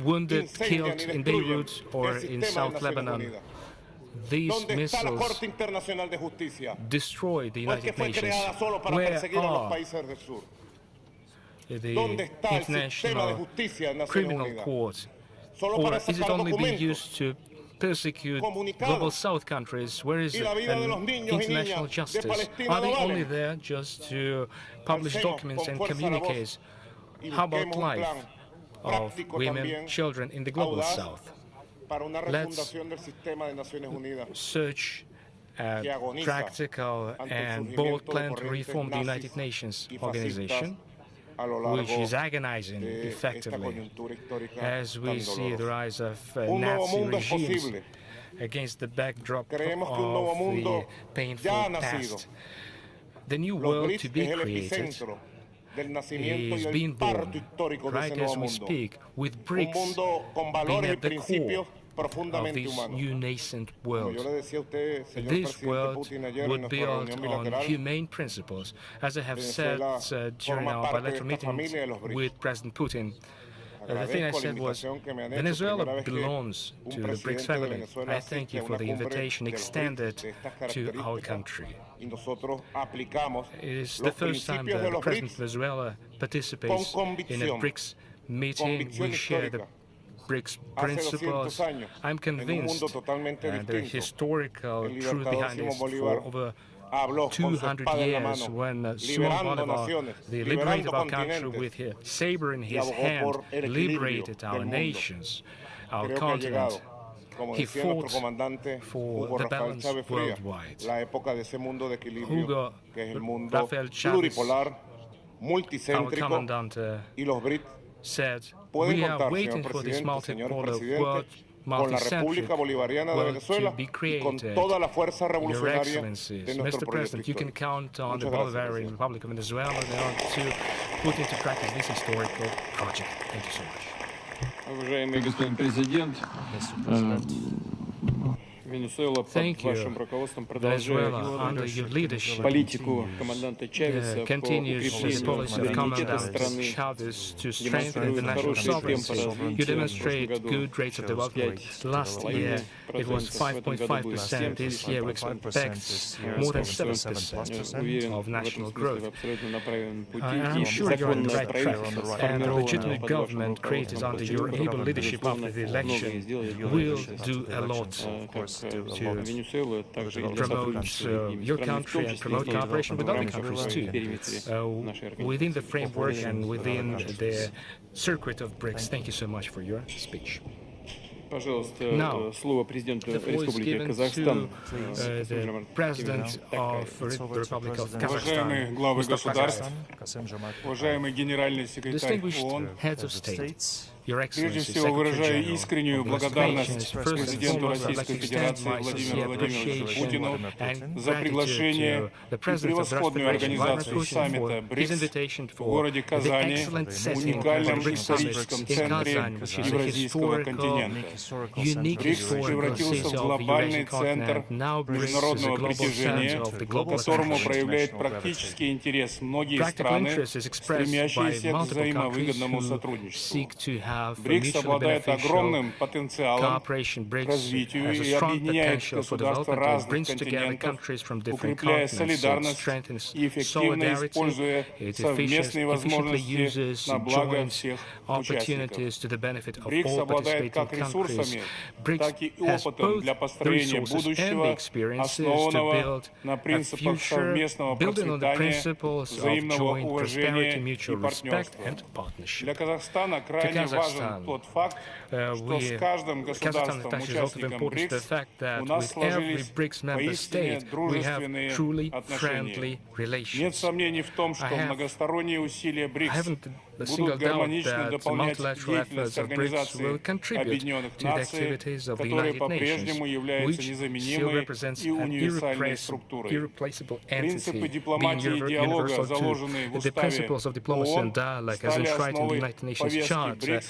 wounded, killed in Beirut or in South Lebanon, these missiles destroy the United Nations. Where are the International Criminal Court? Or is it only being used to persecute global South countries? Where is international justice? Are they only there just to publish documents and communiques? How about life of women, children in the global South? Let's search a practical and bold plan to reform the United Nations organization, which is agonizing effectively as we see the rise of Nazi regimes against the backdrop of the painful past. The new world to be created is being born right as we speak, with BRICS being at the core of this new nascent world. This world would build on humane principles. As I have said during our bilateral meetings with President Putin, the thing I said was, Venezuela belongs to the BRICS family. I thank you for the invitation extended to our country. It is the first time that the President of Venezuela participates in a BRICS meeting. We share the BRICS principles. I'm convinced the historical truth behind this for over 200 years, when Simon Bolivar, the liberator of our country, with his saber in his hand, liberated our nations, our continent. He fought for the balance worldwide. Hugo Rafael Chavez, our commandant, said, we are waiting for this multipolar world, multi-centric world to be created. Your Excellencies, Mr. President, you can count on the Bolivarian Republic of Venezuela to put into practice this historical project. Thank you so much. Уважаемый господин президент, Венесуэла под вашим руководством продолжает политику команданта Чавеса по укреплению суверенитета страны, демонстрирует хороший темп развития. You demonstrate good rates of development. Last year it was 5.5%. This year we expect more than 7% of national growth. I'm sure you're on the right track, and the legitimate government created under your able leadership after the election will do a lot to promote your country and promote cooperation with other countries too, within the framework and within the circuit of BRICS. Thank you so much for your speech. Now, the floor is given to the President of the Republic of Kazakhstan, distinguished heads of state, Your Excellency, выражаю искреннюю благодарность президенту Российской Федерации Владимиру Владимировичу Путину за приглашение и превосходную организацию саммита БРИКС в городе Казани, уникальном историческом центре Евразийского континента. БРИКС превратился в глобальный центр международного притяжения, к которому проявляет практический интерес многие страны, стремящиеся к взаимовыгодному сотрудничеству. БРИКС обладает огромным потенциалом к развитию и объединяет государства разных континентов, укрепляя солидарность и эффективно используя совместные возможности на благо всех участников. БРИКС обладает как ресурсами, так и опытом для построения будущего, основанного на принципах совместного процветания, взаимного уважения и партнерства. Для Казахстана крайне важен тот факт, что с каждым государством-участником БРИКС у нас сложились поистине дружественные отношения. Нет сомнений в том, что многосторонние усилия БРИКС будут гармонично дополнять деятельность Организации Объединенных Наций, которая по-прежнему является незаменимой и универсальной структурой. Принципы дипломатии и диалога, заложенные в Уставе ООН, стали основой повестки БРИКС,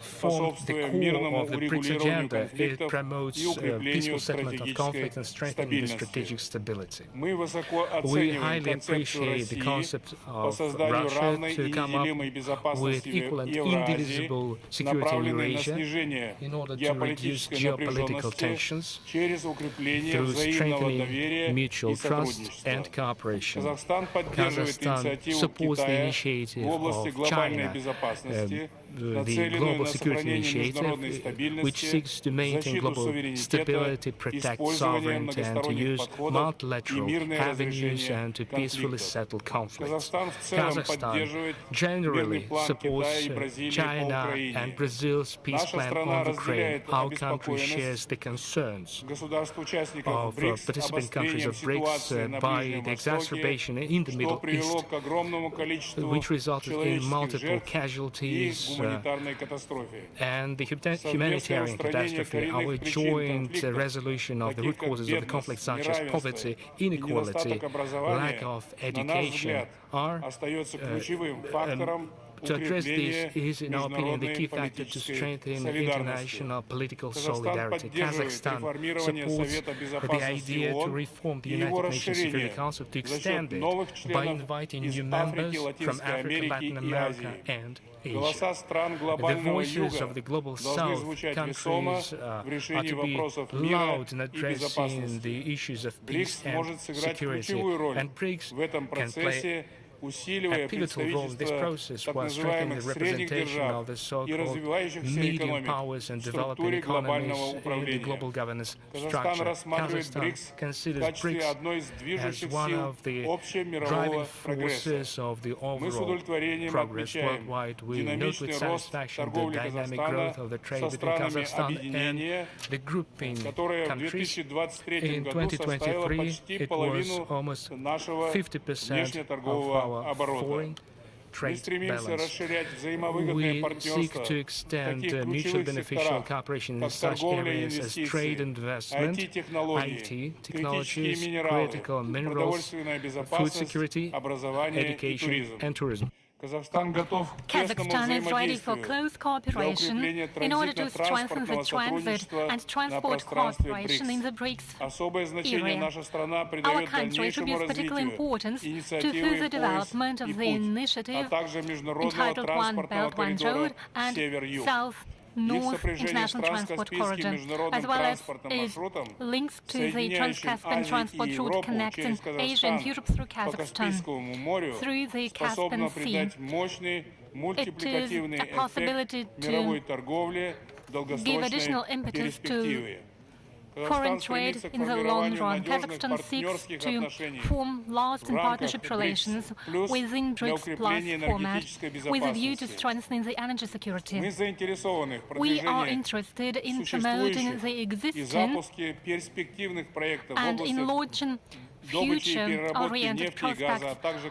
способствуя мирному урегулированию конфликтов и укреплению стратегической стабильности. Мы высоко оцениваем концепцию России по созданию равной и неделимой безопасности в Евразии, направленной на снижение геополитической напряженности через укрепление взаимного доверия и сотрудничества. Казахстан поддерживает инициативу Китая в области глобальной безопасности, нацеленную на сохранение международной стабильности, защиту суверенитета, использование многосторонних подходов и мирное разрешение конфликтов. Казахстан в целом поддерживает мирный Turkey supports China and Brazil's peace plan on Ukraine. Our country shares the concerns of participant countries of BRICS by the exacerbation in the Middle East, which resulted in multiple casualties and the humanitarian catastrophe. Our joint resolution of the root causes of the conflict, such as poverty, inequality, lack of education, are to address this is, in our opinion, the key factor to strengthen international political solidarity. Kazakhstan supports the idea to reform the United Nations Security Council, to extend it by inviting new members from Africa, Latin America, and Asia. The voices of the Global South countries are to be loud in addressing the issues of peace and security, and BRICS can play a pivotal role in this process while strengthening the representation of the so-called medium powers and developing economies in the global governance structure. Kazakhstan considers BRICS as one of the driving forces of the overall progress worldwide. We note with satisfaction the dynamic growth of the trade between Kazakhstan and the grouping countries. In 2023, it was almost 50% of our foreign trade balance. We seek to extend mutually beneficial cooperation in such areas as trade and investment, IT, technologies, critical minerals, food security, education, and tourism. Kazakhstan is ready for close cooperation in order to strengthen the transit and transport cooperation in the BRICS area. Our country attributes particular importance to further development of the initiative entitled One Belt, One Road and South-North International Transport Corridor, as well as its links to the Trans-Caspian transport route connecting Asia and Europe through Kazakhstan, through the Caspian Sea. It is a possibility to give additional impetus to foreign trade in the long run. Kazakhstan seeks to form lasting partnership relations within BRICS Plus format with a view to strengthening the energy security. We are interested in promoting the existing and in launching future-oriented prospects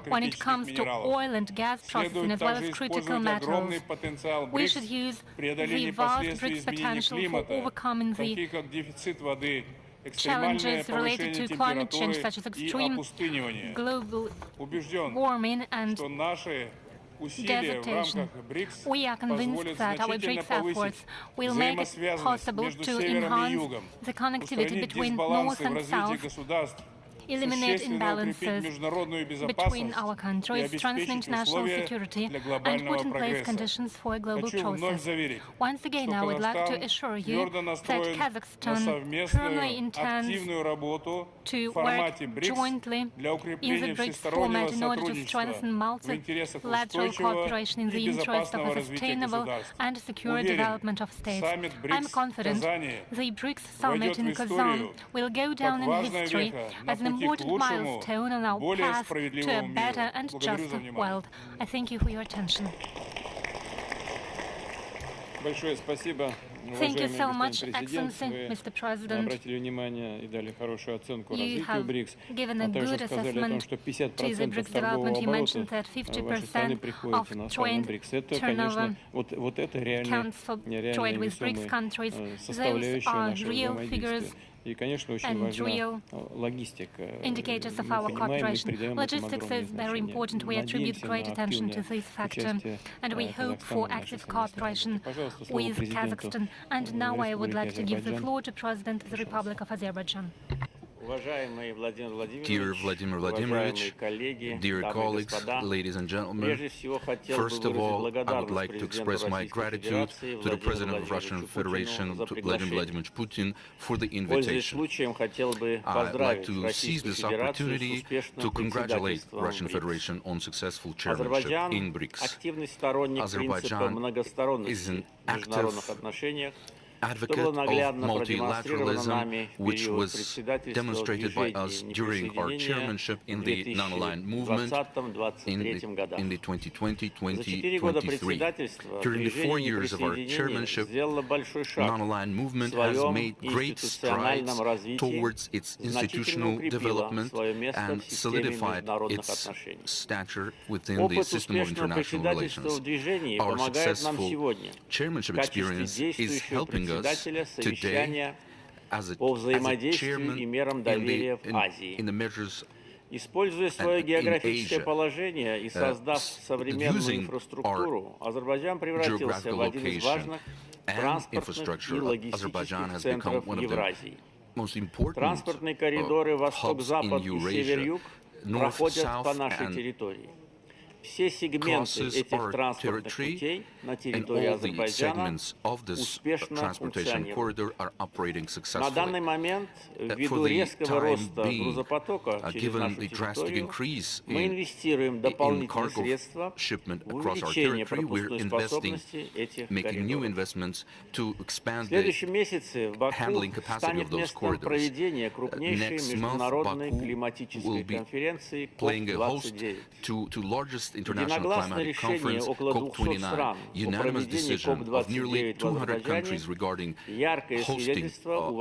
when it comes to oil and gas processing as well as critical metals. We should use the vast BRICS potential for overcoming the challenges related to climate change, such as extreme global warming and desertation. We are convinced that our BRICS efforts will make it possible to enhance the connectivity between North and South, eliminate imbalances between our countries, strengthen international security, and put in place conditions for a global process. Once again, I would like to assure you that Kazakhstan firmly intends to work jointly in the BRICS format in order to strengthen multilateral cooperation in the interest of a sustainable and secure development of states. I'm confident the BRICS summit in Kazán will go down in history as an important milestone on our path to a better and juster world. I thank you for your attention. Thank you so much, Excellency, Mr. President. You have given a good assessment to the BRICS development. You mentioned that 50% of trade turnover counts for trade with BRICS countries. Those are real figures and real indicators of our cooperation. Logistics is very important. We attribute great attention to this factor, and we hope for active cooperation with Kazakhstan. And now I would like to give the floor to President of the Republic of Azerbaijan. Dear Vladimir Vladimirovich, dear colleagues, ladies and gentlemen, first of all, I would like to express my gratitude to the President of the Russian Federation, Vladimir Vladimirovich Putin, for the invitation. I'd like to seize this opportunity to congratulate the Russian Federation on successful chairmanship in BRICS. Azerbaijan is an active advocate of multilateralism, which was demonstrated by us during our chairmanship in the non-aligned movement in the 2020-2023. During the 4 years of our chairmanship, non-aligned movement has made great strides towards its institutional development and solidified its stature within the system of international relations. Our successful chairmanship experience is helping us today as a chairman in the measures Используя свое географическое положение и создав современную инфраструктуру, Азербайджан превратился в один из важных транспортных и логистических центров Евразии. Транспортные коридоры восток-запад и север-юг проходят по нашей территории. Все сегменты этих транспортных путей на территории Азербайджана успешно функционируют. На данный момент, ввиду резкого роста грузопотока через нашу территорию, мы инвестируем дополнительные средства в увеличение пропускной способности этих коридоров. В следующем месяце в Баку станет местом проведения крупнейшей международной климатической конференции КОП-29. International Climatic Conference, COP29, unanimous decision of nearly 200 countries regarding hosting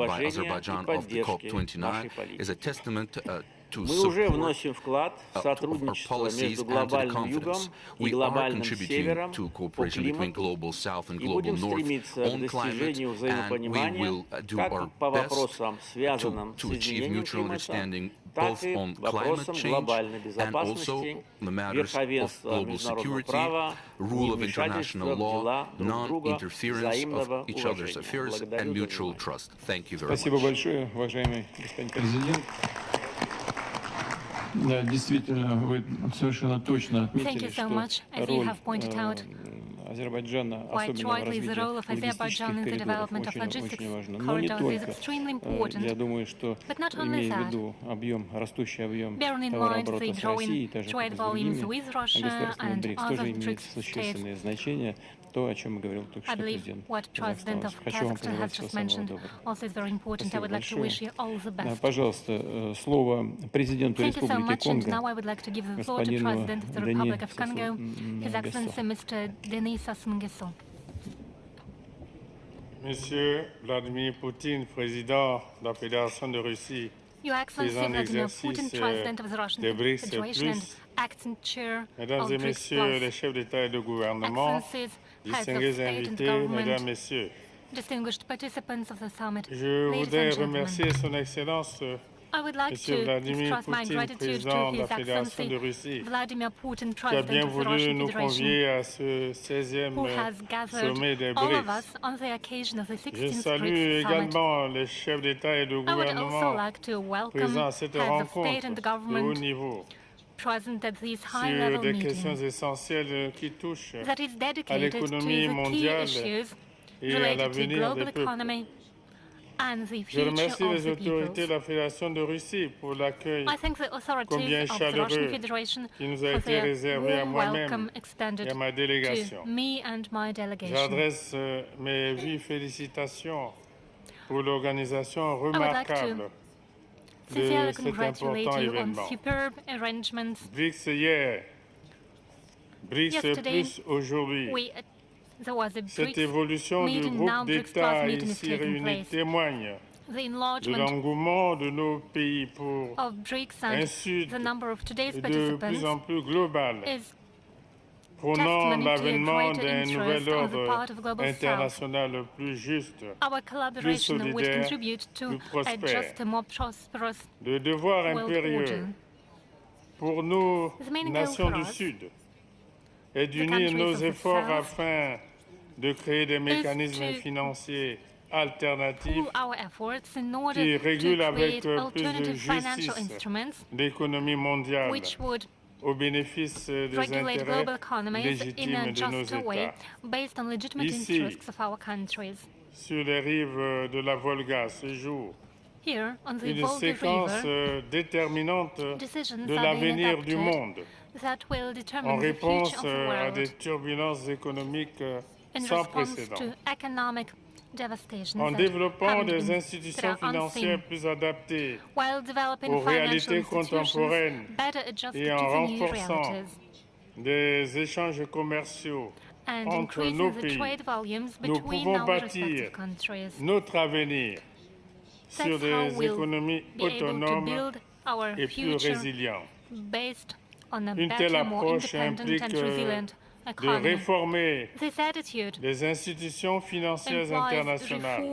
by Azerbaijan of the COP29 is a testament to support our policies and to the confidence. We are contributing to cooperation between Global South and Global North on climate, and we will do our best to achieve mutual understanding both on climate change and also the matters of global security, rule of international law, non-interference of each other's affairs, and mutual trust. Thank you very much. Спасибо большое, уважаемый господин президент. Да, действительно, вы совершенно точно отметили, что роль Азербайджана, особенно в развитии логистических коридоров, очень важна. Но не только. Я думаю, что, имея в виду растущий объем товарооборота с Россией, также с другими государствами БРИКС, тоже имеет существенное значение. То, о чем говорил только что президент. Хочу вам пожелать всего самого доброго. Спасибо большое. Пожалуйста, слово президенту Республики Конго, господину Денису Нгесу. Monsieur Vladimir Poutine, président de la Fédération de Russie, Your Excellency Vladimir Putin, President of the Russian Federation and acting chair Mesdames et Messieurs les chefs d'État et de gouvernement, distingués invités, Mesdames, Messieurs, distinguished participants of the summit, je voudrais remercier Son Excellence I would like Monsieur Vladimir Poutine, président de la Fédération de Russie, qui a bien voulu nous convier à ce 16e sommet des BRICS. Je salue également les chefs d'État et de gouvernement présents à cette rencontre de haut niveau sur des questions essentielles qui touchent à l'économie mondiale et à l'avenir des peuples. Je remercie les autorités de la Fédération de Russie pour l'accueil combien chaleureux qui nous a été réservé à moi-même et à ma délégation. J'adresse mes vives félicitations pour l'organisation remarquable de cet important événement. BRICS hier, BRICS Plus aujourd'hui. Cette évolution du groupe d'États ici réunis témoigne de l'engouement de nos pays pour un Sud de plus en plus global, prônant l'avènement d'un nouvel ordre international plus juste, plus solidaire, plus prospère. Le devoir impérieux pour nos nations du Sud est d'unir nos efforts afin de créer des mécanismes financiers alternatifs qui régulent avec plus de justice l'économie mondiale au bénéfice des intérêts légitimes de nos États. Ici, sur les rives de la Volga, ce jour, une séquence déterminante de l'avenir du monde en réponse à des turbulences économiques sans précédent. en développant des institutions financières plus adaptées aux réalités contemporaines et en renforçant des échanges commerciaux entre nos pays, nous pouvons bâtir notre avenir sur des économies autonomes et plus résilientes. Une telle approche implique de réformer les institutions financières internationales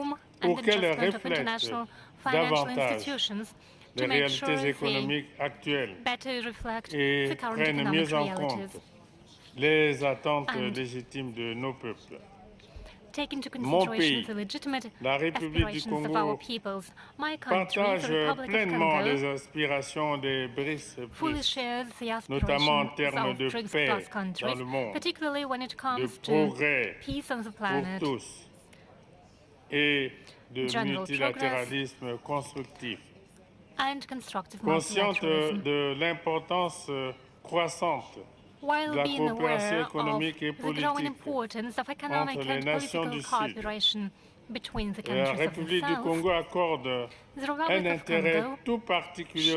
pour qu'elles reflètent davantage les réalités économiques actuelles et prennent mieux en compte les attentes légitimes de nos peuples. Mon pays, la République du Congo, partage pleinement les aspirations des BRICS Plus, notamment en termes de paix dans le monde, de progrès pour tous et de multilatéralisme constructif. Consciente de l'importance croissante de la coopération économique et politique entre les nations du Sud, la République du Congo accorde un intérêt tout particulier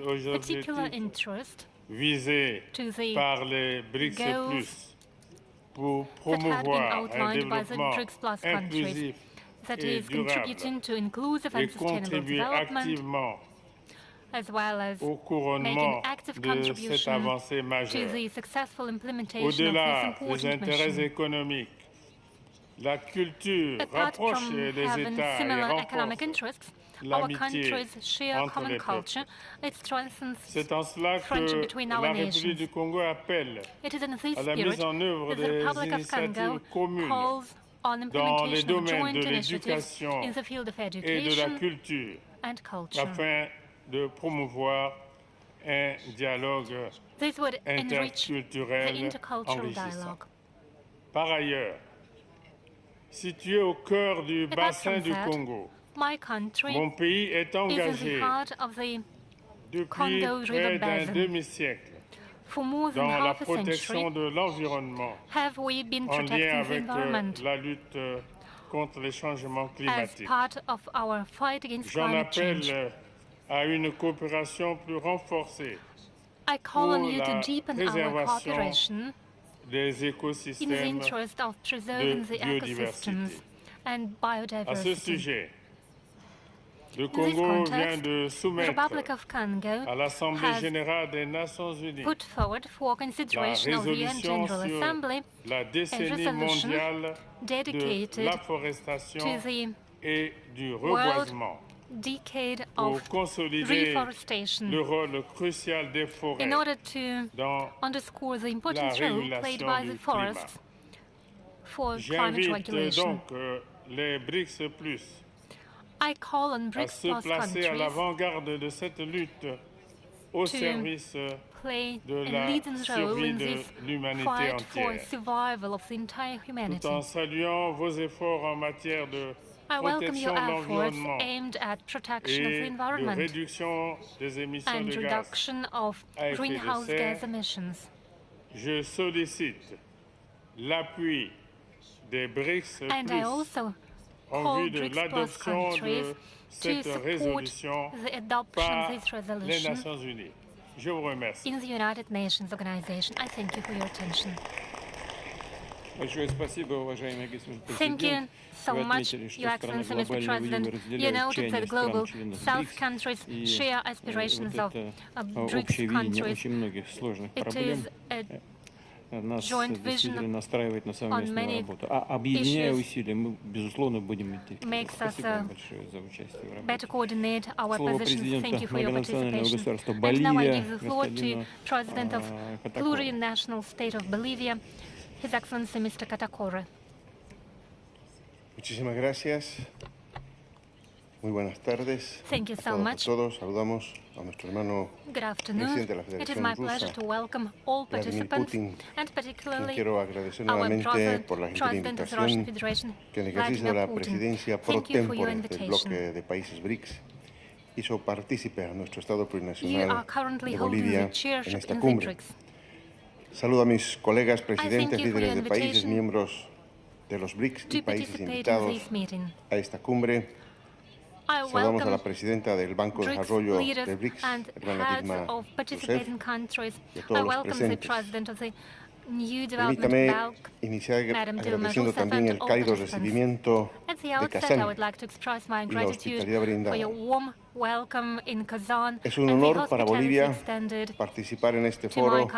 aux objectifs visés par les BRICS Plus pour promouvoir un développement inclusif et durable et contribuer activement au couronnement de cette avancée majeure. Au-delà des intérêts économiques, la culture rapproche des États et renforce l'amitié entre les peuples. C'est en cela que la République du Congo appelle à la mise en œuvre des initiatives communes dans les domaines de l'éducation et de la culture afin de promouvoir un dialogue interculturel enrichissant. Par ailleurs, situé au cœur du bassin du Congo, mon pays est engagé depuis près d'un demi-siècle dans la protection de l'environnement en lien avec la lutte contre les changements climatiques. J'en appelle à une coopération plus renforcée pour la préservation des écosystèmes de biodiversité. À ce sujet, le Congo vient de soumettre à l'Assemblée générale des Nations unies la résolution sur la décennie mondiale de l'afforestation et du reboisement pour consolider le rôle crucial des forêts dans la régulation du climat. J'invite donc les BRICS Plus à se placer à l'avant-garde de cette lutte au service de la survie de l'humanité entière, tout en saluant vos efforts en matière de protection de l'environnement et de réduction des émissions de gaz à effet de serre. Je sollicite l'appui des BRICS Plus en vue de l'adoption de cette résolution par les Nations Unies. Je vous remercie. Thank you so much, Your Excellency, Mr. President. You noted that global South countries share aspirations of BRICS countries. It is a joint vision on many issues, makes us better coordinate our positions. Thank you for your participation. And now I give the floor to President of Plurinational State of Bolivia, His Excellency Mr. Katacore. Muchísimas gracias. Muy buenas tardes. Thank you so much. Todos saludamos a nuestro hermano presidente de la Federación Rusa, Vladimir Putin, and particularly quiero agradecer nuevamente por la gentil invitación que en el ejercicio de la presidencia pro tempore del bloque de países BRICS hizo partícipe a nuestro Estado plurinacional de Bolivia en esta cumbre. Saludo a mis colegas presidentes, líderes de países, miembros de los BRICS y países invitados a esta cumbre. Saludamos a la presidenta del Banco de Desarrollo del BRICS, hermana Dilma Rousseff, y a todos los presentes. Permítame iniciar agradeciendo también el cálido recibimiento de Kazán y la hospitalidad brindada. Es un honor para Bolivia participar en este foro,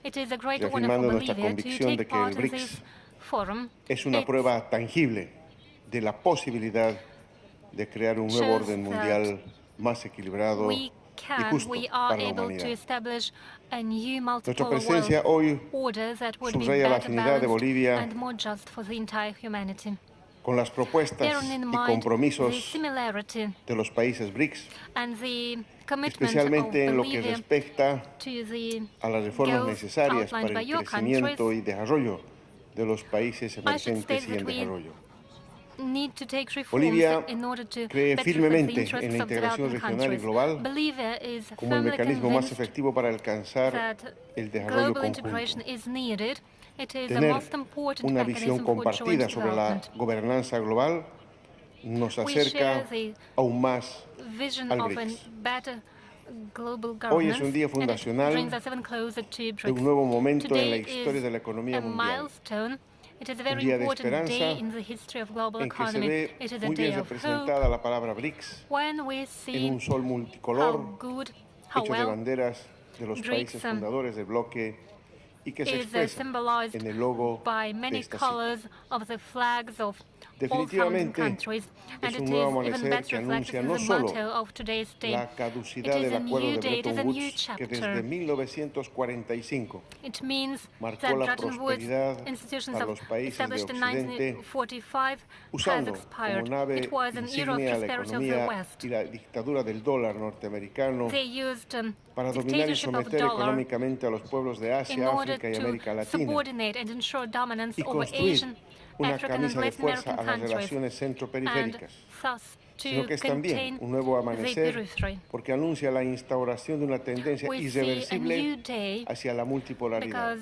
reafirmando nuestra convicción de que el BRICS es una prueba tangible de la posibilidad de crear un nuevo orden mundial más equilibrado y justo para la humanidad. Nuestra presencia hoy subraya la afinidad de Bolivia con las propuestas y compromisos de los países BRICS, especialmente en lo que respecta a las reformas necesarias para el crecimiento y desarrollo de los países emergentes y en desarrollo. Bolivia cree firmemente en la integración regional y global como el mecanismo más efectivo para alcanzar el desarrollo conjunto. Tener una visión compartida sobre la gobernanza global nos acerca aún más al BRICS. Hoy es un día fundacional de un nuevo momento en la historia de la economía mundial. Un día de esperanza en que se ve muy bien representada la palabra BRICS en un sol multicolor hecho de banderas de los países fundadores del bloque y que se expresa en el logo de esta cita. Definitivamente es un nuevo amanecer que anuncia no solo la caducidad del acuerdo de Bretton Woods, que desde 1945 marcó la prosperidad para los países de Occidente, usando como nave insignia la economía y la dictadura del dólar norteamericano para dominar y someter económicamente a los pueblos de Asia, África y América Latina y construir una camisa de fuerza a las relaciones centroperiféricas, sino que es también un nuevo amanecer porque anuncia la instauración de una tendencia irreversible hacia la multipolaridad.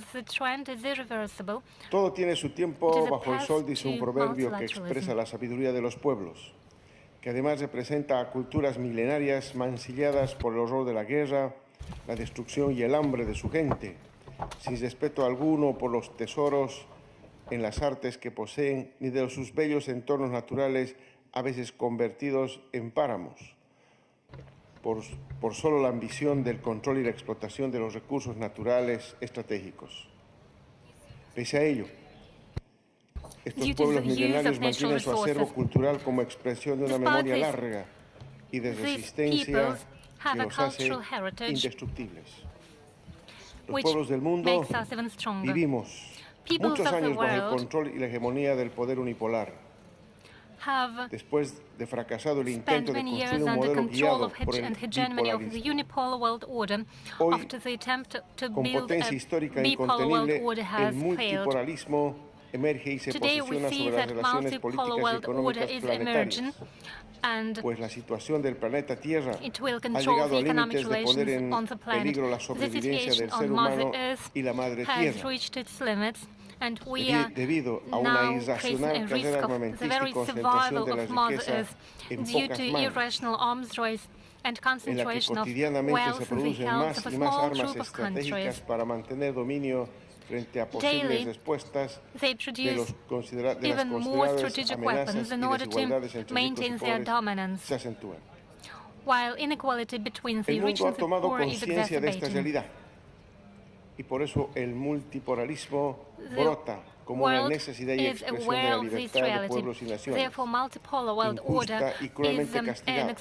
Todo tiene su tiempo bajo el sol, dice un proverbio que expresa la sabiduría de los pueblos, que además representa a culturas milenarias mancilladas por el horror de la guerra, la destrucción y el hambre de su gente, sin respeto alguno por los tesoros en las artes que poseen, ni de sus bellos entornos naturales, a veces convertidos en páramos, por solo la ambición del control y la explotación de los recursos naturales estratégicos. Pese a ello, estos pueblos milenarios mantienen su acervo cultural como expresión de una memoria larga y de resistencia que los hace indestructibles. Los pueblos del mundo vivimos muchos años bajo el control y la hegemonía del poder unipolar. Después de fracasado el intento de construir un modelo guiado por el bipolarismo, hoy, con potencia histórica incontenible, el multipolarismo emerge y se posiciona sobre las relaciones políticas y económicas planetarias, pues la situación del planeta Tierra ha llegado a límites de poner en peligro la sobrevivencia del ser humano y la madre Tierra, debido a una irracional carrera armamentista y concentración de las riquezas en pocas manos, en la que cotidianamente se producen más y más armas estratégicas para mantener dominio frente a posibles respuestas de las consideradas amenazas y desigualdades entre ricos y pobres se acentúan. El mundo ha tomado conciencia de esta realidad y por eso el multipolarismo brota como una necesidad y expresión de la libertad de pueblos y naciones, injusta y cruelmente castigada,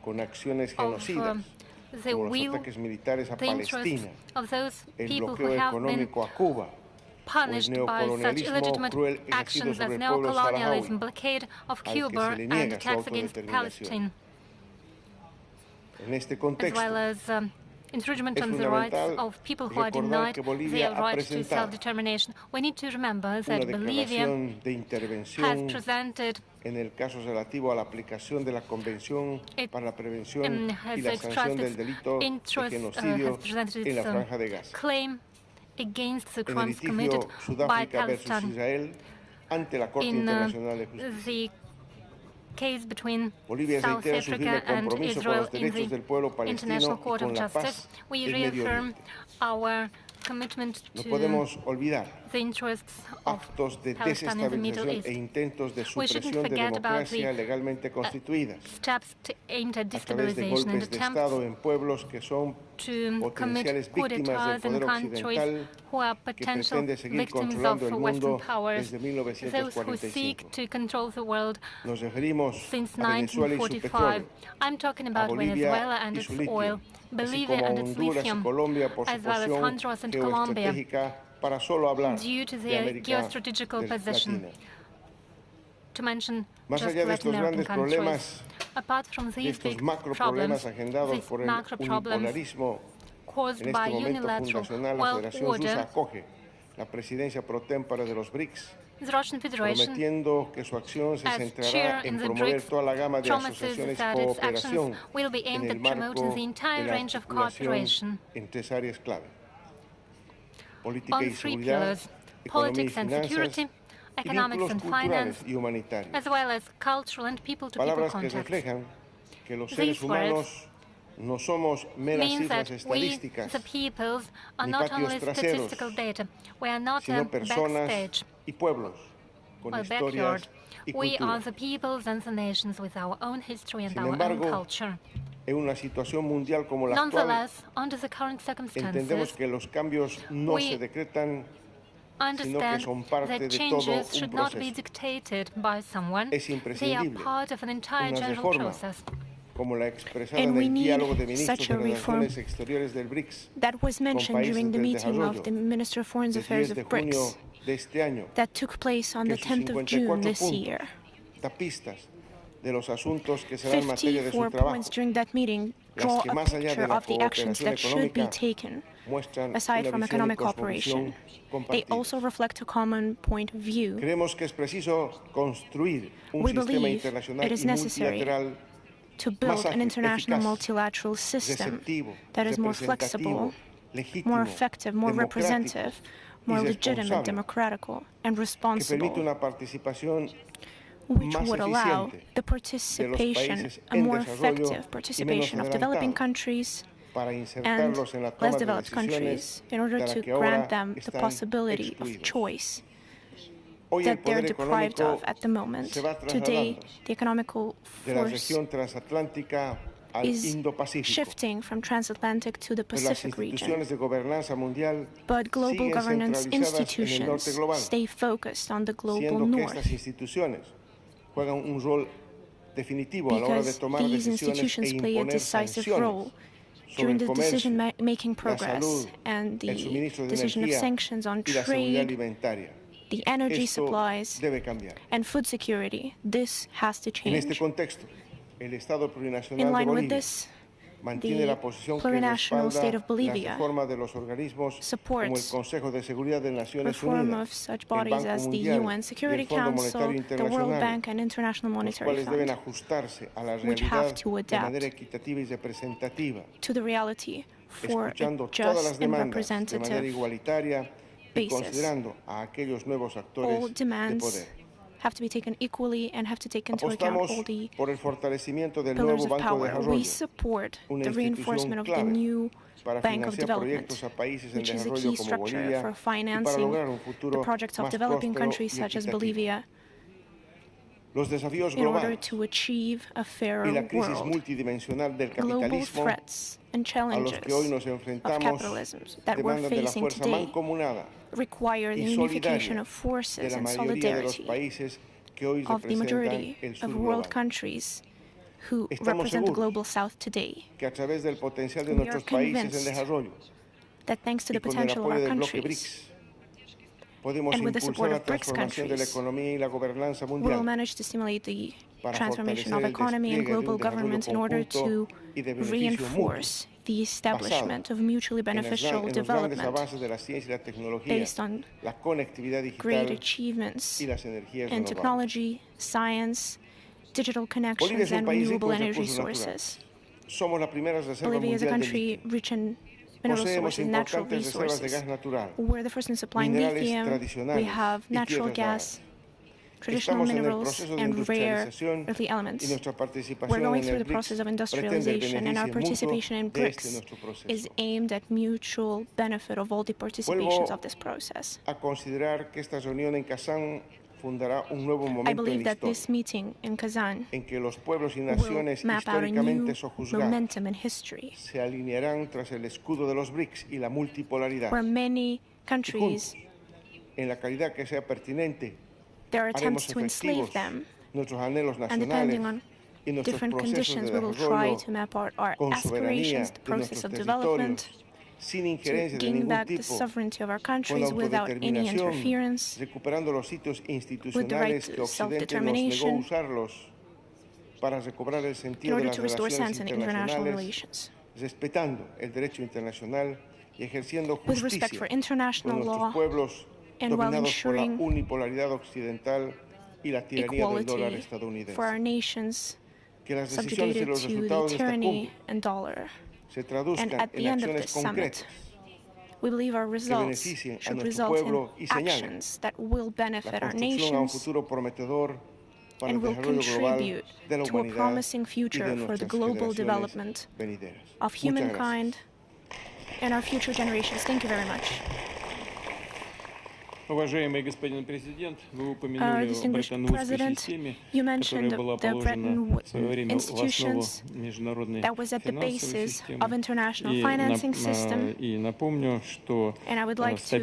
con acciones genocidas, como los ataques militares a Palestina, el bloqueo económico a Cuba, o el neocolonialismo cruel ejercido sobre el pueblo saharaui, al que se le niega su autodeterminación. En este contexto, infringement on the rights of people who are denied their right to self-determination. We need to remember that Bolivia has presented en el caso relativo a la aplicación de la Convención para la Prevención y la Sanción del Delito de Genocidio en la Franja de Gaza. Claim against the En el crimes committed litigio by Sudáfrica versus Palestine. Israel, in the case between South Africa and Israel in the International Court of Justice. We reaffirm our commitment to the interests of Palestine and the Middle East. We shouldn't forget about the steps aimed at destabilization and attempts to commit coup d'etats in countries who are potential victims of Western powers, those who seek to control the world since 1945. I'm talking about Venezuela and its oil, Bolivia and its lithium, as well as Honduras and Colombia, due to their geostrategical position, to mention just Latin American countries. Apart from these big problems, these macro problems caused by unilateral world order, the Russian Federation, as chair in the BRICS, promises that its actions will be aimed at promoting the entire range of cooperation on three pillars: politics and security, economics and finance, as well as cultural and people-to-people contacts. These words means that we, the peoples, are not only statistical data. We are not a backstage or backyard. We are the peoples and the nations with our own history and our own culture. Nonetheless, under the current circumstances, we understand that changes should not be dictated by someone. They are part of an entire general process. And we need such a reform that was mentioned during the meeting of the Minister of Foreign Affairs of BRICS that took place on the 10th of June this year. 54 points during that meeting draw a picture of the actions that should be taken, aside from economic cooperation. They also reflect a common point of view. We believe it is necessary to build an international multilateral system that is more flexible, more effective, more representative, more legitimate, democratical, and responsible, which would allow the participation, a more effective participation of developing countries and less developed countries in order to grant them the possibility of choice that they're deprived of at the moment. Today, the economical force is shifting from transatlantic to the Pacific region. But global governance institutions stay focused on the global north, because these institutions play a decisive role during the decision-making progress and the decision of sanctions on trade, the energy supplies, and food security. This has to change. In line with this, the plurinational state of Bolivia supports reform of such bodies as the UN Security Council, the World Bank, and International Monetary Fund, which have to adapt to the reality for a just and representative basis. All demands have to be taken equally and have to take into account all the pillars of power. We support the reinforcement of the new Bank of Development, which is a key structure for financing the projects of developing countries such as Bolivia in order to achieve a fairer world. Global threats and challenges of capitalism that we're facing today require the unification of forces and solidarity of the majority of world countries who represent the global south today. We are convinced that thanks to the potential of our countries and with the support of BRICS countries, we will manage to stimulate the transformation of economy and global government in order to reinforce the establishment of mutually beneficial development based on great achievements in technology, science, digital connections, and renewable energy sources. Bolivia is a country rich in mineral sources, natural resources. We're the first in supplying lithium. We have natural gas traditional minerals and rare earthly elements. We're going through the process of industrialization, and our participation in BRICS is aimed at mutual benefit of all the participations of this process. I believe that this meeting in Kazán will map out a new momentum in history, where many countries, there are attempts to enslave them, and depending on different conditions, we will try to map out our aspirations, the process of development, to gain back the sovereignty of our countries without any interference, with the right to self-determination, in order to restore sense in international relations, with respect for international law, and while ensuring equality for our nations subjugated to the tyranny and dollar. And at the end of this summit, we believe our results should result in actions that will benefit our nations and will contribute to a promising future for the global development of humankind and our future generations. Thank you very much. Distinguished President, you mentioned the Bretton Woods institutions that was at the basis of international financing system, and I would like to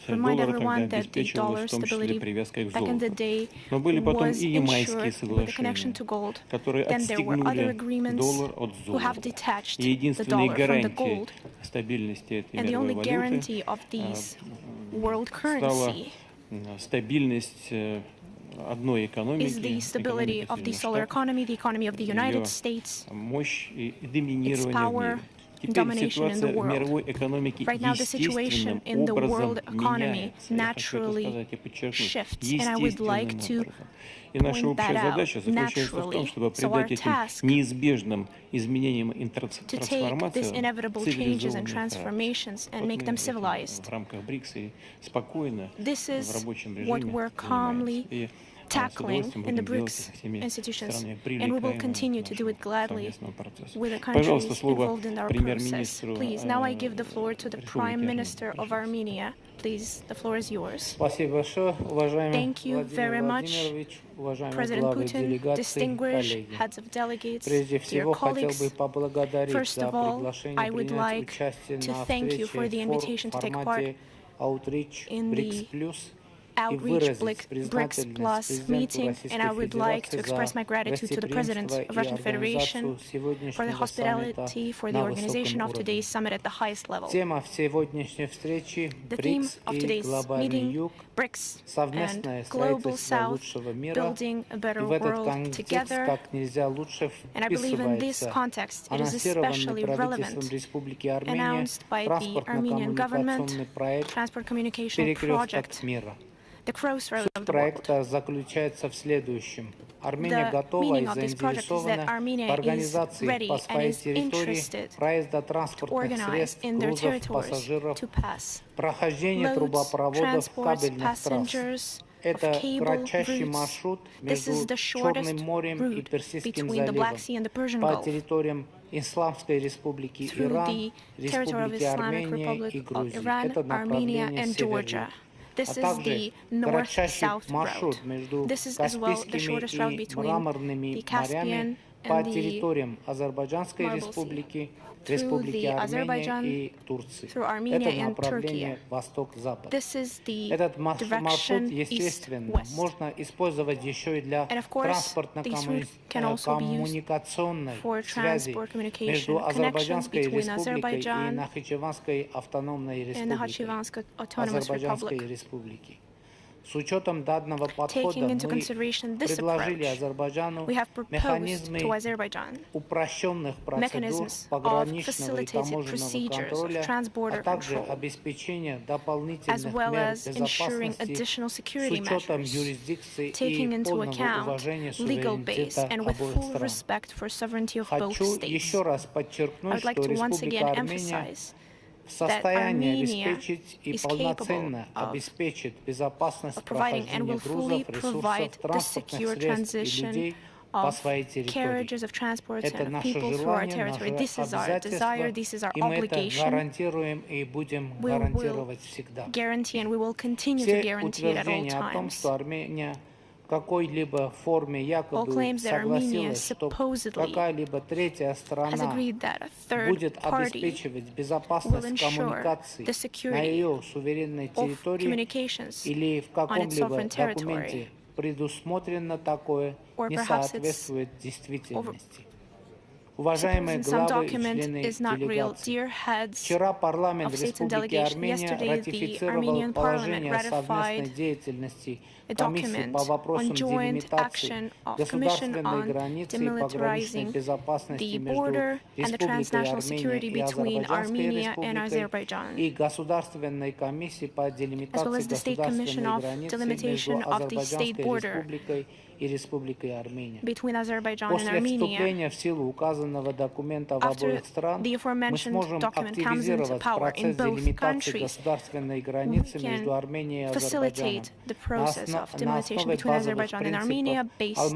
remind everyone that the dollar stability back in the day was ensured with a connection to gold. Then there were other agreements who have detached the dollar from the gold, and the only guarantee of these world currency is the stability of the solar economy, the economy of the United States, its power, domination in the world. Right now, the situation in the world economy naturally shifts, and I would like to point that out naturally. So our task to take these inevitable changes and transformations and make them civilized. This is what we're calmly tackling in the BRICS institutions, and we will continue to do it gladly with the countries involved in our process. Please, now I give the floor to the Prime Minister of Armenia. Please, the floor is yours. Thank you very much, President Putin, distinguished heads of delegates, dear colleagues. First of all, I would like to thank you for the invitation to take part in the Outreach BRICS Plus meeting, and I would like to express my gratitude to the President of Russian Federation for the hospitality for the organization of today's summit at the highest level. The theme of today's meeting, BRICS and Global South, building a better world together, and I believe in this context it is especially relevant, announced by the Armenian government, Transport Communication Project, the crossroads of the world. The meaning of this project is that Armenia is ready and is interested to organize in their territories to pass loads, transports, passengers, of cable routes. This is the shortest route between the Black Sea and the Persian Gulf, through the territory of Islamic Republic of Iran, Armenia, and Georgia. This is the north-south route. This is as well the shortest route between the Caspian and the Marble Sea, through the Azerbaijan, through Armenia and Turkey. This is the direction east-west. And of course, this route can also be used for transport communication connections between Azerbaijan and the Nakhchivansk Autonomous Republic. Taking into consideration this approach, we have proposed to Azerbaijan mechanisms of facilitated procedures of transborder control, as well as ensuring additional security measures, taking into account legal base and with full respect for sovereignty of both states. I would like to once again emphasize that Armenia is capable of providing and will fully provide the secure transition of carriages of transport and people through our territory. This is our desire, this is our obligation. We will guarantee and we will continue to guarantee it at all times. All claims that Armenia supposedly has agreed that a third party will ensure the security of communications on its sovereign territory, or perhaps it's some document is not real. Dear heads of states and delegation, yesterday the Armenian parliament ratified a document on joint action of Commission on demilitarizing the border and the transnational security between Armenia and Azerbaijan, as well as the State Commission of delimitation of the state border between Azerbaijan and Armenia. After the aforementioned document comes into power in both countries, we can facilitate the process of demilitation between Azerbaijan and Armenia based on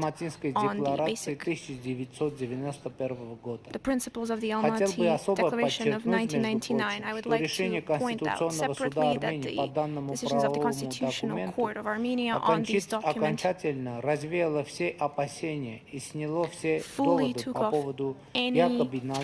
the principles of the Almaty Declaration of 1999. I would like to point out separately that the decisions of the Constitutional Court of Armenia on this document fully took off any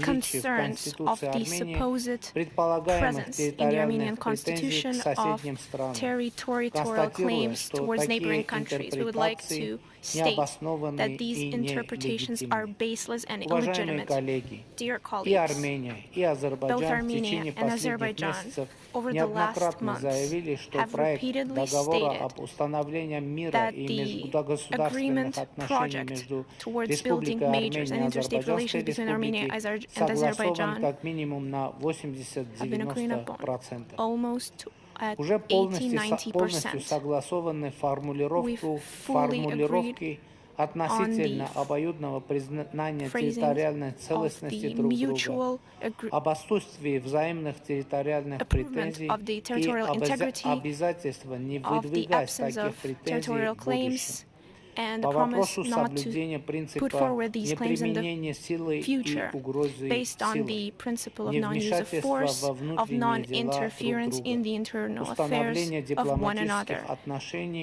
concerns of the supposed presence in the Armenian constitution of territorial claims towards neighboring countries. We would like to state that these interpretations are baseless and illegitimate. Dear colleagues, both Armenia and Azerbaijan over the last months have repeatedly stated that the agreement project towards building majors and interstate relations between Armenia and Azerbaijan have been agreed upon almost at 80–90%. We've fully agreed on the phrasing of the mutual improvement of the territorial integrity, of the absence of territorial claims, and the promise not to put forward these claims in the future based on the principle of non-use of force, of non-interference in the internal affairs of one another,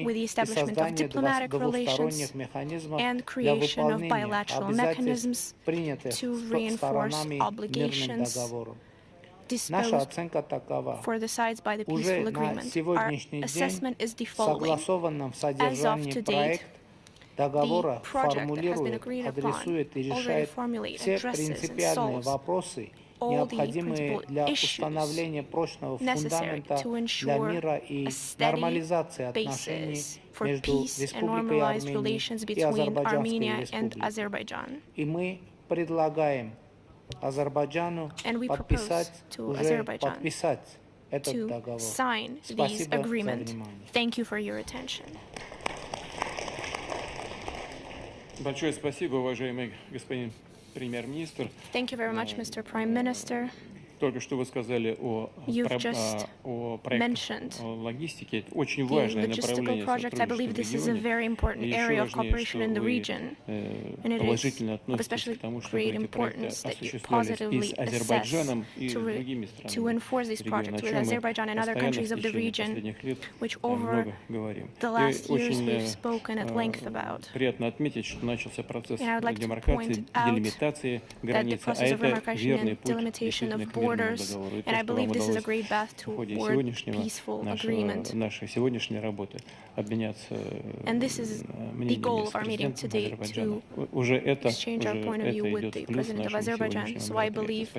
with the establishment of diplomatic relations and creation of bilateral mechanisms to reinforce obligations disposed for the sides by the peaceful agreement. Our assessment is the following. As of today, the project that has been agreed upon already formulates, addresses, and solves all the principal issues necessary to ensure a steady basis for peace and normalized relations between Armenia and Azerbaijan. And we propose to Azerbaijan to sign these agreements. Thank you for your attention. Большое спасибо, уважаемый господин премьер-министр. Thank you very much, Mr. Prime Minister. Только что вы сказали о проектах логистики. Это очень важное направление сотрудничества в регионе. И еще важнее, что вы положительно относитесь к тому, чтобы эти проекты осуществлялись и с Азербайджаном, и с другими странами региона, о чем мы постоянно в течение последних лет много говорим. И очень приятно отметить, что начался процесс демаркации, делимитации границы, а это верный путь действительно к мирному. And I believe this is a great path toward peaceful agreement. And this is the goal of our meeting today, to exchange our point of view with the President of Azerbaijan. So I believe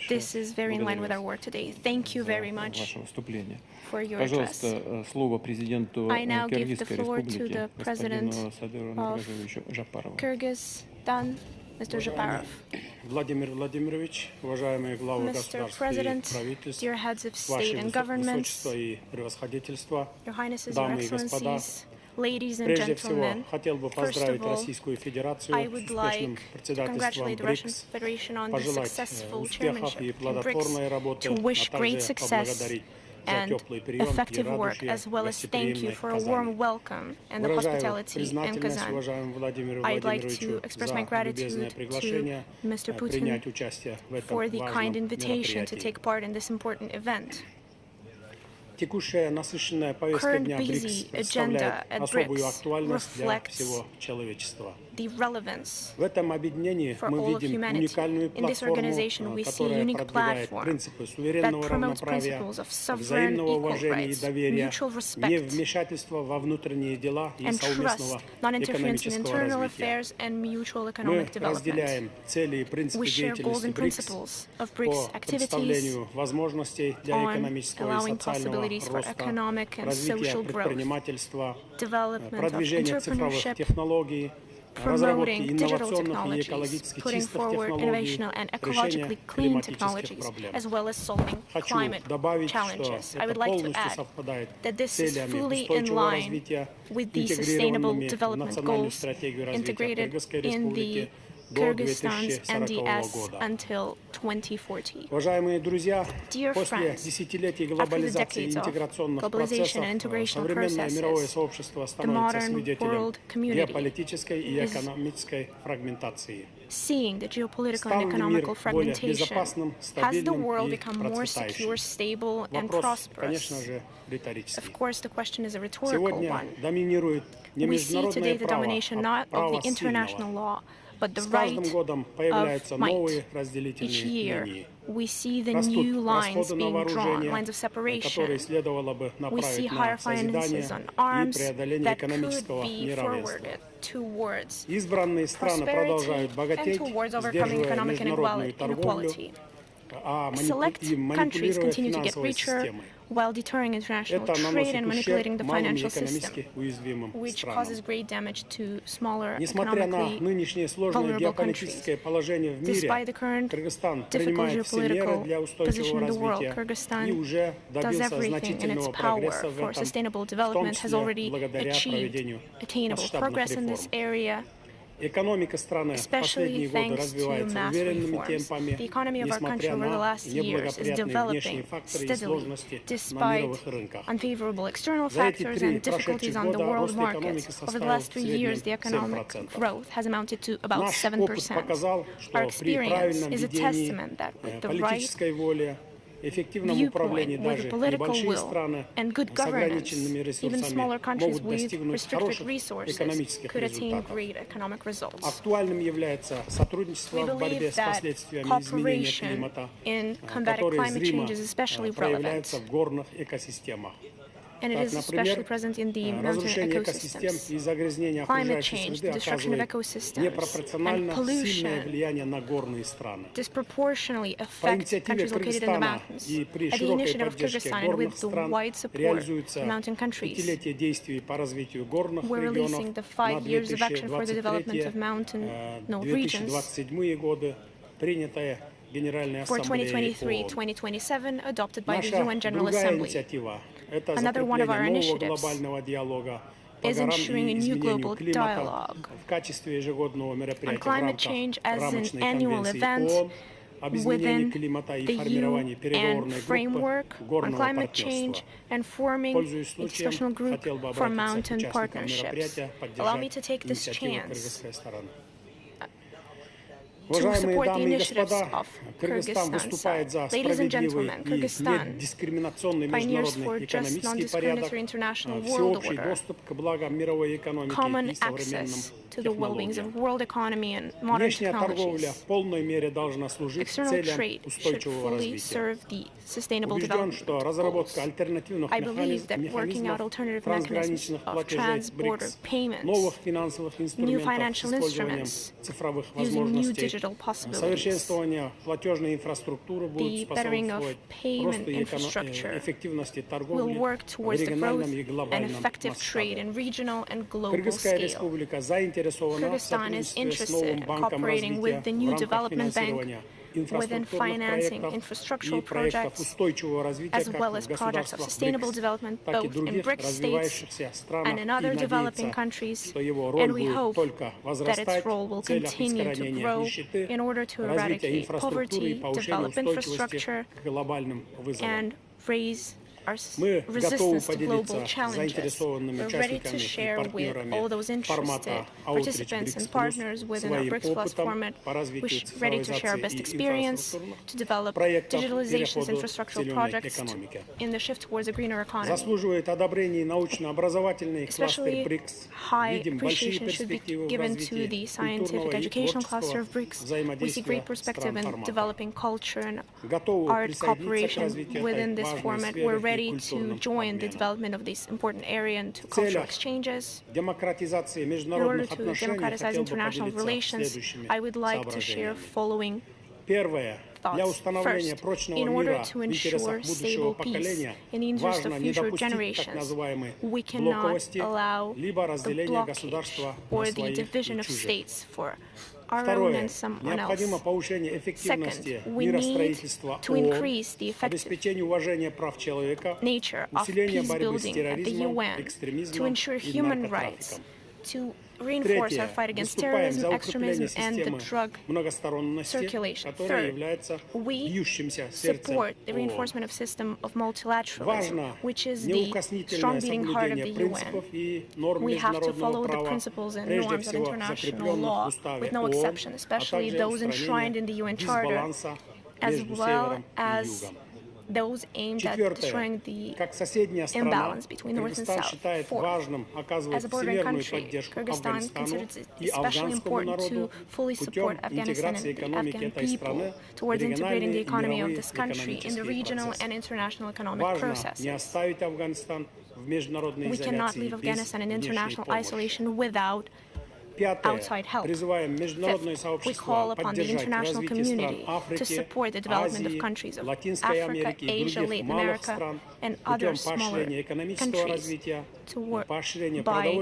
this is very in line with our work today. Thank you very much for your address. I now give the floor to the President of Kyrgyzstan, Mr. Zhaparov. Mr. President, dear heads of state and governments, Your Highnesses, Your Excellencies, Ladies and gentlemen, first of all, I would like to congratulate the Russian Federation on the successful chairmanship in BRICS, to wish great success and effective work, as well as thank you for a warm welcome and the hospitality in Kazan. I'd like to express my gratitude to Mr. Putin for the kind invitation to take part in this important event. Current busy agenda at BRICS reflects the relevance for all of humanity. In this organization, we see a unique platform that promotes principles of sovereign equal rights, mutual respect, and trust, non-interference in internal affairs, and mutual economic development. We share goals and principles of BRICS activities on allowing possibilities for economic and social growth, development of entrepreneurship, promoting digital technologies, putting forward innovational and ecologically clean technologies, as well as solving climate challenges. I would like to add that this is fully in line with the Sustainable Development Goals integrated in the Kyrgyzstan's NDS until 2040. Dear friends, after the decades of globalization and integration processes, the modern world community is seeing the geopolitical and economical fragmentation. Has the world become more secure, stable, and prosperous? Of course, the question is a rhetorical one. We see today the domination not of the international law, but the right of might. Each year, we see the new lines being drawn, lines of separation. We see higher finances on arms that could be forwarded towards prosperity and towards overcoming economic inequality. Select countries continue to get richer while deterring international trade and manipulating the financial system, which causes great damage to smaller, economically vulnerable countries. Despite the current difficult geopolitical position in the world, Kyrgyzstan does everything in its power for sustainable development, has already achieved attainable progress in this area, especially thanks to mass reforms. The economy of our country over the last years is developing steadily, despite unfavorable external factors and difficulties on the world markets. Over the last 3 years, the economic growth has amounted to about 7%. Our experience is a testament that with the right viewpoint, with political will and good governance, even smaller countries with restricted resources could attain great economic results. We believe that cooperation in combating climate change is especially relevant, and it is especially present in the mountain ecosystems. Climate change, the destruction of ecosystems, and pollution disproportionately affect countries located in the mountains. At the initiative of Kyrgyzstan and with the wide support of mountain countries, we're releasing the 5 years of action for the development of mountain regions for 2023-2027, adopted by the UN General Assembly. Another one of our initiatives is ensuring a new global dialogue on climate change as an annual event within the UN framework on climate change and forming a discussional group for mountain partnerships. Allow me to take this chance to support the initiatives of Kyrgyzstan's side. Ladies and gentlemen, Kyrgyzstan pioneers for just non-discriminatory international world order, common access to the well-being of world economy and modern technologies. External trade should fully serve the sustainable development goals. I believe that working out alternative mechanisms of trans-border payments, new financial instruments, using new digital possibilities, the bettering of payment infrastructure will work towards the growth and effective trade in regional and global scale. Kyrgyzstan is interested in cooperating with the new development bank within financing infrastructural projects, as well as projects of sustainable development, both in BRICS states and in other developing countries, and we hope that its role will continue to grow in order to eradicate poverty, develop infrastructure, and raise our resistance to global challenges. We're ready to share with all those interested participants and partners within our BRICS Plus format. We're ready to share our best experience to develop digitalization's infrastructural projects in the shift towards a greener economy. Especially high appreciation should be given to the scientific educational cluster of BRICS. We see great perspective in developing culture and art cooperation within this format. We're ready to join the development of this important area and to cultural exchanges. In order to democratize international relations, I would like to share following thoughts. First, in order to ensure stable peace in the interest of future generations, we cannot allow the blockage or the division of states for our own and someone else. Second, we need to increase the effective nature of peace building at the UN to ensure human rights, to reinforce our fight against terrorism, extremism, and the drug circulation. Third, we support the reinforcement of system of multilateralism, which is the strong beating heart of the UN. We have to follow the principles and norms of international law with no exception, especially those enshrined in the UN Charter, as well as those aimed at destroying the imbalance between North and South. Fourth, as a bordering country, Kyrgyzstan considers it especially important to fully support Afghanistan and the Afghan people towards integrating the economy of this country in the regional and international economic processes. We cannot leave Afghanistan in international isolation without outside help. Fifth, we call upon the international community to support the development of countries of Africa, Asia, Latin America, and other smaller countries by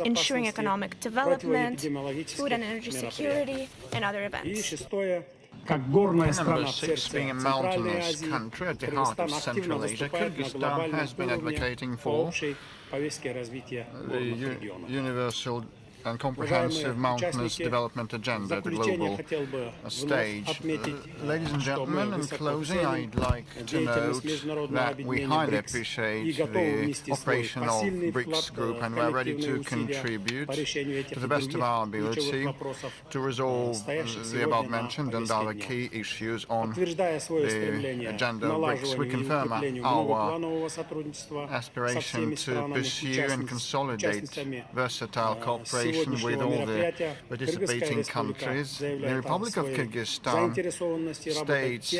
ensuring economic development, food and energy security, and other events. Number 6, being a mountainous country at the heart of Central Asia, Kyrgyzstan has been advocating for the universal and comprehensive mountainous development agenda at the global stage. Ladies and gentlemen, in closing, I'd like to note that we highly appreciate the operation of BRICS Group, and we're ready to contribute to the best of our ability to resolve the above-mentioned and other key issues on the agenda of BRICS. We confirm our aspiration to pursue and consolidate versatile cooperation with all the participating countries. The Republic of Kyrgyzstan states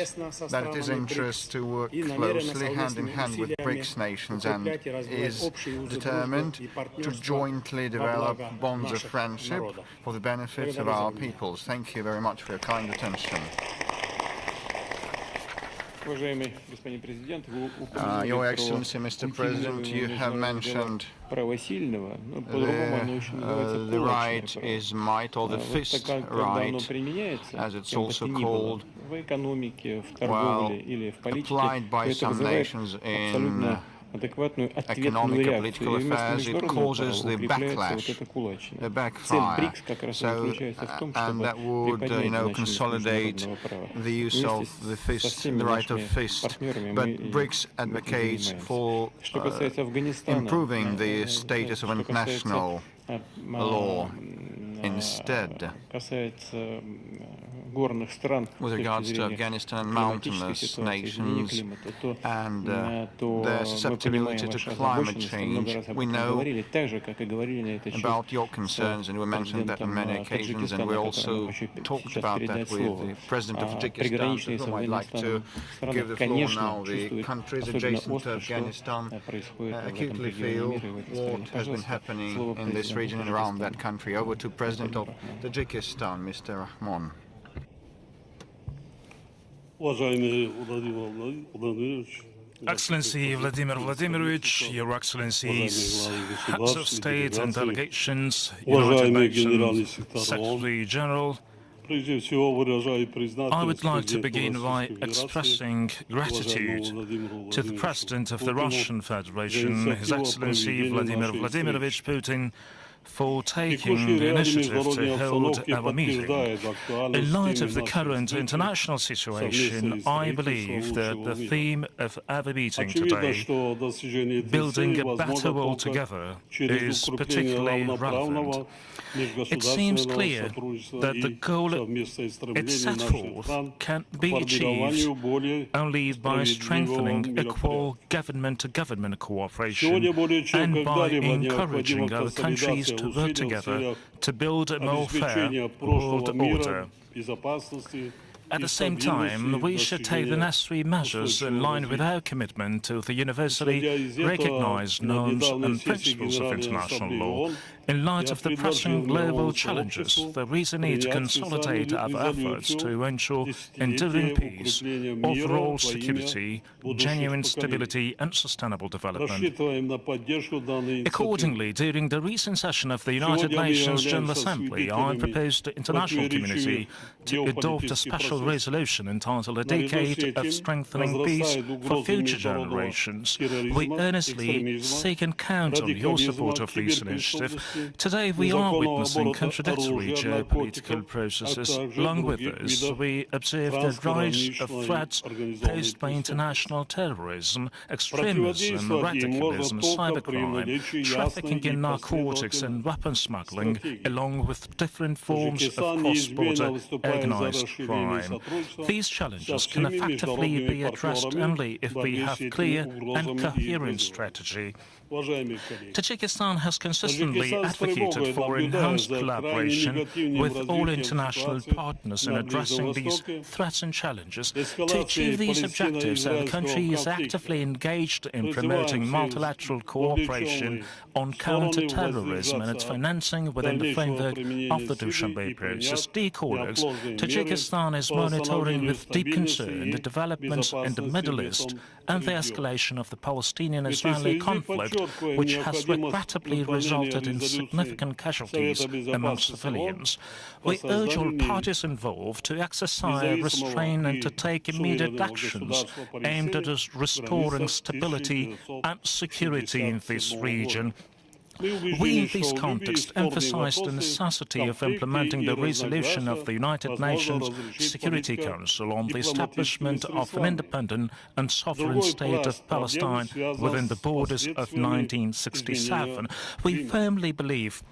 that it is interest to work closely hand in hand with BRICS nations and is determined to jointly develop bonds of friendship for the benefit of our peoples. Thank you very much for your kind attention. Your Excellency, Mr. President, you have mentioned the right is might, or the fist right, as it's also called, well, applied by some nations in economic or political affairs, it causes the backlash, the backfire. So, and that would, consolidate the use of the fist, the right of fist. But BRICS advocates for improving the status of international law instead. With regards to Afghanistan and mountainous nations and their susceptibility to climate change, we know about your concerns, and we mentioned that on many occasions, and we also talked about that with the President of Tajikistan, to whom I'd like to give the floor now. The countries adjacent to Afghanistan acutely feel what has been happening in this region and around that country. Over to President of Tajikistan, Mr. Rahmon. Excellency Vladimir Vladimirovich, Your Excellencies, heads of state and delegations, United Nations Secretary General, I would like to begin by expressing gratitude to the President of the Russian Federation, His Excellency Vladimir Vladimirovich Putin, for taking the initiative to hold our meeting. In light of the current international situation, I believe that the theme of our meeting today, building a better world together, is particularly relevant. It seems clear that the goal it set forth can be achieved only by strengthening equal government-to-government cooperation and by encouraging other countries to work together to build a more fair world order. At the same time, we should take the necessary measures in line with our commitment to the universally recognized norms and principles of international law. In light of the pressing global challenges, there is a need to consolidate our efforts to ensure enduring peace, overall security, genuine stability and sustainable development. Accordingly, during the recent session of the United Nations General Assembly, I proposed the international community to adopt a special resolution entitled "A Decade of Strengthening Peace for Future Generations." We earnestly seek and count on your support of this initiative. Today we are witnessing contradictory geopolitical processes. Along with this, we observe the rise of threats posed by international terrorism, extremism, radicalism, cybercrime, trafficking in narcotics and weapon smuggling, along with different forms of cross-border organized crime. These challenges can effectively be addressed only if we have clear and coherent strategy. Tajikistan has consistently advocated for enhanced collaboration with all international partners in addressing these threats and challenges. To achieve these objectives, our country is actively engaged in promoting multilateral cooperation on counter-terrorism and its financing within the framework of the Dushanbe process. Dear colleagues, Tajikistan is monitoring with deep concern the developments in the Middle East and the escalation of the Palestinian-Israeli conflict, which has regrettably resulted in significant casualties among civilians. We urge all parties involved to exercise restraint and to take immediate actions aimed at restoring stability and security in this region. We, in this context, emphasize the necessity of implementing the resolution of the United Nations Security Council on the establishment of an independent and sovereign state of Palestine within the borders of 1967. We firmly believe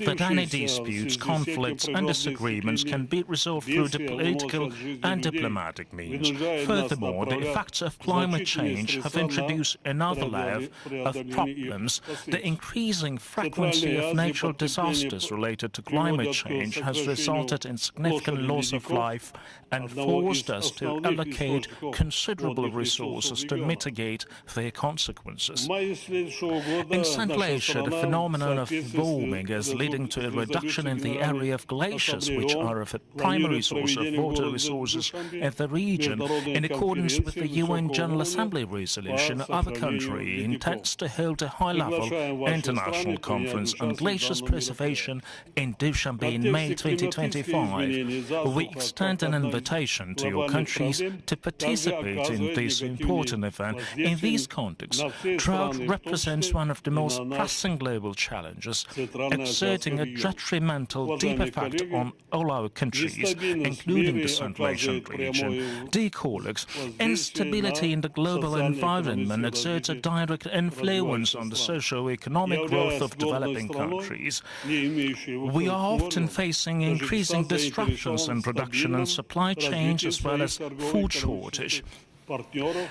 that any disputes, conflicts and disagreements can be resolved through the political and diplomatic means. Furthermore, the effects of climate change have introduced another layer of problems. The increasing frequency of natural disasters related to climate change has resulted in significant loss of life and forced us to allocate considerable resources to mitigate their consequences. In Central Asia, the phenomenon of warming is leading to a reduction in the area of glaciers, which are a primary source of water resources in the region. In accordance with the UN General Assembly resolution, our country intends to hold a high-level international conference on glaciers preservation in Dushanbe in May 2025. We extend an invitation to your countries to participate in this important event. In this context, drought represents one of the most pressing global challenges, exerting a detrimental deep effect on all our countries, including the Central Asian region. Dear colleagues, instability in the global environment exerts a direct influence on the socio-economic growth of developing countries. We are often facing increasing disruptions in production and supply chains, as well as food shortage.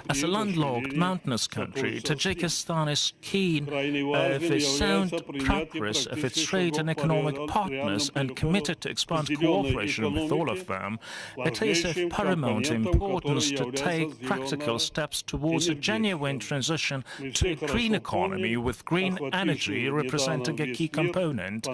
As a landlocked mountainous country, Tajikistan is keen of the sound progress of its trade and economic partners and committed to expand cooperation with all of them. It is of paramount importance to take practical steps towards a genuine transition to a green economy, with green energy representing a key component.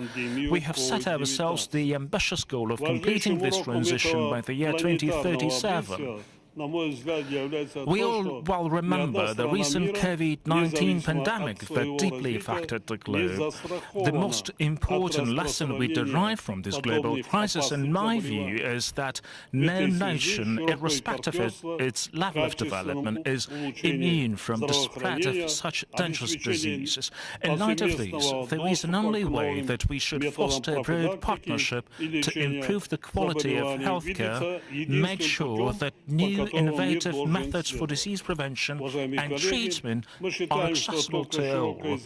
We have set ourselves the ambitious goal of completing this transition by the year 2037. We all well remember the recent COVID-19 pandemic that deeply affected the globe. The most important lesson we derive from this global crisis, in my view, is that no nation, irrespective of its level of development, is immune from the spread of such dangerous diseases. In light of these, there is an only way that we should foster a broad partnership to improve the quality of healthcare, make sure that new innovative methods for disease prevention and treatment are accessible to all.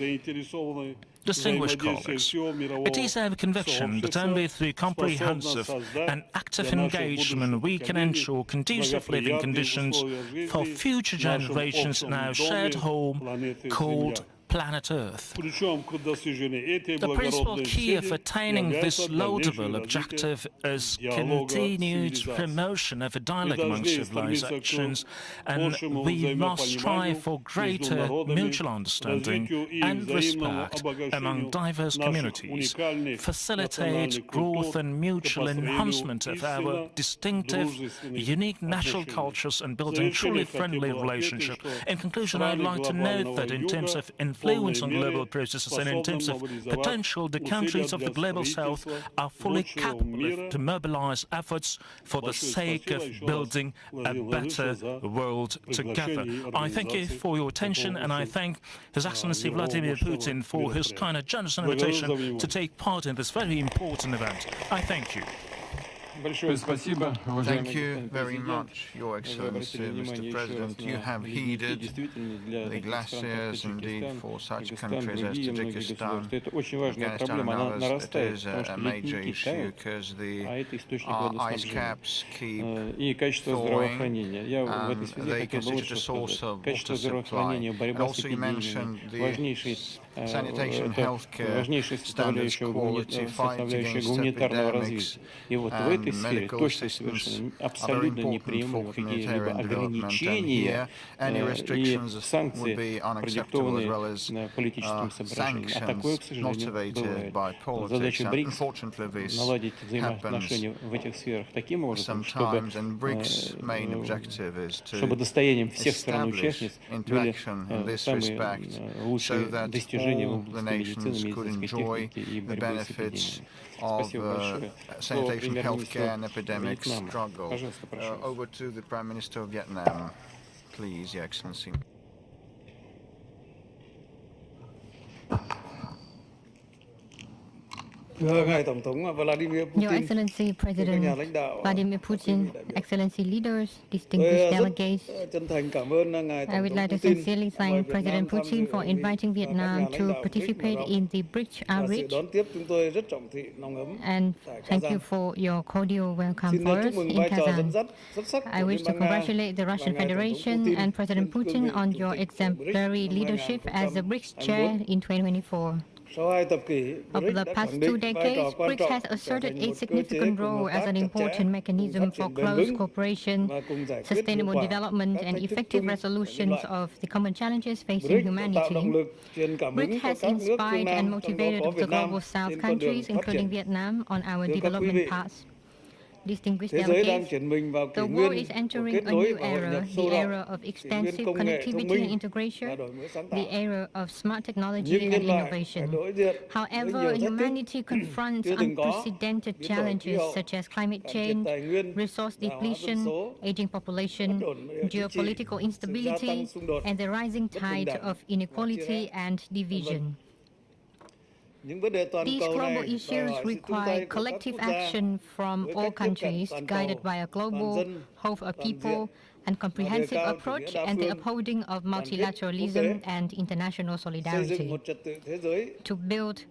Distinguished colleagues, it is our conviction that only through comprehensive and active engagement we can ensure conducive living conditions for future generations in our shared home called planet Earth. The principal key of attaining this laudable objective is continued promotion of a dialogue among civilizations, and we must strive for greater mutual understanding and respect among diverse communities, facilitate growth and mutual enhancement of our distinctive, unique national cultures, and building truly friendly relationships. In conclusion, I'd like to note that in terms of influence on global processes and in terms of potential, the countries of the global south are fully capable to mobilize efforts for the sake of building a better world together. I thank you for your attention, and I thank His Excellency Vladimir Putin for his kind and generous invitation to take part in this very important event. I thank you. Thank you very much, Your Excellency, Mr. President. You have heeded the glaciers indeed for such countries as Tajikistan, Afghanistan and others. It is a major issue because the ice caps keep thawing and they constitute a source of water supply. And also you mentioned the sanitation and healthcare standards, quality, fight against epidemics, and medical assistance are very important for humanitarian development. And here, any restrictions would be unacceptable, as well as sanctions motivated by politics. And unfortunately, this happens sometimes, and BRICS' main objective is to establish interaction in this respect so that all the nations could enjoy the benefits of sanitation, healthcare and epidemic struggle. Over to the Prime Minister of Vietnam, please, Your Excellency. Your Excellency President Vladimir Putin, Excellency leaders, distinguished delegates, I would like to sincerely thank President Putin for inviting Vietnam to participate in the BRICS outreach, and thank you for your cordial welcome for us in Kazán. I wish to congratulate the Russian Federation and President Putin on your exemplary leadership as the BRICS chair in 2024. Over the past 2 decades, BRICS has asserted a significant role as an important mechanism for close cooperation, sustainable development, and effective resolutions of the common challenges facing humanity. BRICS has inspired and motivated the Global South countries, including Vietnam, on our development path. Distinguished delegates, the world is entering a new era, the era of extensive connectivity and integration, the era of smart technology and innovation. However, humanity confronts unprecedented challenges such as climate change, resource depletion, aging population, geopolitical instability, and the rising tide of inequality and division. These global issues require collective action from all countries, guided by a global, whole of people, and comprehensive approach, and the upholding of multilateralism and international solidarity to build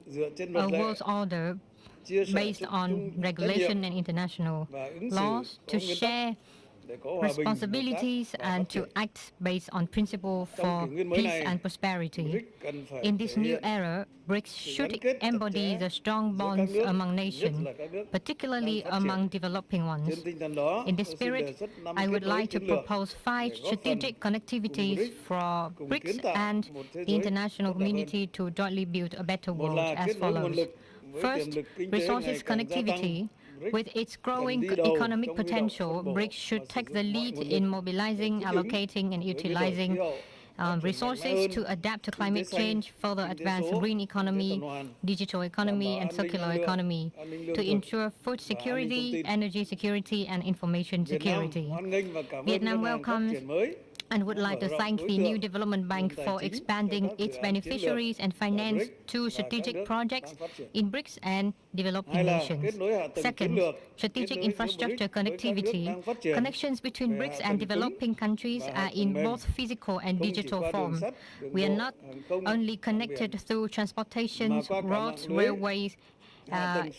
a world order based on regulation and international laws, to share responsibilities and to act based on principle for peace and prosperity. In this new era, BRICS should embody the strong bonds among nations, particularly among developing ones. In this spirit, I would like to propose 5 strategic connectivities for BRICS and the international community to jointly build a better world as follows. First, resources connectivity. With its growing economic potential, BRICS should take the lead in mobilizing, allocating, and utilizing resources to adapt to climate change, further advance green economy, digital economy, and circular economy to ensure food security, energy security, and information security. Vietnam welcomes and would like to thank the new Development Bank for expanding its beneficiaries and finance two strategic projects in BRICS and developing nations. Second, strategic infrastructure connectivity. Connections between BRICS and developing countries are in both physical and digital form. We are not only connected through transportation, roads, railways,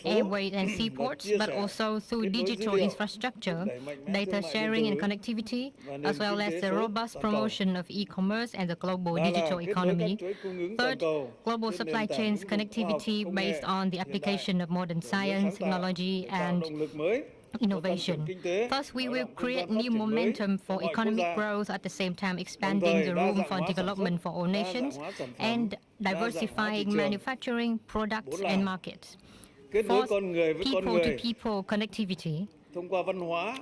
airways and seaports, but also through digital infrastructure, data sharing and connectivity, as well as the robust promotion of e-commerce and the global digital economy. Third, global supply chains connectivity based on the application of modern science, technology, and innovation. Thus, we will create new momentum for economic growth at the same time expanding the room for development for all nations and diversifying manufacturing, products, and markets. Fourth, people-to-people connectivity.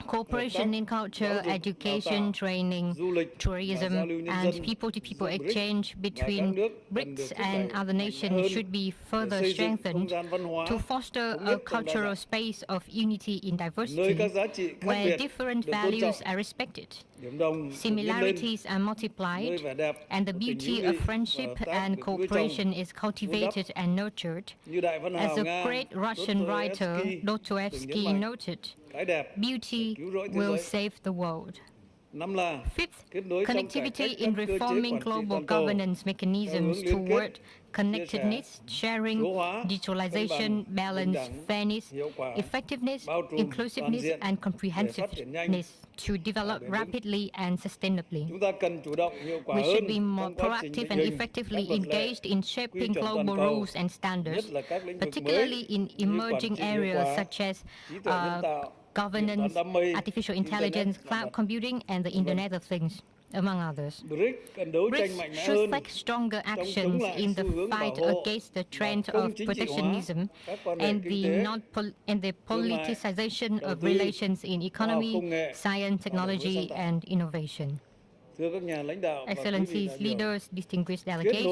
Cooperation in culture, education, training, tourism, and people-to-people exchange between BRICS and other nations should be further strengthened to foster a cultural space of unity in diversity, where different values are respected, similarities are multiplied, and the beauty of friendship and cooperation is cultivated and nurtured. As the great Russian writer Dostoevsky noted, beauty will save the world. Fifth, connectivity in reforming global governance mechanisms toward connectedness, sharing, digitalization, balance, fairness, effectiveness, inclusiveness, and comprehensiveness to develop rapidly and sustainably. We should be more proactive and effectively engaged in shaping global rules and standards, particularly in emerging areas such as governance, artificial intelligence, cloud computing, and the Internet of Things, among others. BRICS should take stronger actions in the fight against the trend of protectionism and the politicization of relations in economy, science, technology, and innovation. Excellencies, leaders, distinguished delegates,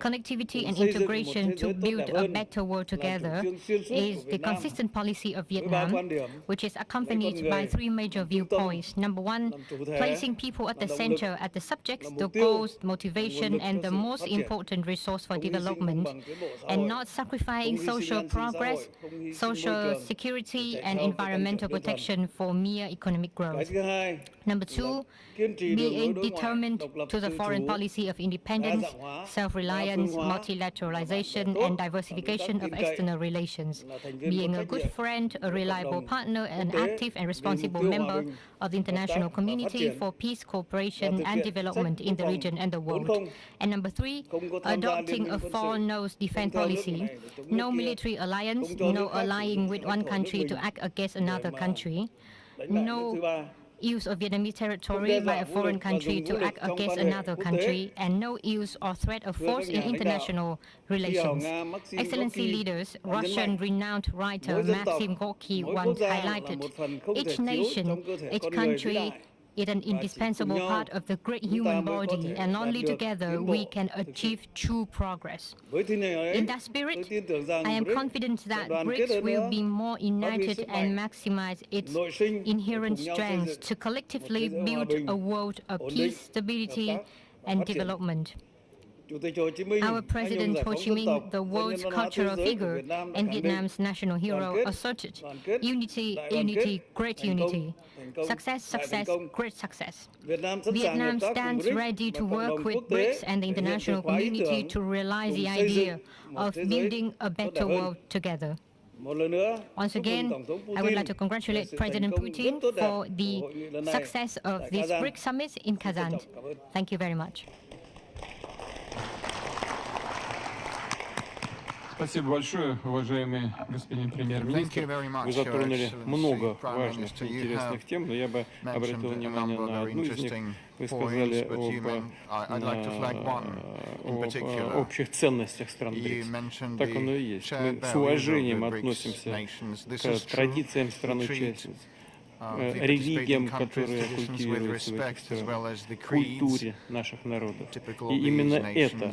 connectivity and integration to build a better world together is the consistent policy of Vietnam, which is accompanied by three major viewpoints. Number one, placing people at the center, at the subjects, the goals, motivation, and the most important resource for development, and not sacrificing social progress, social security, and environmental protection for mere economic growth. Number two, being determined to the foreign policy of independence, self-reliance, multilateralization, and diversification of external relations, being a good friend, a reliable partner, an active and responsible member of the international community for peace, cooperation, and development in the region and the world. And number three, adopting a four-nose defense policy, no military alliance, no allying with one country to act against another country, no use of Vietnamese territory by a foreign country to act against another country, and no use or threat of force in international relations. Excellency leaders, Russian renowned writer Maxim Gorky once highlighted, each nation, each country is an indispensable part of the great human body, and only together we can achieve true progress. In that spirit, I am confident that BRICS will be more united and maximize its inherent strengths to collectively build a world of peace, stability, and development. Our President Ho Chi Minh, the world's cultural figure and Vietnam's national hero, asserted, unity, unity, great unity. Success, success, great success. Vietnam stands ready to work with BRICS and the international community to realize the idea of building a better world together. Once again, I would like to congratulate President Putin for the success of this BRICS summit in Kazán. Thank you very much. Thank you very much. Вы затронули много важных и интересных тем, но я бы обратил внимание на одну из них. Вы сказали об общих ценностях стран БРИКС. Так оно и есть. Мы с уважением относимся к традициям стран-участниц, религиям, которые культивируются в этих странах, культуре наших народов. И именно это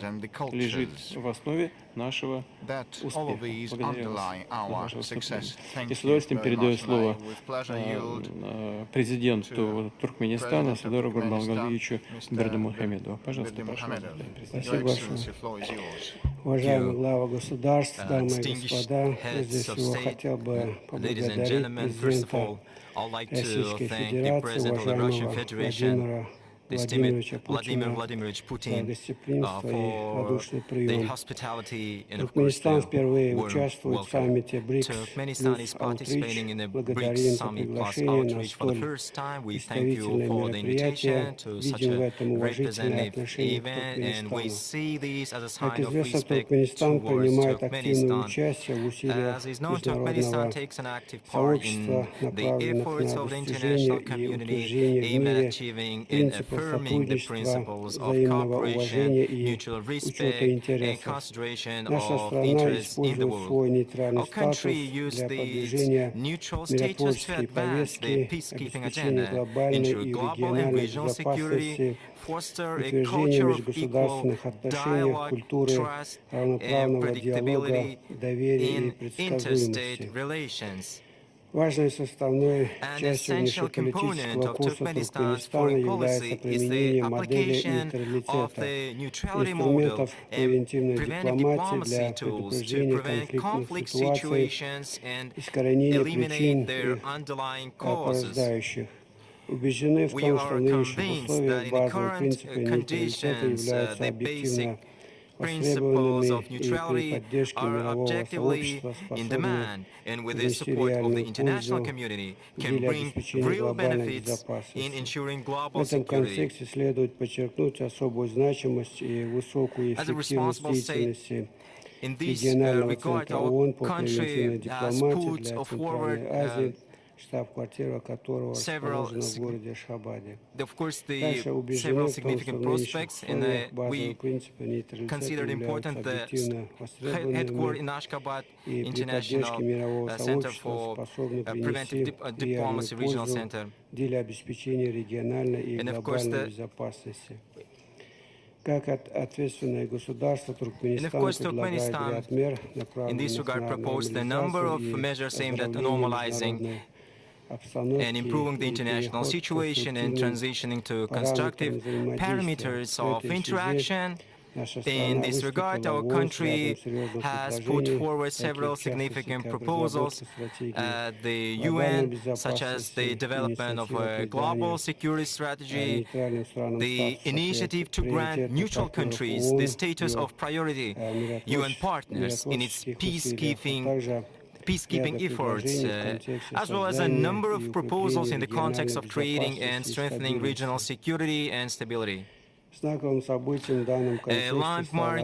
лежит в основе нашего успеха. Благодарю вас за ваше выступление. И с удовольствием передаю слово президенту Туркменистана Садору Гурбангулиевичу Бердымухамедову. Пожалуйста, прошу. Спасибо большое. Уважаемые главы государств, дамы и господа, прежде всего хотел бы поблагодарить президента Российской Федерации, уважаемого Владимира Владимировича Путина за гостеприимство и радушный прием. Туркменистан впервые участвует в саммите BRICS Plus Outreach. Благодарим за приглашение на столь представительное мероприятие. Видим в этом уважительное отношение к Туркменистану. Как известно, Туркменистан принимает активное участие в усилиях международного сообщества, направленных на достижение и утверждение в мире принципов сотрудничества, взаимного уважения и учета интересов. Наша страна использует свой нейтральный статус для продвижения миротворческой повестки, обеспечения глобальной и региональной безопасности, утверждения межгосударственных отношений, культуры равноправного диалога, доверия и предсказуемости. Важной составной частью внешнеполитического курса Туркменистана является применение модели нейтралитета, инструментов превентивной дипломатии для предупреждения конфликтных ситуаций, искоренения причин и порождающих. Убеждены в том, что в нынешних условиях базовые принципы нейтралитета являются объективно Principles of neutrality are objectively in demand, and with the support of the international community, can bring real benefits in ensuring global security. As a responsible state, in this regard, our country has put forward штаб-квартира которого расположена в городе Ашхабаде. Также убеждены в том, что в нынешних условиях базовые принципы нейтралитета являются объективно востребованными и при поддержке мирового сообщества способны принести реальную пользу в деле обеспечения региональной и глобальной безопасности. Как ответственное государство, Туркменистан предлагает ряд мер, направленных на нормализацию and improving the international situation and transitioning to constructive parameters of interaction. In this regard, our country has put forward several significant proposals at the UN, such as the development of a global security strategy, the initiative to grant neutral countries the status of priority UN partners in its peacekeeping efforts, as well as a number of proposals in the context of creating and strengthening regional security and stability. A landmark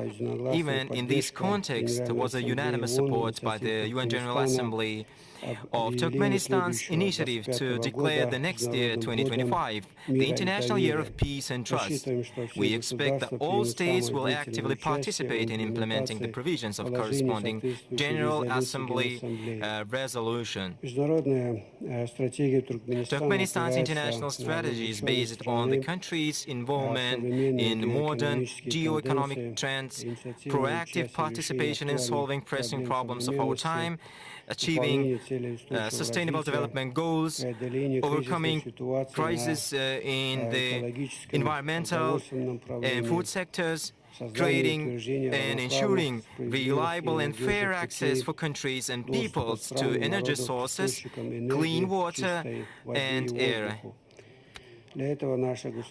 event in this context was a unanimous support by the UN General Assembly of Turkmenistan's initiative to declare the next year, 2025, the International Year of Peace and Trust. We expect that all states will actively participate in implementing the provisions of corresponding General Assembly resolution. Turkmenistan's international strategy is based on the country's involvement in modern geo-economic trends, proactive participation in solving pressing problems of our time, achieving sustainable development goals, overcoming crises in the environmental and food sectors, creating and ensuring reliable and fair access for countries and peoples to energy sources, clean water and air.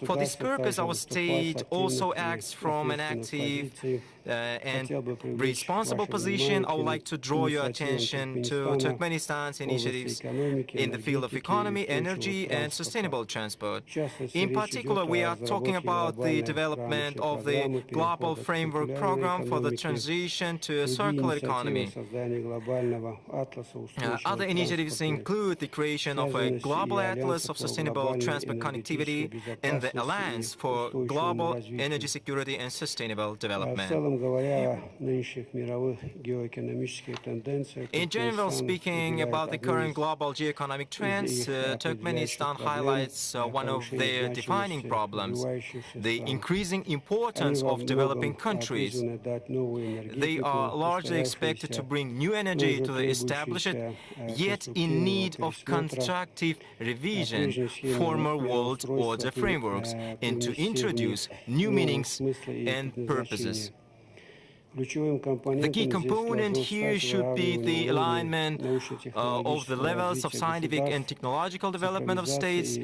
For this purpose, our state also acts from an active and responsible position. I would like to draw your attention to Turkmenistan's initiatives in the field of economy, energy, and sustainable transport. In particular, we are talking about the development of the Global Framework Program for the transition to a circular economy. Other initiatives include the creation of a global atlas of sustainable transport connectivity activity in the Alliance for Global Energy Security and Sustainable Development. In general, speaking about the current global geoeconomic trends, Turkmenistan highlights one of their defining problems, the increasing importance of developing countries. They are largely expected to bring new energy to the established, yet in need of constructive revision, former world order frameworks, and to introduce new meanings and purposes. The key component here should be the alignment of the levels of scientific and technological development of states,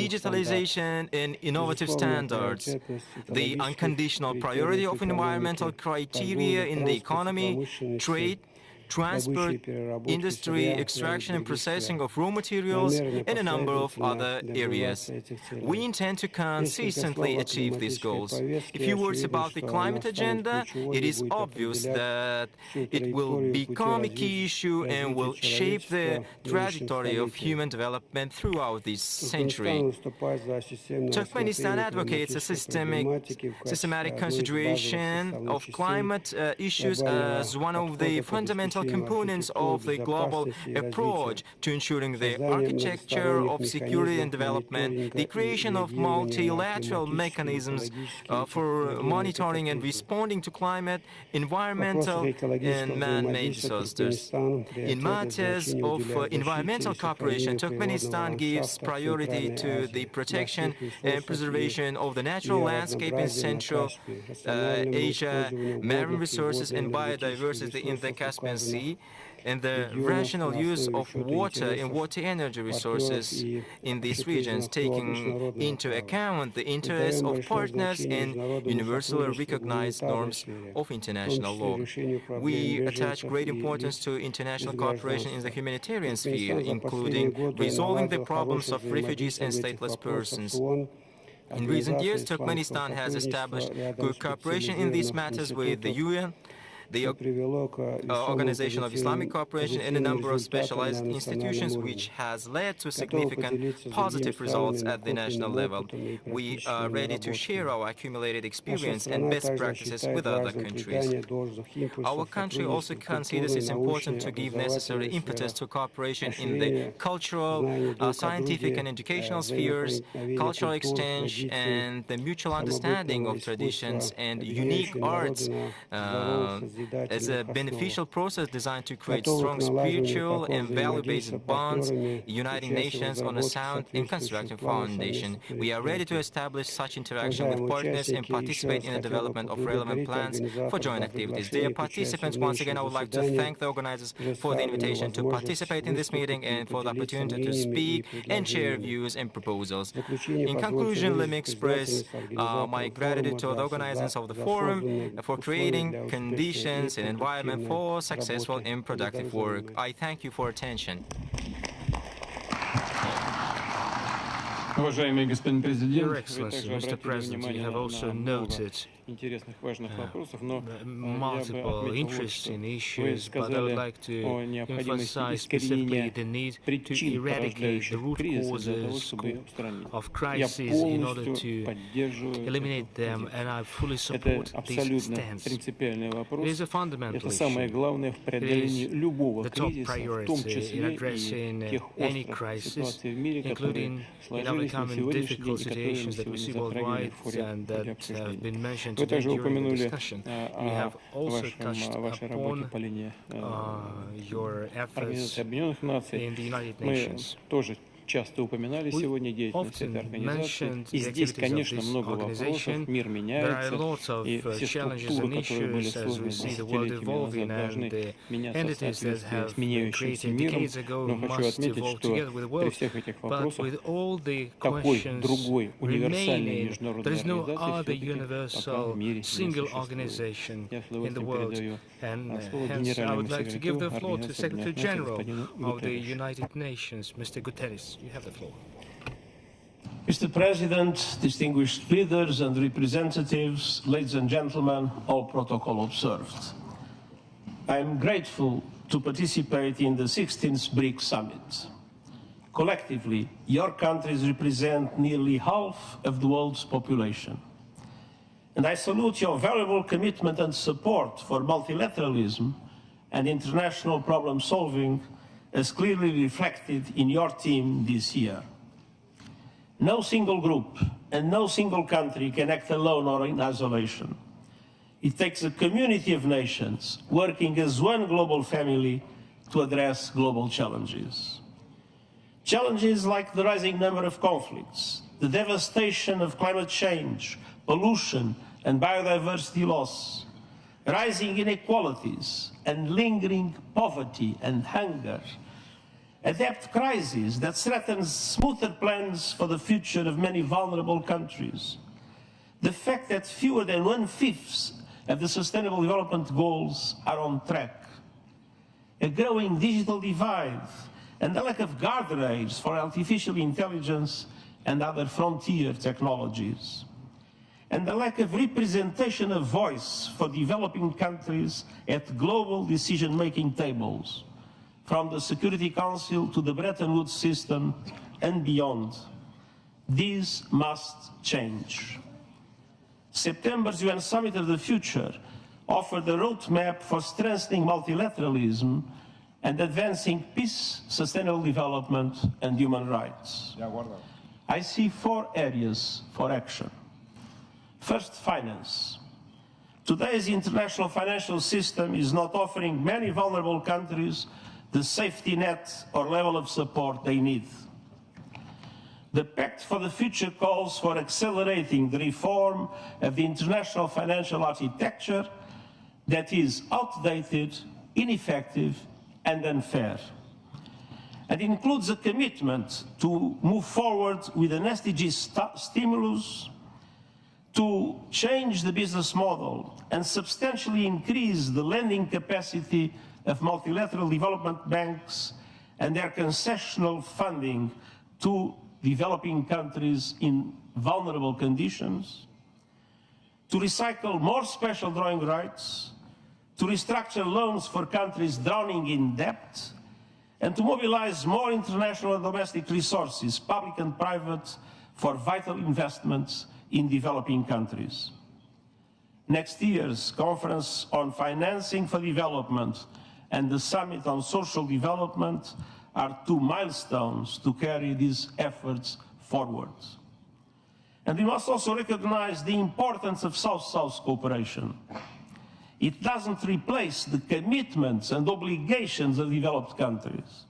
digitalization and innovative standards, the unconditional priority of environmental criteria in the economy, trade, transport, industry, extraction and processing of raw materials, and a number of other areas. We intend to consistently achieve these goals. A few words about the climate agenda. It is obvious that it will become a key issue and will shape the trajectory of human development throughout this century. Turkmenistan advocates a systematic consideration of climate issues as one of the fundamental components of the global approach to ensuring the architecture of security and development, the creation of multilateral mechanisms for monitoring and responding to climate, environmental and man-made disasters. In matters of environmental cooperation, Turkmenistan gives priority to the protection and preservation of the natural landscape in Central Asia, marine resources and biodiversity in the Caspian Sea, and the rational use of water and water energy resources in these regions, taking into account the interests of partners and universally recognized norms of international law. We attach great importance to international cooperation in the humanitarian sphere, including resolving the problems of refugees and stateless persons. In recent years, Turkmenistan has established good cooperation in these matters with the UN, the Organization of Islamic Cooperation, and a number of specialized institutions, which has led to significant positive results at the national level. We are ready to share our accumulated experience and best practices with other countries. Our country also considers it important to give necessary impetus to cooperation in the cultural, scientific and educational spheres, cultural exchange, and the mutual understanding of traditions and unique arts as a beneficial process designed to create strong spiritual and value-based bonds, uniting nations on a sound and constructive foundation. We are ready to establish such interaction with partners and participate in the development of relevant plans for joint activities. Dear participants, once again, I would like to thank the organizers for the invitation to participate in this meeting and for the opportunity to speak and share views and proposals. In conclusion, let me express my gratitude to the organizers of the forum for creating conditions and environment for successful and productive work. I thank you for attention. Your Excellency, Mr. President, you have also noted multiple interesting issues, but I would like to emphasize specifically the need to eradicate the root causes of crises in order to eliminate them, and I fully support this stance. It is a fundamental issue. It is the top priority in addressing any crisis, including in overcoming difficult situations that we see worldwide and that have been mentioned today during the discussion. We have also touched upon your efforts in the United Nations. We often mentioned the activities of this organization. There are lots of challenges and issues as we see the world evolving, and the entities that have been created decades ago must evolve together with the world. But with all the questions remaining, there is no other universal single organization in the world. And hence I would like to give the floor to Secretary General of the United Nations, Mr. Guterres. You have the floor. Mr. President, distinguished leaders and representatives, ladies and gentlemen, all protocol observed. I am grateful to participate in the 16th BRICS Summit. Collectively, your countries represent nearly half of the world's population. And I salute your valuable commitment and support for multilateralism and international problem solving as clearly reflected in your team this year. No single group and no single country can act alone or in isolation. It takes a community of nations working as one global family to address global challenges. Challenges like the rising number of conflicts, the devastation of climate change, pollution and biodiversity loss, rising inequalities and lingering poverty and hunger, a debt crisis that threatens smoother plans for the future of many vulnerable countries, the fact that fewer than 1/5 of the Sustainable Development Goals are on track, a growing digital divide, and the lack of guardrails for artificial intelligence and other frontier technologies, and the lack of representation of voice for developing countries at global decision-making tables, from the Security Council to the Bretton Woods system and beyond. These must change. September's UN Summit of the Future offered a roadmap for strengthening multilateralism and advancing peace, sustainable development, and human rights. I see 4 areas for action. First, finance. Today's international financial system is not offering many vulnerable countries the safety net or level of support they need. The Pact for the Future calls for accelerating the reform of the international financial architecture that is outdated, ineffective, and unfair. And includes a commitment to move forward with an SDG stimulus, to change the business model and substantially increase the lending capacity of multilateral development banks and their concessional funding to developing countries in vulnerable conditions, to recycle more special drawing rights, to restructure loans for countries drowning in debt, and to mobilize more international and domestic resources, public and private, for vital investments in developing countries. Next year's Conference on Financing for Development and the Summit on Social Development are 2 milestones to carry these efforts forward. And we must also recognize the importance of South-South cooperation. It doesn't replace the commitments and obligations of developed countries,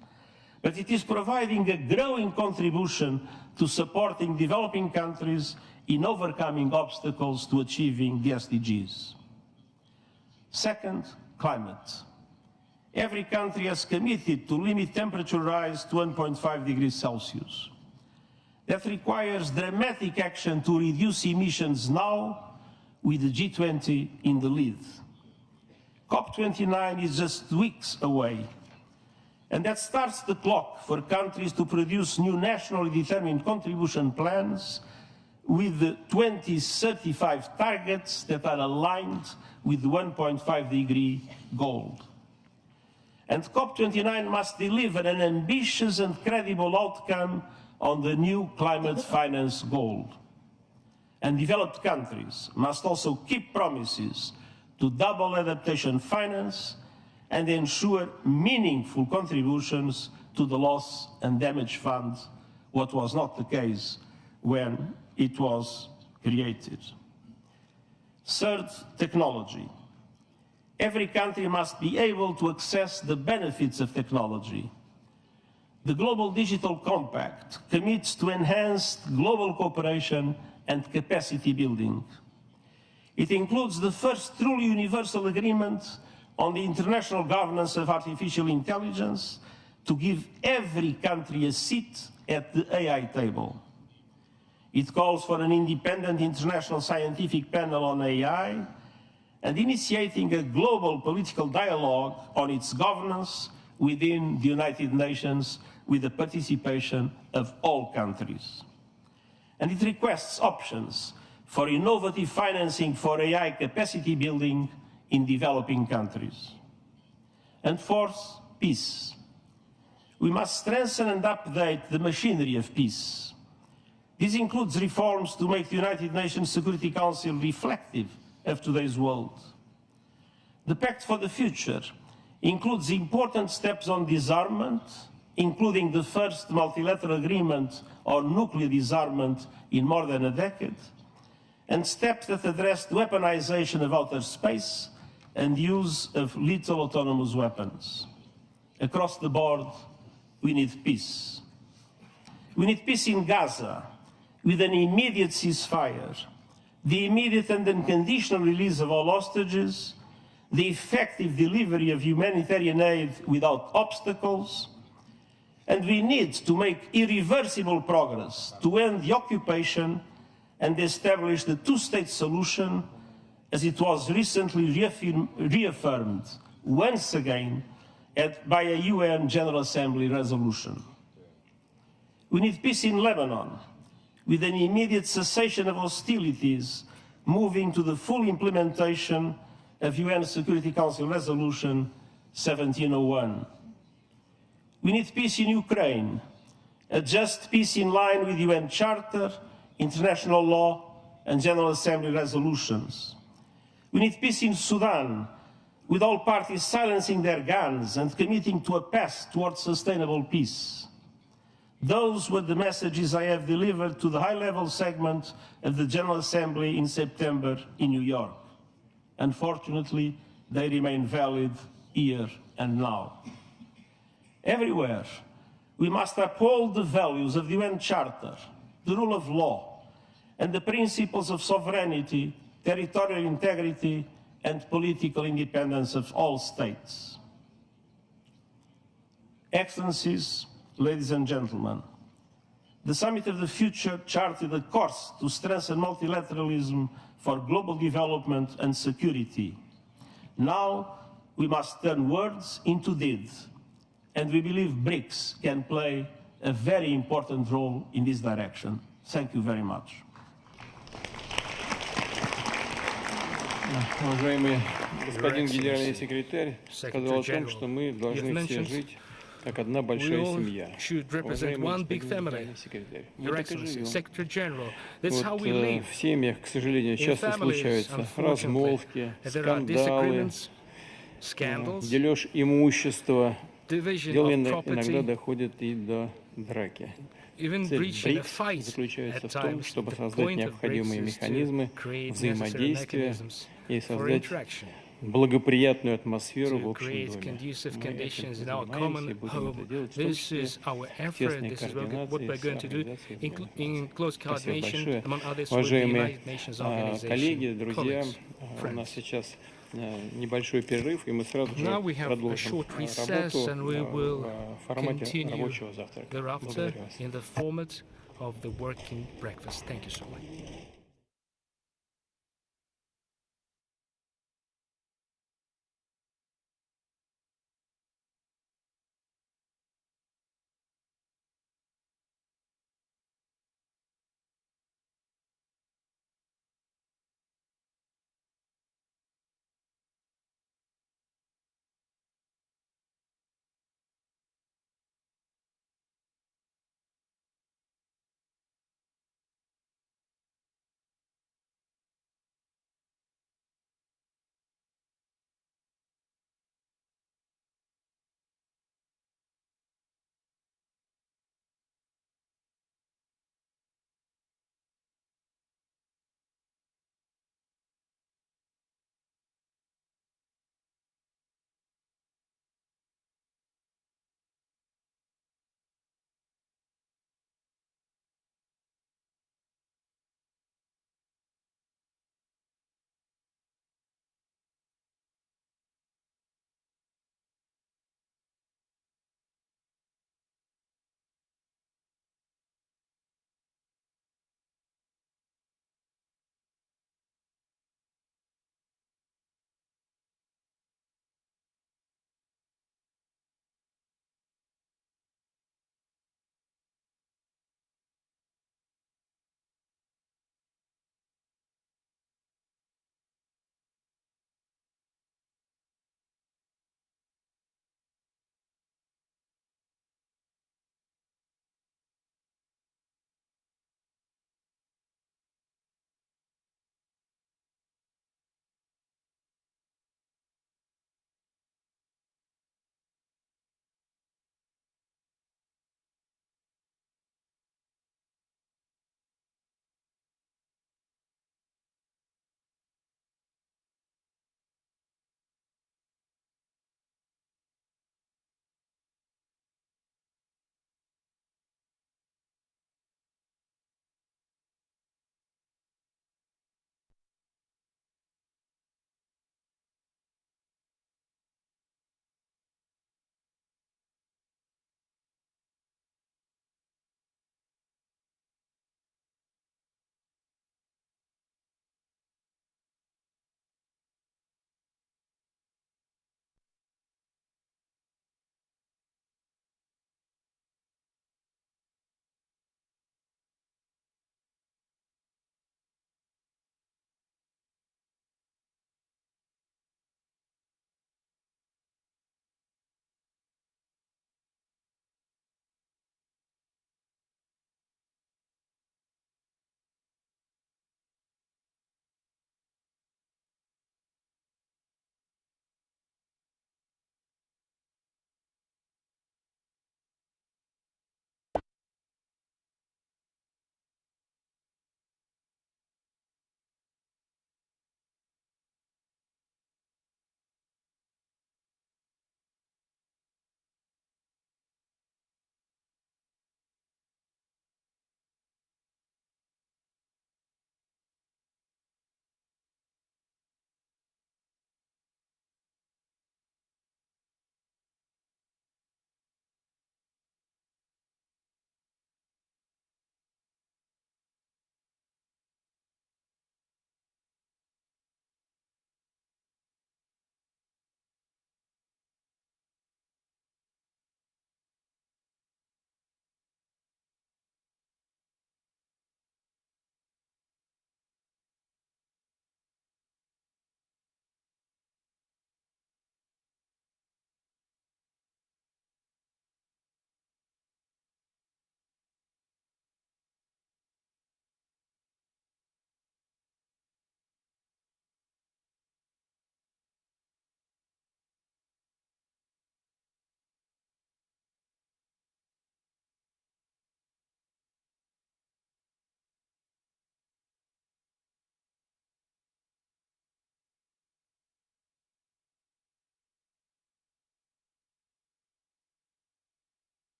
but it is providing a growing contribution to supporting developing countries in overcoming obstacles to achieving the SDGs. Second, climate. Every country has committed to limit temperature rise to 1.5 degrees Celsius. That requires dramatic action to reduce emissions now, with the G20 in the lead. COP29 is just weeks away, and that starts the clock for countries to produce new nationally determined contribution plans with the 2035 targets that are aligned with the 1.5 degree goal. And COP29 must deliver an ambitious and credible outcome on the new climate finance goal. And developed countries must also keep promises to double adaptation finance and ensure meaningful contributions to the loss and damage fund, what was not the case when it was created. Third, technology. Every country must be able to access the benefits of technology. The Global Digital Compact commits to enhanced global cooperation and capacity building. It includes the first truly universal agreement on the international governance of artificial intelligence to give every country a seat at the AI table. It calls for an independent international scientific panel on AI and initiating a global political dialogue on its governance within the United Nations with the participation of all countries. And it requests options for innovative financing for AI capacity building in developing countries. And fourth, peace. we must strengthen and update the machinery of peace. This includes reforms to make the United Nations Security Council reflective of today's world. The Pact for the Future includes important steps on disarmament, including the first multilateral agreement on nuclear disarmament in more than a decade, and steps that address the weaponization of outer space and use of lethal autonomous weapons. Across the board, we need peace. We need peace in Gaza, with an immediate ceasefire, the immediate and unconditional release of all hostages, the effective delivery of humanitarian aid without obstacles, and we need to make irreversible progress to end the occupation and establish the two-state solution as it was recently reaffirmed once again by a UN General Assembly resolution. We need peace in Lebanon, with an immediate cessation of hostilities, moving to the full implementation of UN Security Council Resolution 1701. We need peace in Ukraine, a just peace in line with UN Charter, international law, and General Assembly resolutions. We need peace in Sudan, with all parties silencing their guns and committing to a path towards sustainable peace. Those were the messages I have delivered to the high-level segment of the General Assembly in September in New York. Unfortunately, they remain valid here and now. Everywhere, we must uphold the values of the UN Charter, the rule of law, and the principles of sovereignty, territorial integrity, and political independence of all states. Excellencies, ladies and gentlemen, the Summit of the Future charted a course to strengthen multilateralism for global development and security. Now, we must turn words into deeds, and we believe BRICS can play a very important role in this direction. Thank you very much. Уважаемый господин генеральный секретарь сказал о том, что мы должны все жить как одна большая семья. Уважаемый господин генеральный секретарь, мы так и живем. Вот в семьях, к сожалению, часто случаются размолвки, скандалы, дележ имущества. Дело иногда доходит и до драки. Цель БРИКС заключается в том, чтобы создать необходимые механизмы взаимодействия и создать благоприятную атмосферу в общем доме. Мы этим занимаемся и будем это делать в том числе в тесной координации с организацией. Спасибо большое. Уважаемые коллеги, друзья, у нас сейчас небольшой перерыв, и мы сразу же продолжим работу в формате рабочего завтрака. Благодарю вас.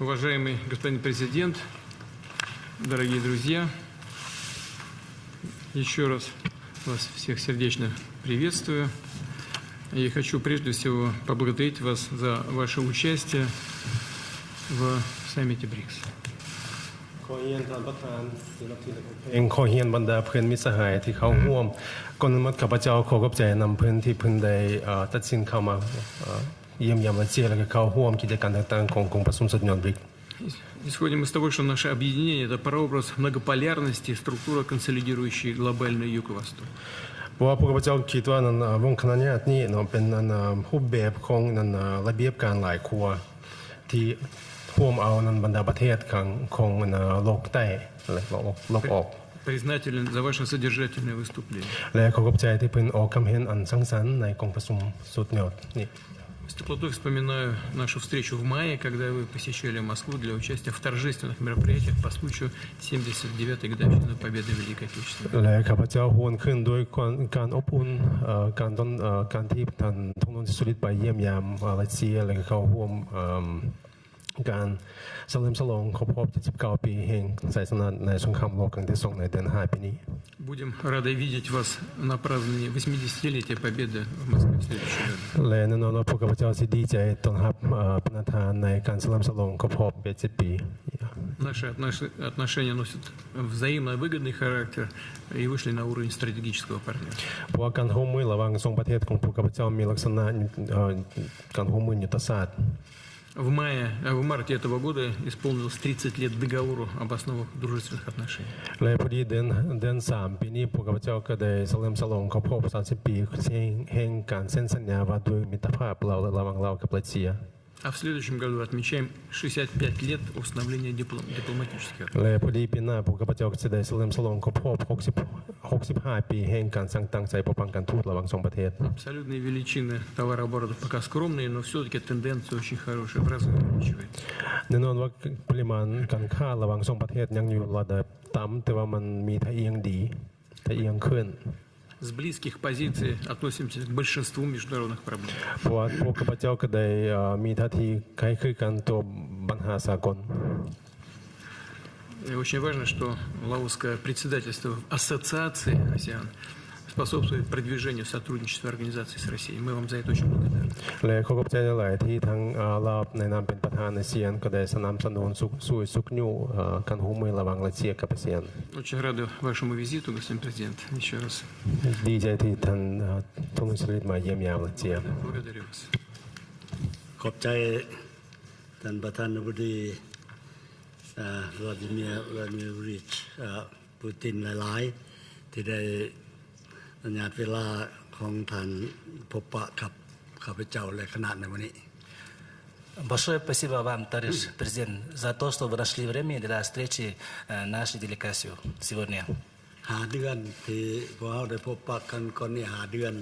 Уважаемый господин президент, дорогие друзья, еще раз вас всех сердечно приветствую. И хочу прежде всего поблагодарить вас за ваше участие в саммите БРИКС. ขอเฮียนบรรดาเพื่อนมิตรสหายที่เข้าร่วมก่อนอื่นข้าพเจ้าขอขอบใจนำเพื่อนที่เพิ่งได้ตัดสินเข้ามาเยี่ยมยามมาเชียร์และเข้าร่วมกิจกรรมต่างๆของกลุ่มประชุมสุดยอด BRICS Исходим из того, что наше объединение – это прообраз многополярности и структура, консолидирующая глобальный Юг и Восток. เพราะว่าพวกข้าพเจ้าคิดว่าวงคณะนี้เป็นรูปแบบของระเบียบการหลายครัวที่ร่วมเอาบรรดาประเทศของโลกใต้และโลกออก Признателен за ваше содержательное выступление. และขอขอบใจที่เพิ่นออกความเห็นอันสร้างสรรค์ในกองประชุมสุดยอดนี้ С теплотой вспоминаю нашу встречу в мае, когда вы посещали Москву для участия в торжественных мероприятиях по случаю 79-й годовщины Победы в Великой Отечественной. และข้าพเจ้าหวนขึ้นด้วยการอบอุ่นการที่ท่านทงนนท์สุริตไปเยี่ยมยามรัสเซียและเข้าร่วมการเฉลิมฉลองครบรอบ79 ปีแห่งชัยชนะในสงครามโลกครั้งที่ 2 ในเดือน 5 ปีนี้ Будем рады видеть вас на праздновании 80-летия Победы в Москве в следующем году. และแน่นอนว่าพวกข้าพเจ้าสิดีใจต้อนรับประธานในการเฉลิมฉลองครบรอบ80 ปี Наши отношения носят взаимно выгодный характер и вышли на уровень стратегического партнера. เพราะว่าการร่วมมือระหว่างสองประเทศของพวกข้าพเจ้ามีลักษณะการร่วมมือยุทธศาสตร์ В марте этого года исполнилось 30 лет договору об основах дружественных отношений. และพอดีเดือน 3 ปีนี้พวกข้าพเจ้าก็ได้เฉลิมฉลองครบรอบ30 ปีแห่งการเซ็นสัญญาว่าด้วยมิตรภาพระหว่างเรากับรัสเซีย А в следующем году отмечаем 65 лет установления дипломатических отношений. และพอดีปีหน้าพวกข้าพเจ้าจะได้เฉลิมฉลองครบรอบ65 ปีแห่งการสร้างตั้งใจประพันธ์การทูตระหว่างสองประเทศ Абсолютные величины товарооборота пока скромные, но все-таки тенденция очень хорошая в развитии. แน่นอนว่าปริมาณการค้าระหว่างสองประเทศยังอยู่ระดับต่ำแต่ว่ามันมีทะเอียงดีทะเอียงขึ้นС близких позиций относимся к большинству международных проблем. เพราะว่าพวกข้าพเจ้าก็ได้มีท่าทีคล้ายคลึงกันตัวปัญหาสากล И очень важно, что лаосское председательство в ассоциации АСЕАН способствует продвижению сотрудничества организации с Россией. Мы вам за это очень благодарны. และขอขอบใจหลายที่ทั้งลาวในนามเป็นประธานอาเซียนก็ได้สนับสนุนสุขยูการร่วมมือระหว่างรัสเซียกับอาเซียน Очень рады вашему визиту, господин президент. Еще раз. ดีใจที่ท่านทงนนท์สุริตมาเยี่ยมยามรัสเซีย Благодарю вас. ขอบใจท่านประธานาธิบดีวลาดิเมียร์ริชปูตินหลายๆที่ได้อนุญาตเวลาของท่านพบปะกับข้าพเจ้าและคณะในวันนี้ Большое спасибо вам, товарищ президент, за то, что вы нашли время для встречи нашей делегации сегодня. 5 เดือนที่พวกเราได้พบปะกันก่อนนี้5 เดือน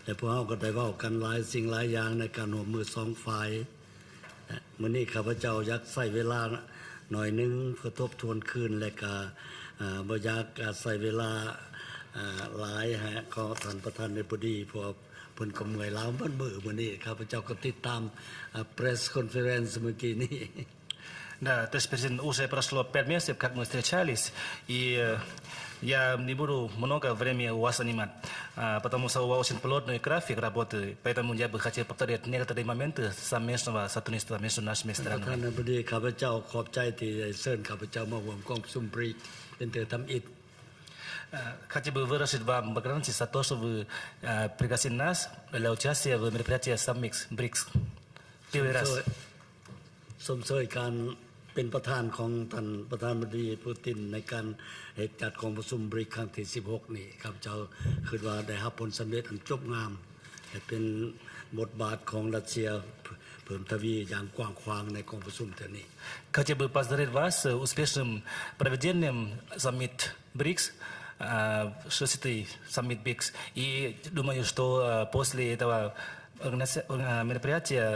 และพวกเราก็ได้เว้ากันหลายสิ่งหลายอย่างในการร่วมมือ2 ฝ่ายมื้อนี้ข้าพเจ้าอยากใช้เวลาหน่อยนึงเพื่อทบทวนคืนและก็บ่อยากใช้เวลาหลายขอท่านประธานในบดีพวกเพิ่นก็เมื่อยล้ามื้อนี้ข้าพเจ้าก็ติดตาม press conference เมื่อกี้นี้ Да, товарищ президент, уже прошло 5 месяцев, как мы встречались, и я не буду много времени у вас занимать, потому что у вас очень плотный график работы, поэтому я бы хотел повторить некоторые моменты совместного сотрудничества между нашими странами. ท่านในบดีข้าพเจ้าขอบใจที่เชิญข้าพเจ้ามาร่วมกองประชุม BRICS เป็นเตอร์ทำอิฐ Хотел бы выразить вам благодарность за то, что вы пригласили нас для участия в мероприятии Summit BRICS. Первый раз. สมเสยการเป็นประธานของท่านประธานาธิบดีปูตินในการจัดกองประชุม BRICS ครั้งที่ 16 นี่ข้าพเจ้าคิดว่าได้รับผลสำเร็จอันจบงามเป็นบทบาทของรัสเซียเพิ่มทวีอย่างกว้างขวางในกองประชุมเท่านี้ Хотел бы поздравить вас с успешным проведением Summit BRICS, 6-й Summit BRICS. И думаю, что после этого мероприятия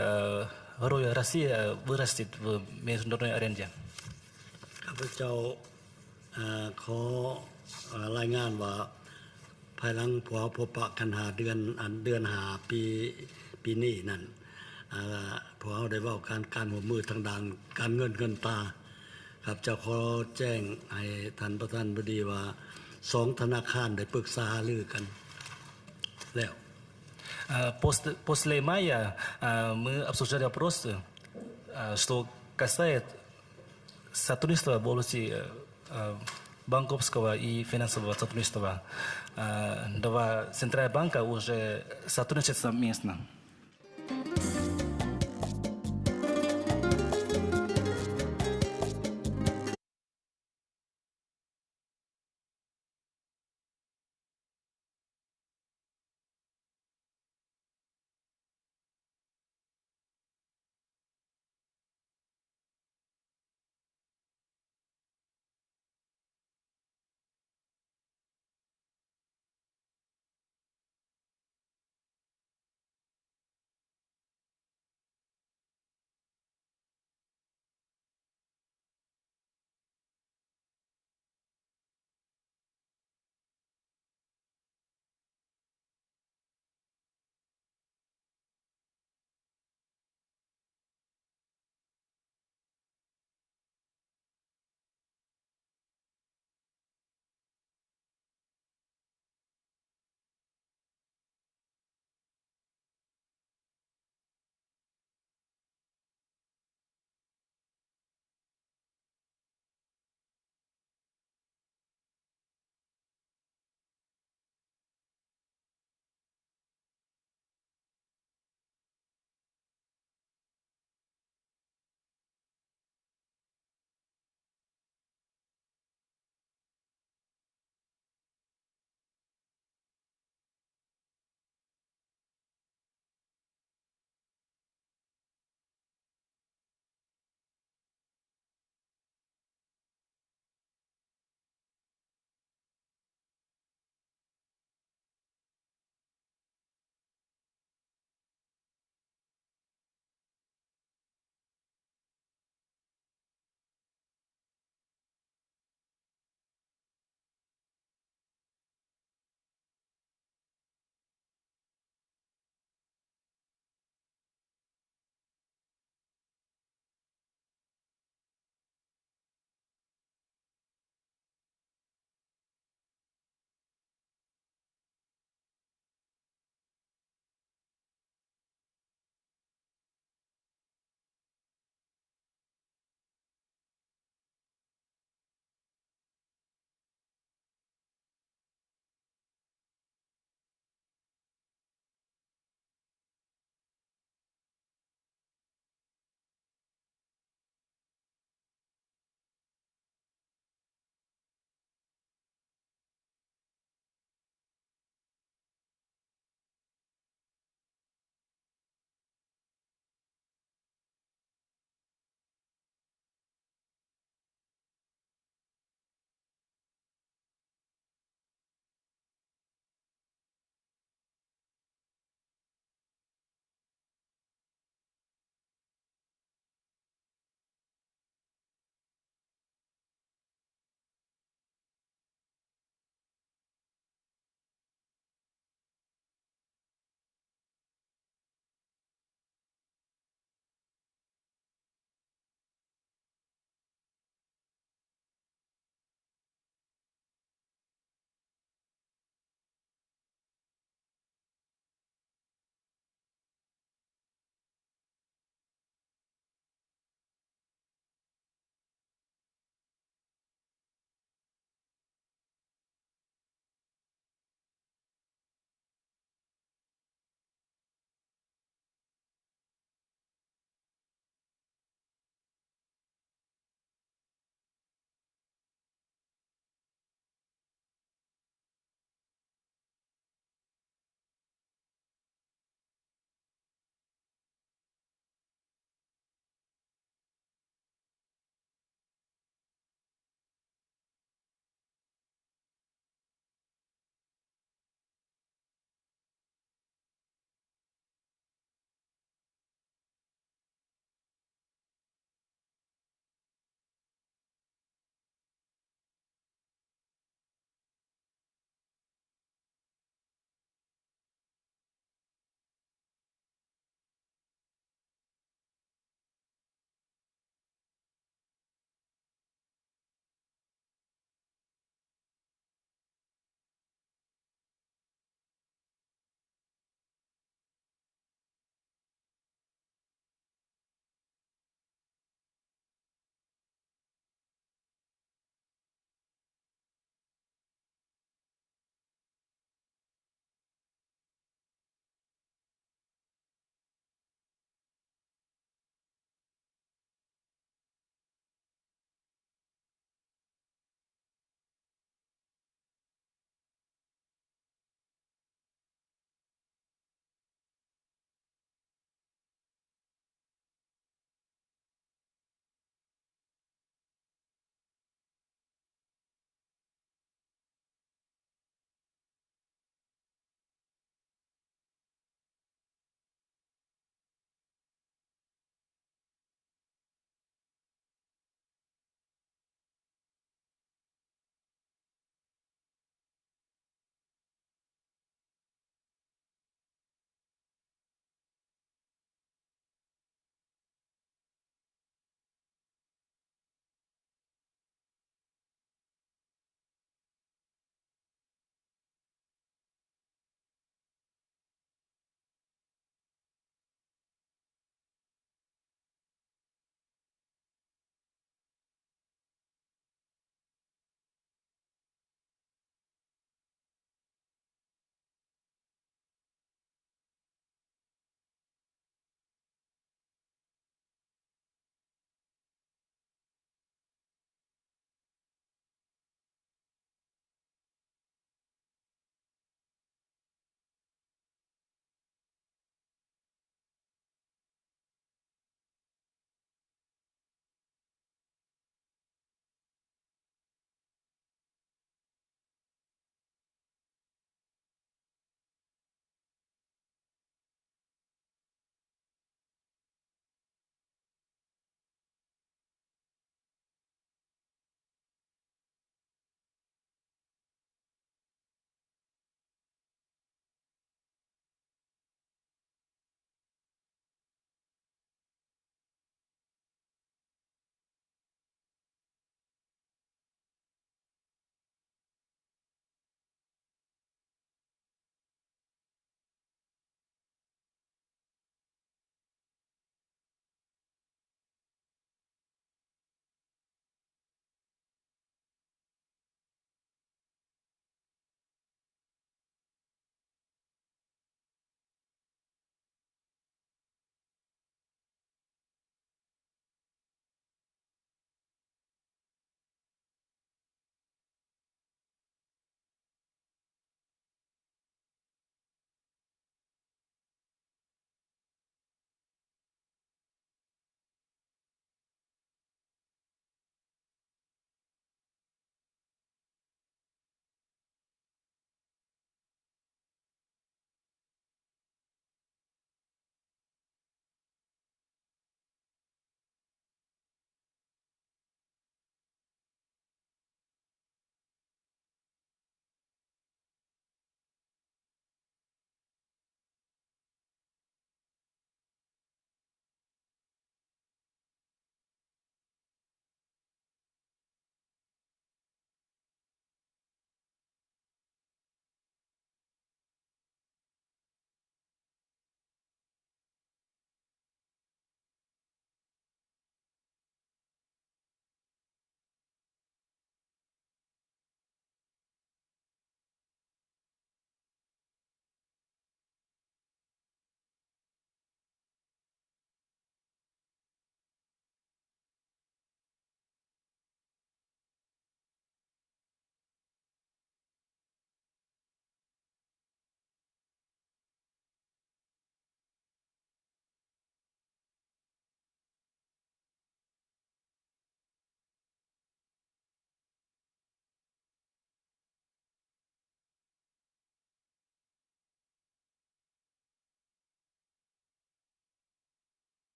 роль России вырастет в международной арене. ข้าพเจ้าขอรายงานว่าภายหลังพวกพบปะกัน5 เดือน5 ปีนี้นั่น พวกเราได้ว่าการหัวมือทางด้านการเงินตาครับจะขอแจ้งให้ท่านประธานบดีว่า2ธนาคารได้ปรึกษาหารือกันแล้ว После мая мы обсуждали вопрос, что касается сотрудничества в области банковского и финансового сотрудничества. Два центральных банка уже сотрудничают совместно.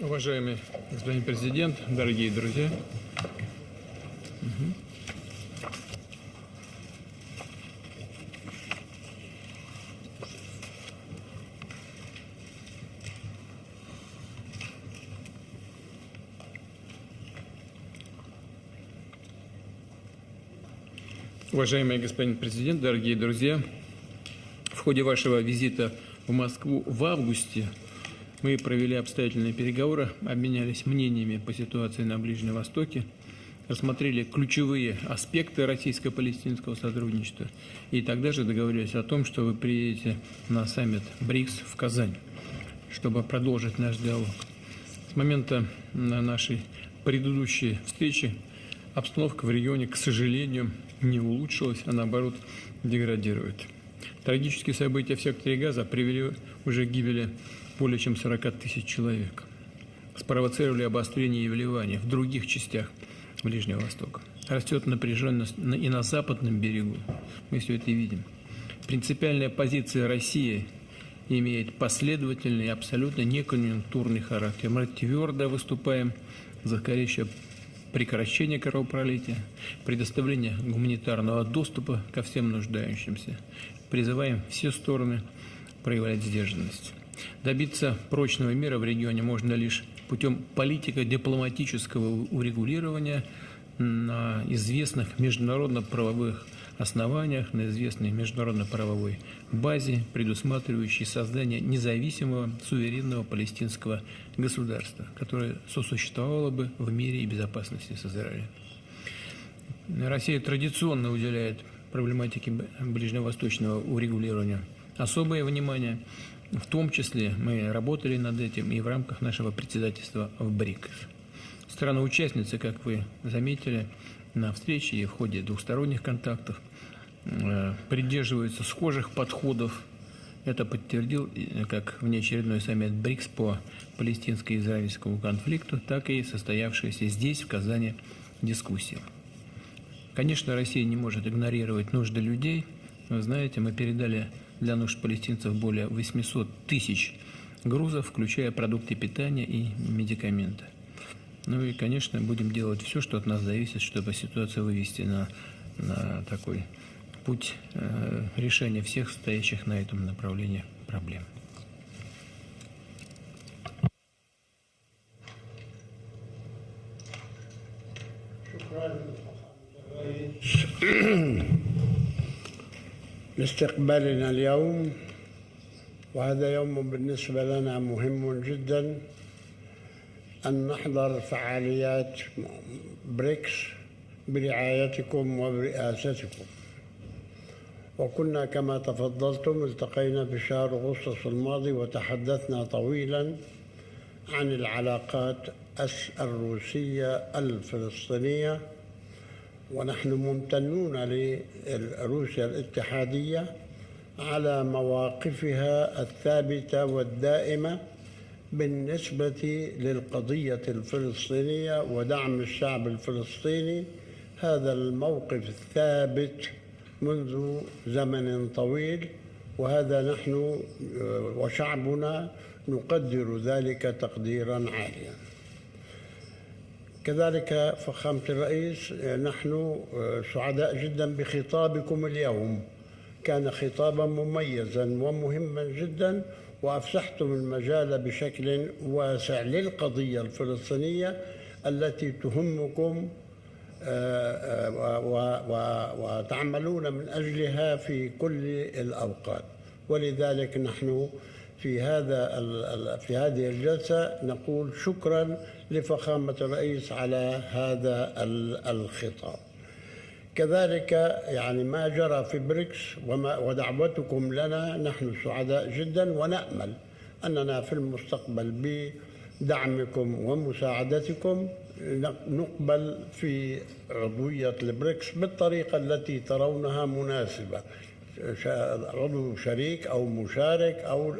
Уважаемый господин президент, дорогие друзья. Уважаемый господин президент, дорогие друзья, в ходе вашего визита в Москву в августе мы провели обстоятельные переговоры, обменялись мнениями по ситуации на Ближнем Востоке, рассмотрели ключевые аспекты российско-палестинского сотрудничества и тогда же договорились о том, что вы приедете на саммит БРИКС в Казань, чтобы продолжить наш диалог. С момента нашей предыдущей встречи обстановка в регионе, к сожалению, не улучшилась, а наоборот деградирует. Трагические события в секторе Газа привели уже к гибели более чем 40 тысяч человек. Спровоцировали обострение и вливание в других частях Ближнего Востока. Растет напряженность и на западном берегу. Мы все это видим. Принципиальная позиция России имеет последовательный и абсолютно неконъюнктурный характер. Мы твердо выступаем за скорейшее прекращение кровопролития, предоставление гуманитарного доступа ко всем нуждающимся. Призываем все стороны проявлять сдержанность. Добиться прочного мира в регионе можно лишь путем политико-дипломатического урегулирования на известных международно-правовых основаниях, на известной международно-правовой базе, предусматривающей создание независимого суверенного палестинского государства, которое сосуществовало бы в мире и безопасности с Израилем. Россия традиционно уделяет проблематике ближневосточного урегулирования особое внимание. В том числе мы работали над этим и в рамках нашего председательства в БРИКС. Страны-участницы, как вы заметили, на встрече и в ходе двухсторонних контактов придерживаются схожих подходов. Это подтвердил как внеочередной саммит БРИКС по палестинско-израильскому конфликту, так и состоявшаяся здесь, в Казани, дискуссия. Конечно, Россия не может игнорировать нужды людей. Вы знаете, мы передали для нужд палестинцев более 800 тысяч грузов, включая продукты питания и медикаменты. Ну и, конечно, будем делать все, что от нас зависит, чтобы ситуацию вывести на такой путь решения всех стоящих на этом направлении проблем. لاستقبالنا اليوم وهذا يوم بالنسبة لنا مهم جدا أن نحضر فعاليات بريكس برعايتكم وبرئاستكم. وكنا كما تفضلتم التقينا في شهر أغسطس الماضي وتحدثنا طويلا عن العلاقات الروسية الفلسطينية، ونحن ممتنون لروسيا الاتحادية على مواقفها الثابتة والدائمة بالنسبة للقضية الفلسطينية ودعم الشعب الفلسطيني. هذا الموقف الثابت منذ زمن طويل، وهذا نحن وشعبنا نقدر ذلك تقديرا عاليا. كذلك فخامة الرئيس، نحن سعداء جدا بخطابكم اليوم، كان خطابا مميزا ومهما جدا، وأفسحتم المجال بشكل واسع للقضية الفلسطينية التي تهمكم وتعملون من أجلها في كل الأوقات. ولذلك نحن في هذه الجلسة نقول شكرا لفخامة الرئيس على هذا الخطاب. كذلك يعني ما جرى في بريكس ودعوتكم لنا، نحن سعداء جدا ونأمل أننا في المستقبل بدعمكم ومساعدتكم نقبل في عضوية البريكس بالطريقة التي ترونها مناسبة، عضو شريك أو مشارك أو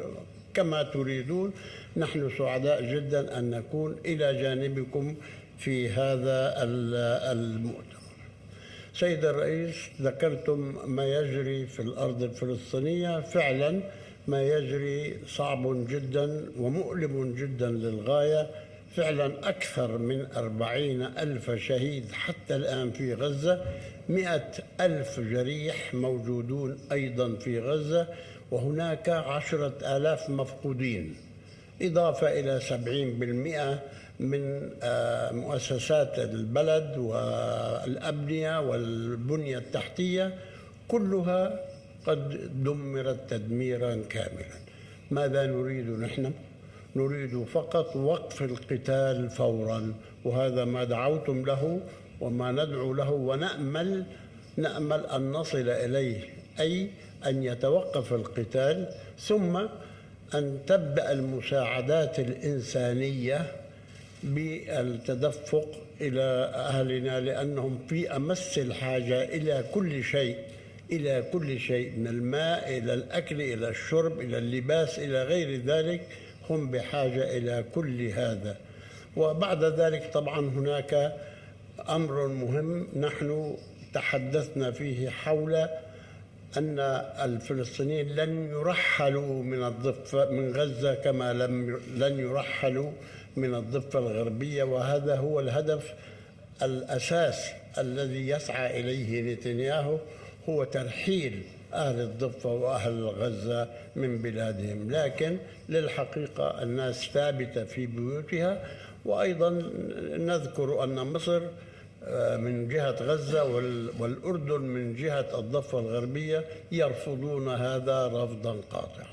كما تريدون. نحن سعداء جدا أن نكون إلى جانبكم في هذا المؤتمر. سيد الرئيس، ذكرتم ما يجري في الأرض الفلسطينية. فعلا ما يجري صعب جدا ومؤلم جدا للغاية. فعلا أكثر من 40,000 شهيد حتى الآن في غزة، 100,000 جريح موجودون أيضا في غزة، وهناك 10,000 مفقودين، إضافة إلى 70% من مؤسسات البلد والأبنية والبنية التحتية كلها قد دمرت تدميرا كاملا. ماذا نريد نحن؟ نريد فقط وقف القتال فورا، وهذا ما دعوتم له وما ندعو له، ونأمل أن نصل إليه، أي أن يتوقف القتال، ثم أن تبدأ المساعدات الإنسانية بالتدفق إلى أهلنا، لأنهم في أمس الحاجة إلى كل شيء من الماء إلى الأكل إلى الشرب إلى اللباس إلى غير ذلك. هم بحاجة إلى كل هذا. وبعد ذلك طبعا هناك أمر مهم نحن تحدثنا فيه، حول أن الفلسطينيين لن يرحلوا من الضفة من غزة كما لن يرحلوا من الضفة الغربية، وهذا هو الهدف الأساس الذي يسعى إليه نتنياهو، هو ترحيل أهل الضفة وأهل غزة من بلادهم. لكن للحقيقة الناس ثابتة في بيوتها. وأيضا نذكر أن مصر من جهة غزة والأردن من جهة الضفة الغربية يرفضون هذا رفضا قاطعا.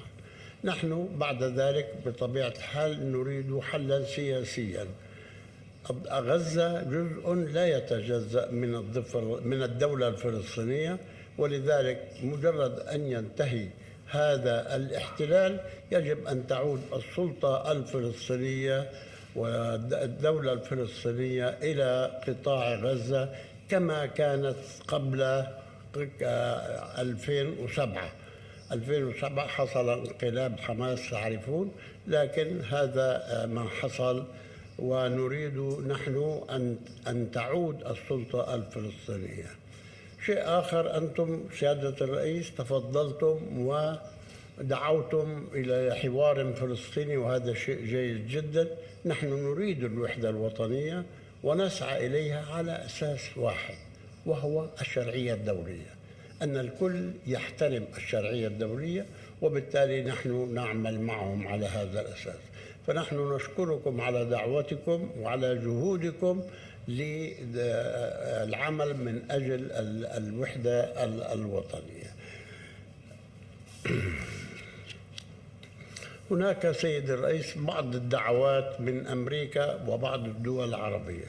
نحن بعد ذلك بطبيعة الحال نريد حلا سياسيا. غزة جزء لا يتجزأ من الدولة الفلسطينية، ولذلك مجرد أن ينتهي هذا الاحتلال يجب أن تعود السلطة الفلسطينية والدولة الفلسطينية إلى قطاع غزة كما كانت قبل 2007. 2007 حصل انقلاب حماس تعرفون، لكن هذا ما حصل، ونريد نحن أن تعود السلطة الفلسطينية. شيء آخر، أنتم سيادة الرئيس تفضلتم ودعوتم إلى حوار فلسطيني، وهذا شيء جيد جدا. نحن نريد الوحدة الوطنية ونسعى إليها على أساس واحد، وهو الشرعية الدولية، أن الكل يحترم الشرعية الدولية، وبالتالي نحن نعمل معهم على هذا الأساس. فنحن نشكركم على دعوتكم وعلى جهودكم للعمل من أجل الوحدة الوطنية. هناك سيد الرئيس بعض الدعوات من أمريكا وبعض الدول العربية.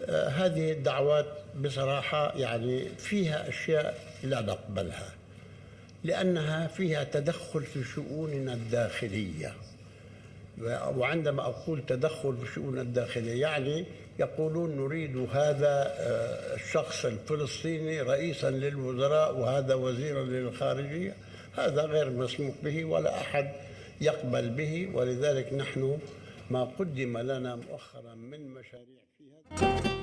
هذه الدعوات بصراحة يعني فيها أشياء لا نقبلها، لأنها فيها تدخل في شؤوننا الداخلية. وعندما أقول تدخل في شؤون الداخلية يعني يقولون نريد هذا الشخص الفلسطيني رئيسا للوزراء وهذا وزيرا للخارجية. هذا غير مسموح به ولا أحد يقبل به. ولذلك نحن ما قدم لنا مؤخرا من مشاريع فيها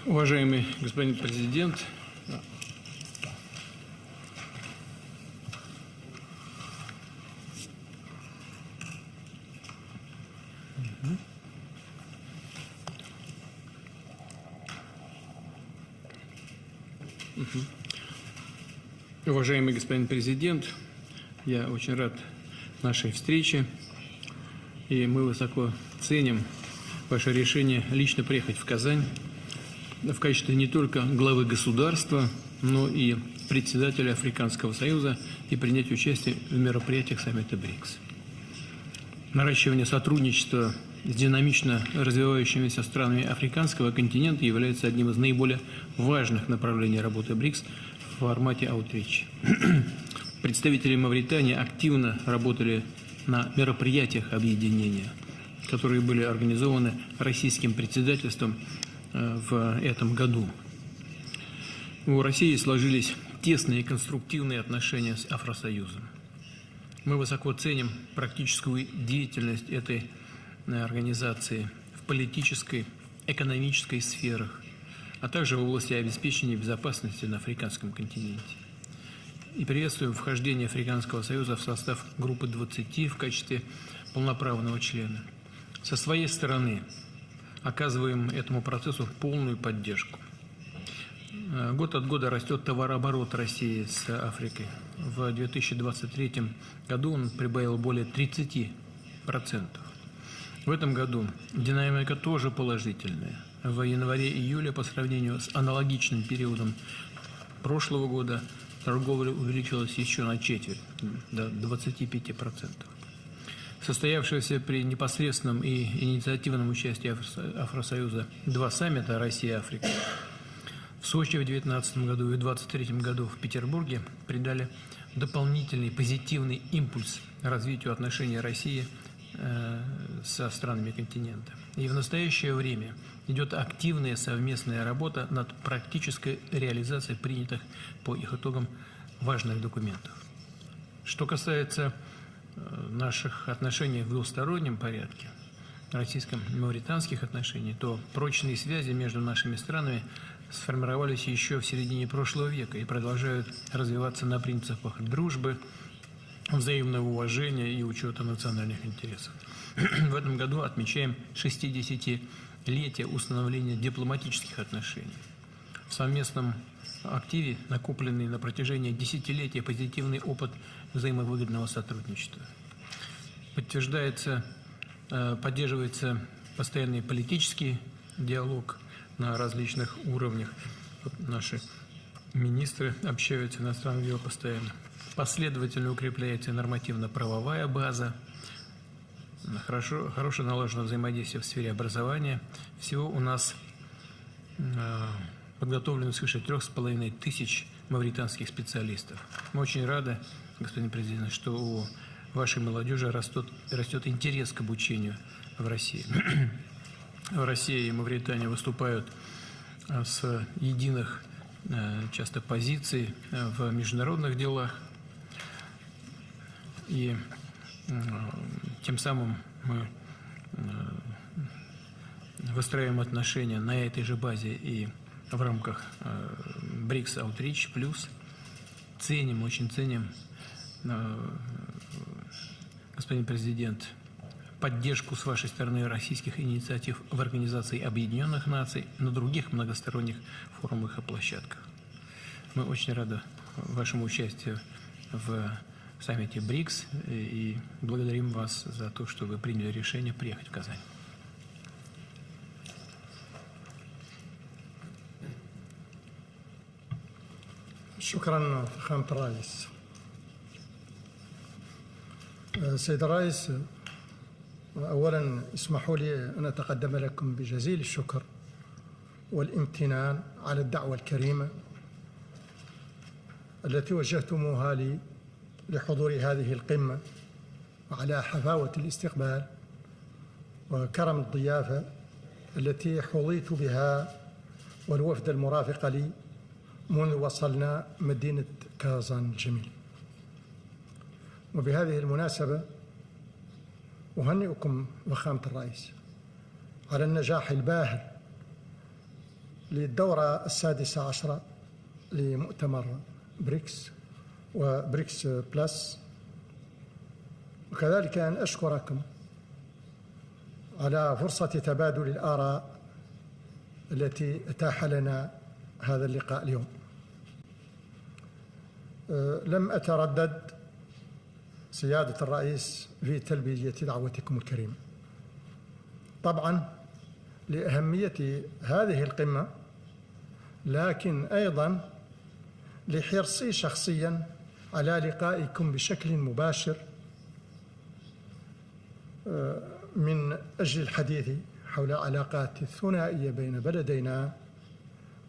Уважаемый господин президент, уважаемый господин президент, я очень рад нашей встрече, и мы высоко ценим ваше решение лично приехать в Казань в качестве не только главы государства, но и председателя Африканского союза и принять участие в мероприятиях саммита БРИКС. Наращивание сотрудничества с динамично развивающимися странами африканского континента является одним из наиболее важных направлений работы БРИКС в формате outreach. Представители Мавритании активно работали на мероприятиях объединения, которые были организованы российским председательством в этом году. У России сложились тесные и конструктивные отношения с Афросоюзом. Мы высоко ценим практическую деятельность этой организации в политической, экономической сферах, а также в области обеспечения безопасности на африканском континенте. И приветствуем вхождение Африканского союза в состав группы 20 в качестве полноправного члена. Со своей стороны оказываем этому процессу полную поддержку. Год от года растет товарооборот России с Африкой. В 2023 году он прибавил более 30%. В этом году динамика тоже положительная. В январе-июле по сравнению с аналогичным периодом прошлого года торговля увеличилась еще на четверть, до 25%. Состоявшиеся при непосредственном и инициативном участии Афросоюза два саммита Россия и Африка в Сочи в 2019 году и в 2023 году в Петербурге придали дополнительный позитивный импульс развитию отношений России со странами континента. И в настоящее время идет активная совместная работа над практической реализацией принятых по их итогам важных документов. Что касается наших отношений в двустороннем порядке, российско-мавританских отношений, то прочные связи между нашими странами сформировались еще в середине прошлого века и продолжают развиваться на принципах дружбы, взаимного уважения и учета национальных интересов. В этом году отмечаем 60-летие установления дипломатических отношений. В совместном активе накопленный на протяжении десятилетия позитивный опыт взаимовыгодного сотрудничества. Поддерживается постоянный политический диалог на различных уровнях. Наши министры общаются на иностранных делах постоянно. Последовательно укрепляется нормативно-правовая база. Хорошо налажено взаимодействие в сфере образования. Всего у нас подготовлено свыше 3500 мавританских специалистов. Мы очень рады, господин президент, что у вашей молодежи растет интерес к обучению в России. Россия и Мавритания выступают с единых часто позиций в международных делах. И тем самым мы выстраиваем отношения на этой же базе и в рамках BRICS Plus. Очень ценим, господин президент, поддержку с вашей стороны российских инициатив в Организации Объединенных Наций на других многосторонних форумах и площадках. Мы очень рады вашему участию в саммите БРИКС и благодарим вас за то, что вы приняли решение приехать в Казань. شكرا فخامة الرئيس. سيد الرئيس، أولا اسمحوا لي أن أتقدم لكم بجزيل الشكر والامتنان على الدعوة الكريمة التي وجهتموها لي لحضور هذه القمة، وعلى حفاوة الاستقبال وكرم الضيافة التي حظيت بها والوفد المرافق لي منذ وصلنا مدينة كازان الجميل. وبهذه المناسبة أهنئكم فخامة الرئيس على النجاح الباهر للدورة السادسة عشرة لمؤتمر بريكس وبريكس بلس، وكذلك أن أشكركم على فرصة تبادل الآراء التي أتاح لنا هذا اللقاء اليوم. لم أتردد سيادة الرئيس في تلبية دعوتكم الكريمة، طبعا لأهمية هذه القمة، لكن أيضا لحرصي شخصيا على لقائكم بشكل مباشر من أجل الحديث حول العلاقات الثنائية بين بلدينا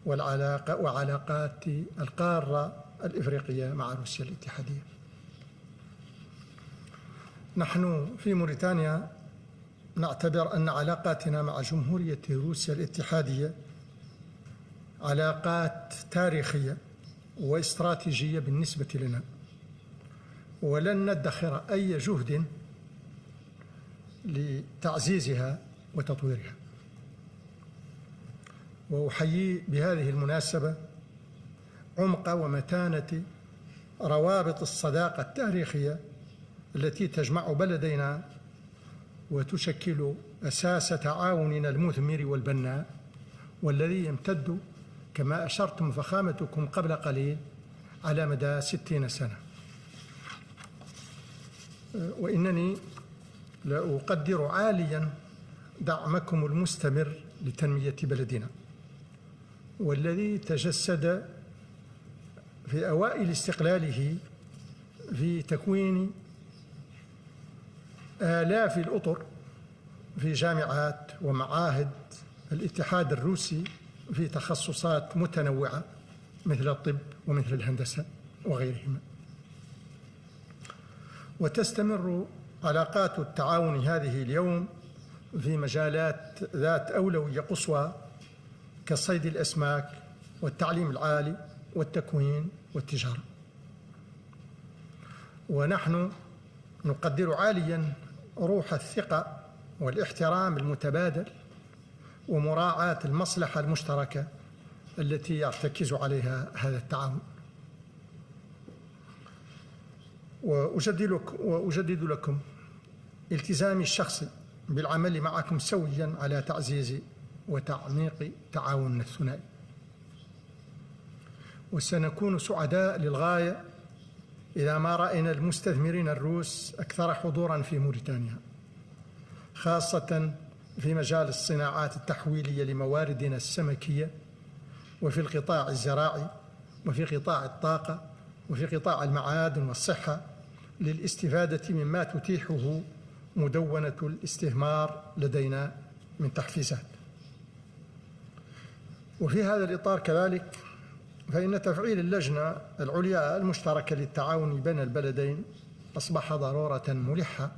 وعلاقات القارة الإفريقية مع روسيا الاتحادية. نحن في موريتانيا نعتبر أن علاقاتنا مع جمهورية روسيا الاتحادية علاقات تاريخية واستراتيجية بالنسبة لنا، ولن ندخر أي جهد لتعزيزها وتطويرها. وأحيي بهذه المناسبة عمق ومتانة روابط الصداقة التاريخية التي تجمع بلدينا وتشكل أساس تعاوننا المثمر والبناء، والذي يمتد كما أشرتم فخامتكم قبل قليل على مدى 60 سنة. وإنني لا أقدر عاليا دعمكم المستمر لتنمية بلدنا، والذي تجسد في أوائل استقلاله في تكوين آلاف الأطر في جامعات ومعاهد الاتحاد الروسي في تخصصات متنوعة مثل الطب ومثل الهندسة وغيرهما. وتستمر علاقات التعاون هذه اليوم في مجالات ذات أولوية قصوى كصيد الأسماك والتعليم العالي والتكوين والتجارة. ونحن نقدر عاليا روح الثقة والاحترام المتبادل ومراعاة المصلحة المشتركة التي يرتكز عليها هذا التعاون. وأجدد لكم التزامي الشخصي بالعمل معكم سويا على تعزيز وتعميق تعاوننا الثنائي. وسنكون سعداء للغاية إذا ما رأينا المستثمرين الروس أكثر حضورا في موريتانيا، خاصة في مجال الصناعات التحويلية لمواردنا السمكية، وفي القطاع الزراعي، وفي قطاع الطاقة، وفي قطاع المعادن والصحة، للاستفادة مما تتيحه مدونة الاستثمار لدينا من تحفيزات. وفي هذا الإطار كذلك فإن تفعيل اللجنة العليا المشتركة للتعاون بين البلدين أصبح ضرورة ملحة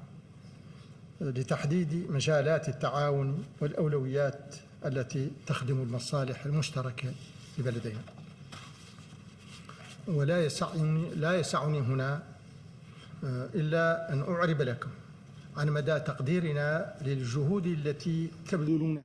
لتحديد مجالات التعاون والأولويات التي تخدم المصالح المشتركة لبلدينا. ولا يسعني هنا إلا أن أعرب لكم عن مدى تقديرنا للجهود التي تبذلون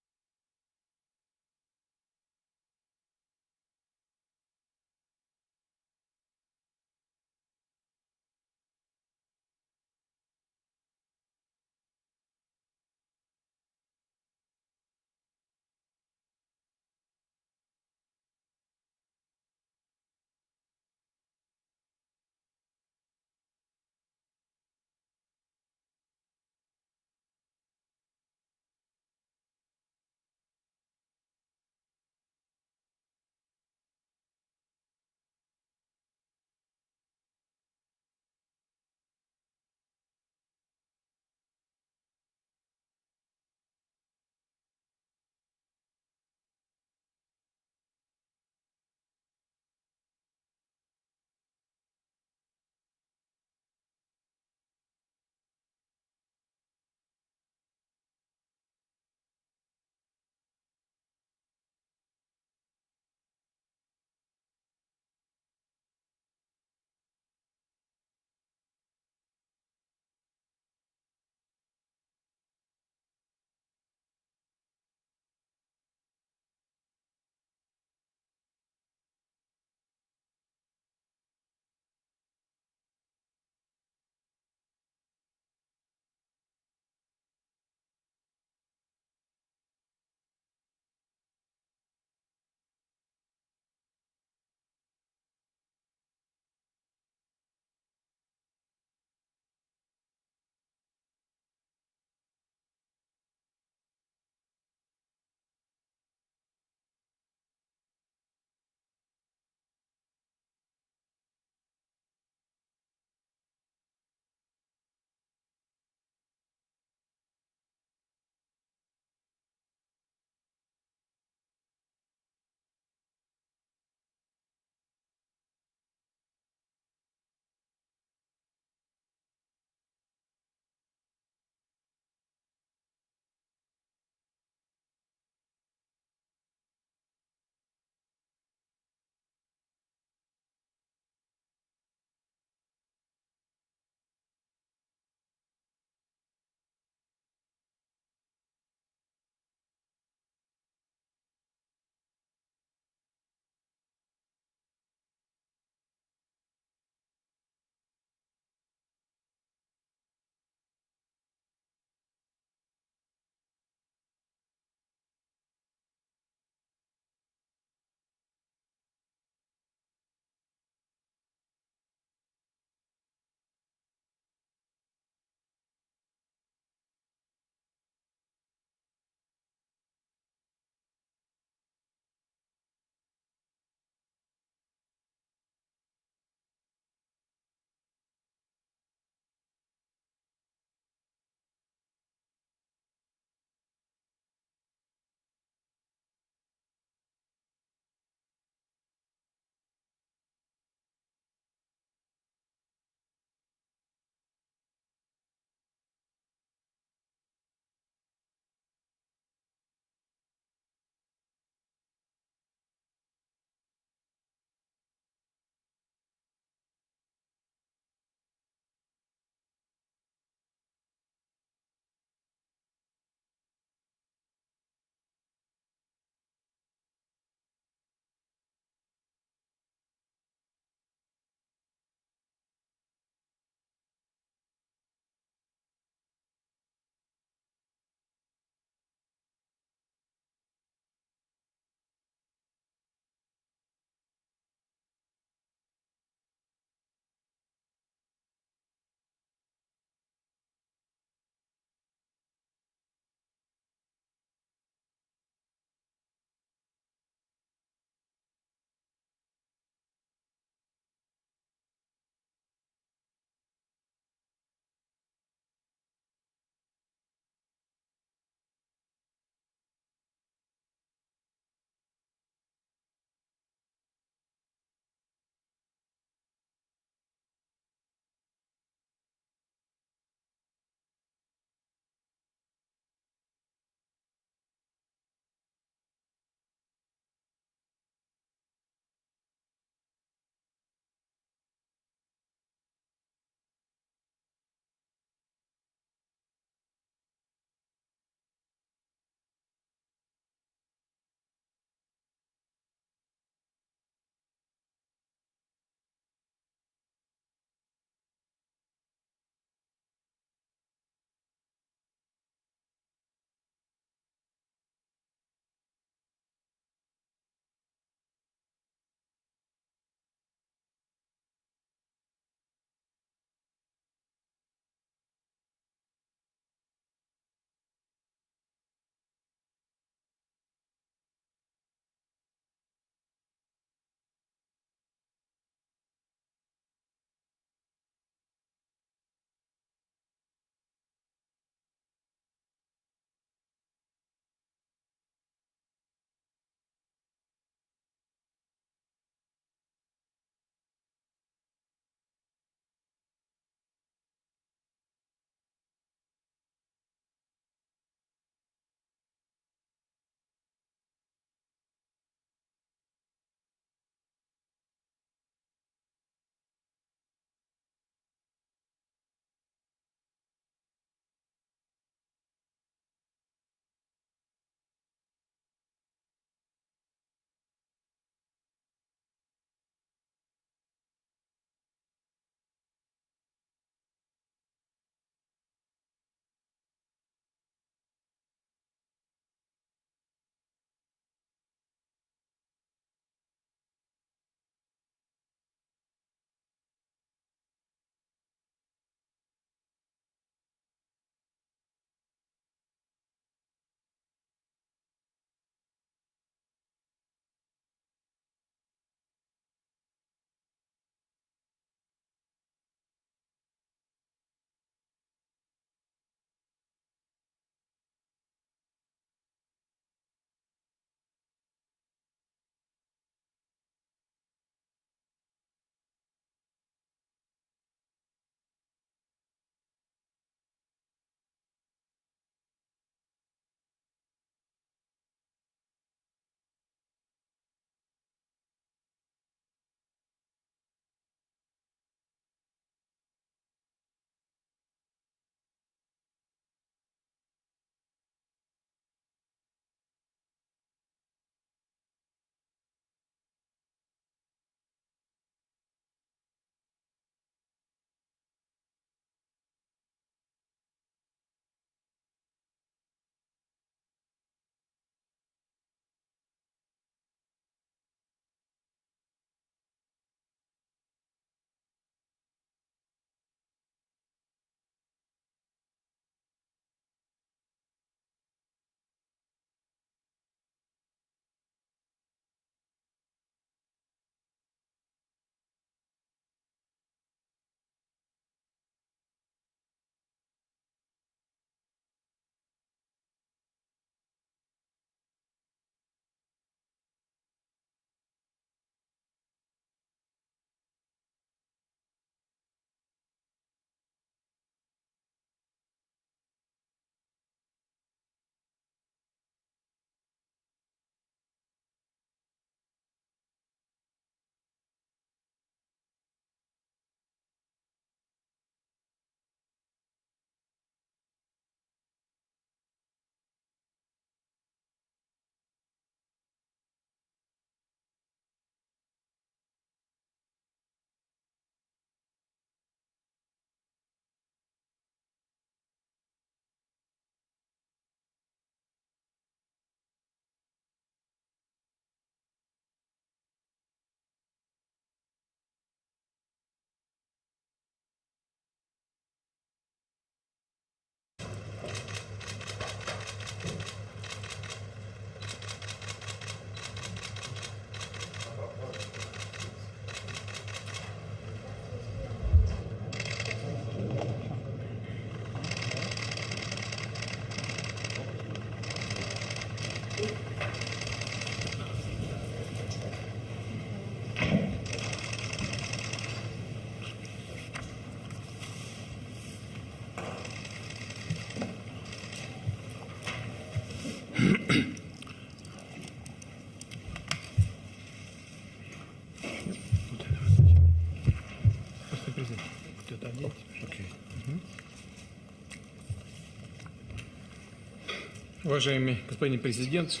Уважаемый господин президент,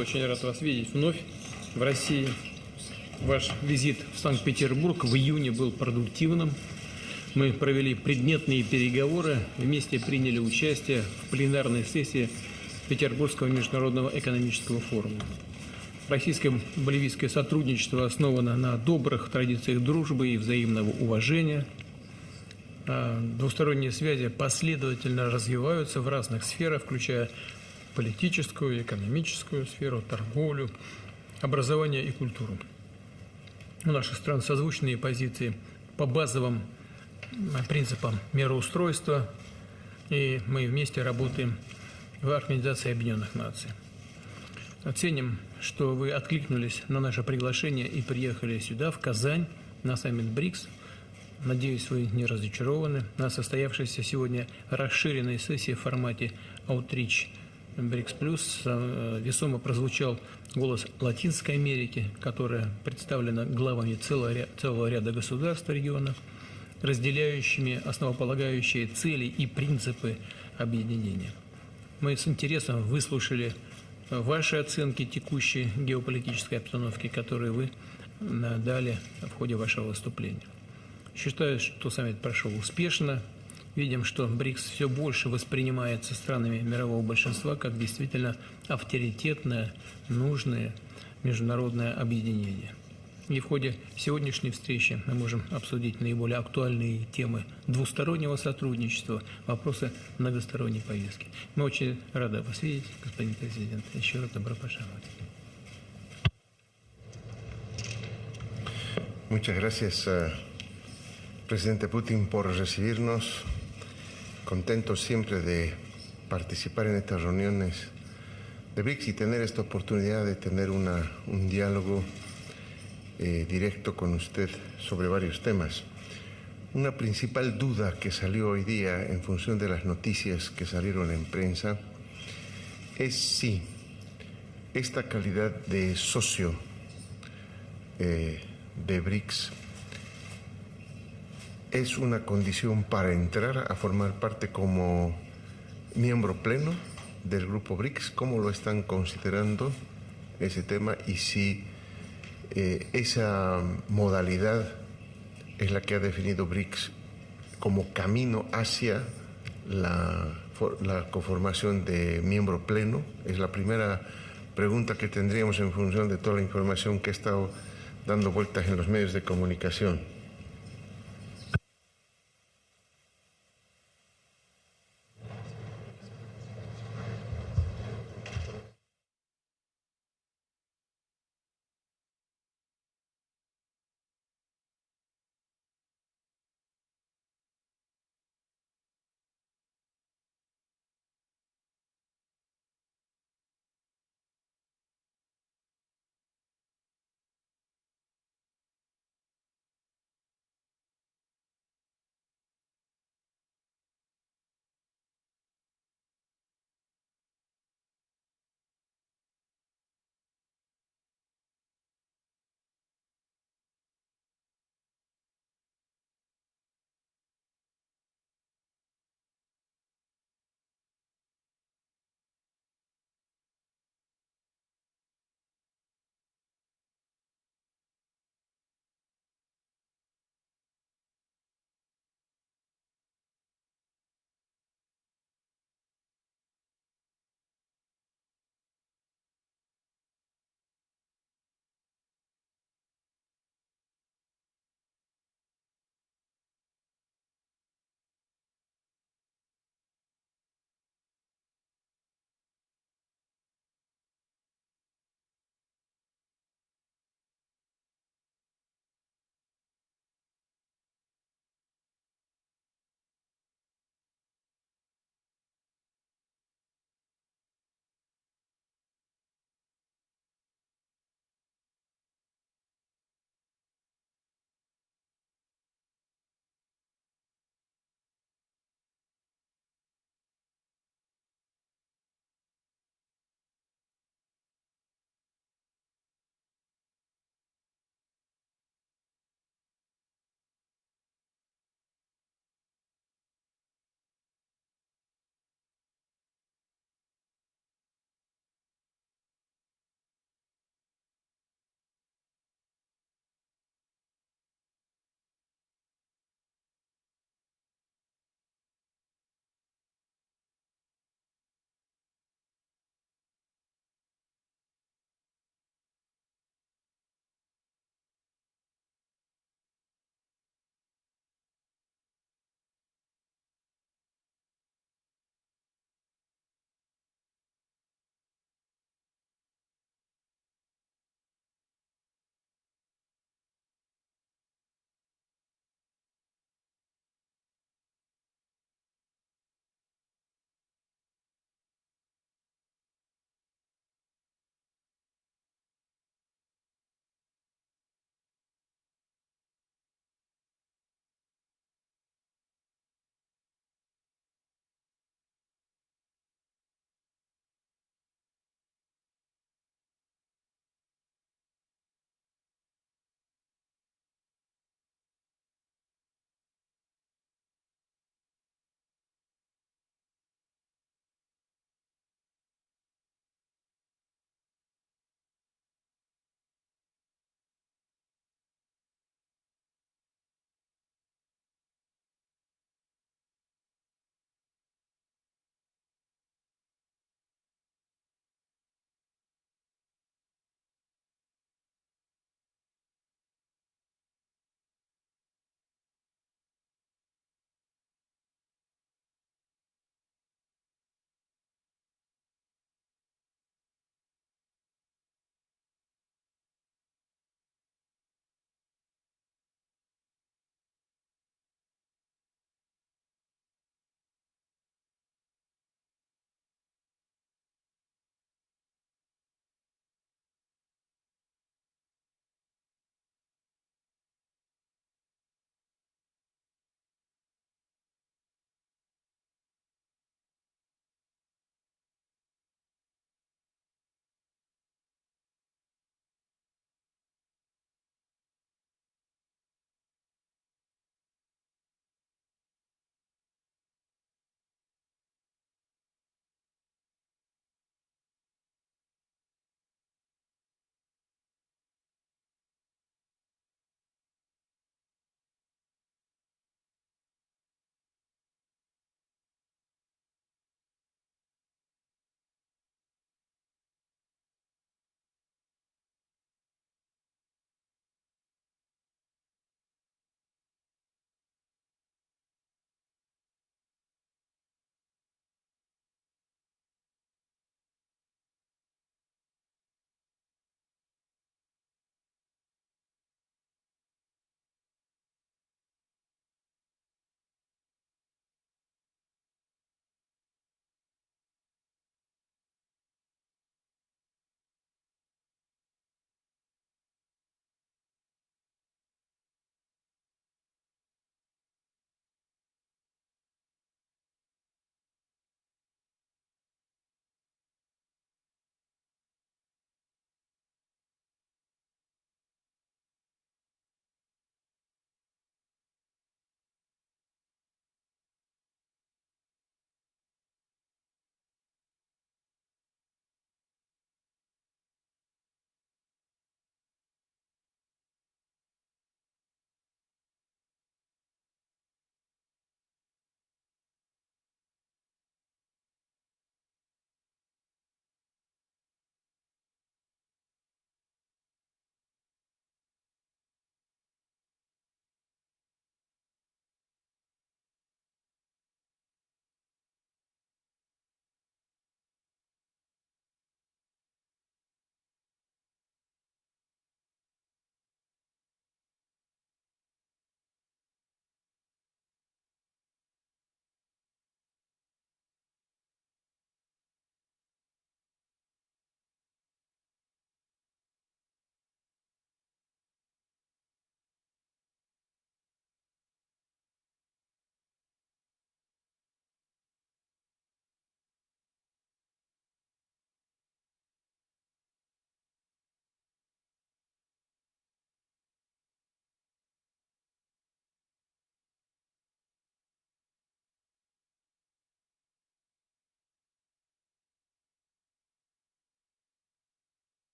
очень рад вас видеть вновь в России. Ваш визит в Санкт-Петербург в июне был продуктивным. Мы провели предметные переговоры, вместе приняли участие в пленарной сессии Петербургского международного экономического форума. Российско-боливийское сотрудничество основано на добрых традициях дружбы и взаимного уважения. Двусторонние связи последовательно развиваются в разных сферах, включая политическую, экономическую сферу, торговлю, образование и культуру. У наших стран созвучные позиции по базовым принципам мироустройства, и мы вместе работаем в Организации Объединенных Наций. Оценим, что вы откликнулись на наше приглашение и приехали сюда, в Казань, на саммит БРИКС. Надеюсь, вы не разочарованы. На состоявшейся сегодня расширенной сессии в формате Outreach BRICS Plus весомо прозвучал голос Латинской Америки, которая представлена главами целого ряда государств региона, разделяющими основополагающие цели и принципы объединения. Мы с интересом выслушали ваши оценки текущей геополитической обстановки, которые вы дали в ходе вашего выступления. Считаю, что саммит прошел успешно. Видим, что БРИКС все больше воспринимается странами мирового большинства как действительно авторитетное, нужное международное объединение. И в ходе сегодняшней встречи мы можем обсудить наиболее актуальные темы двустороннего сотрудничества, вопросы многосторонней повестки. Мы очень рады вас видеть, господин президент. Еще раз добро пожаловать. Muchas gracias, presidente Putin, por recibirnos. Contentos siempre de participar en estas reuniones de BRICS y tener esta oportunidad de tener un diálogo directo con usted sobre varios temas. Una principal duda que salió hoy día en función de las noticias que salieron en prensa es si esta calidad de socio de BRICS es una condición para entrar a formar parte como miembro pleno del grupo BRICS. ¿Cómo lo están considerando ese tema? Y si esa modalidad es la que ha definido BRICS como camino hacia la conformación de miembro pleno. Es la primera pregunta que tendríamos en función de toda la información que ha estado dando vueltas en los medios de comunicación.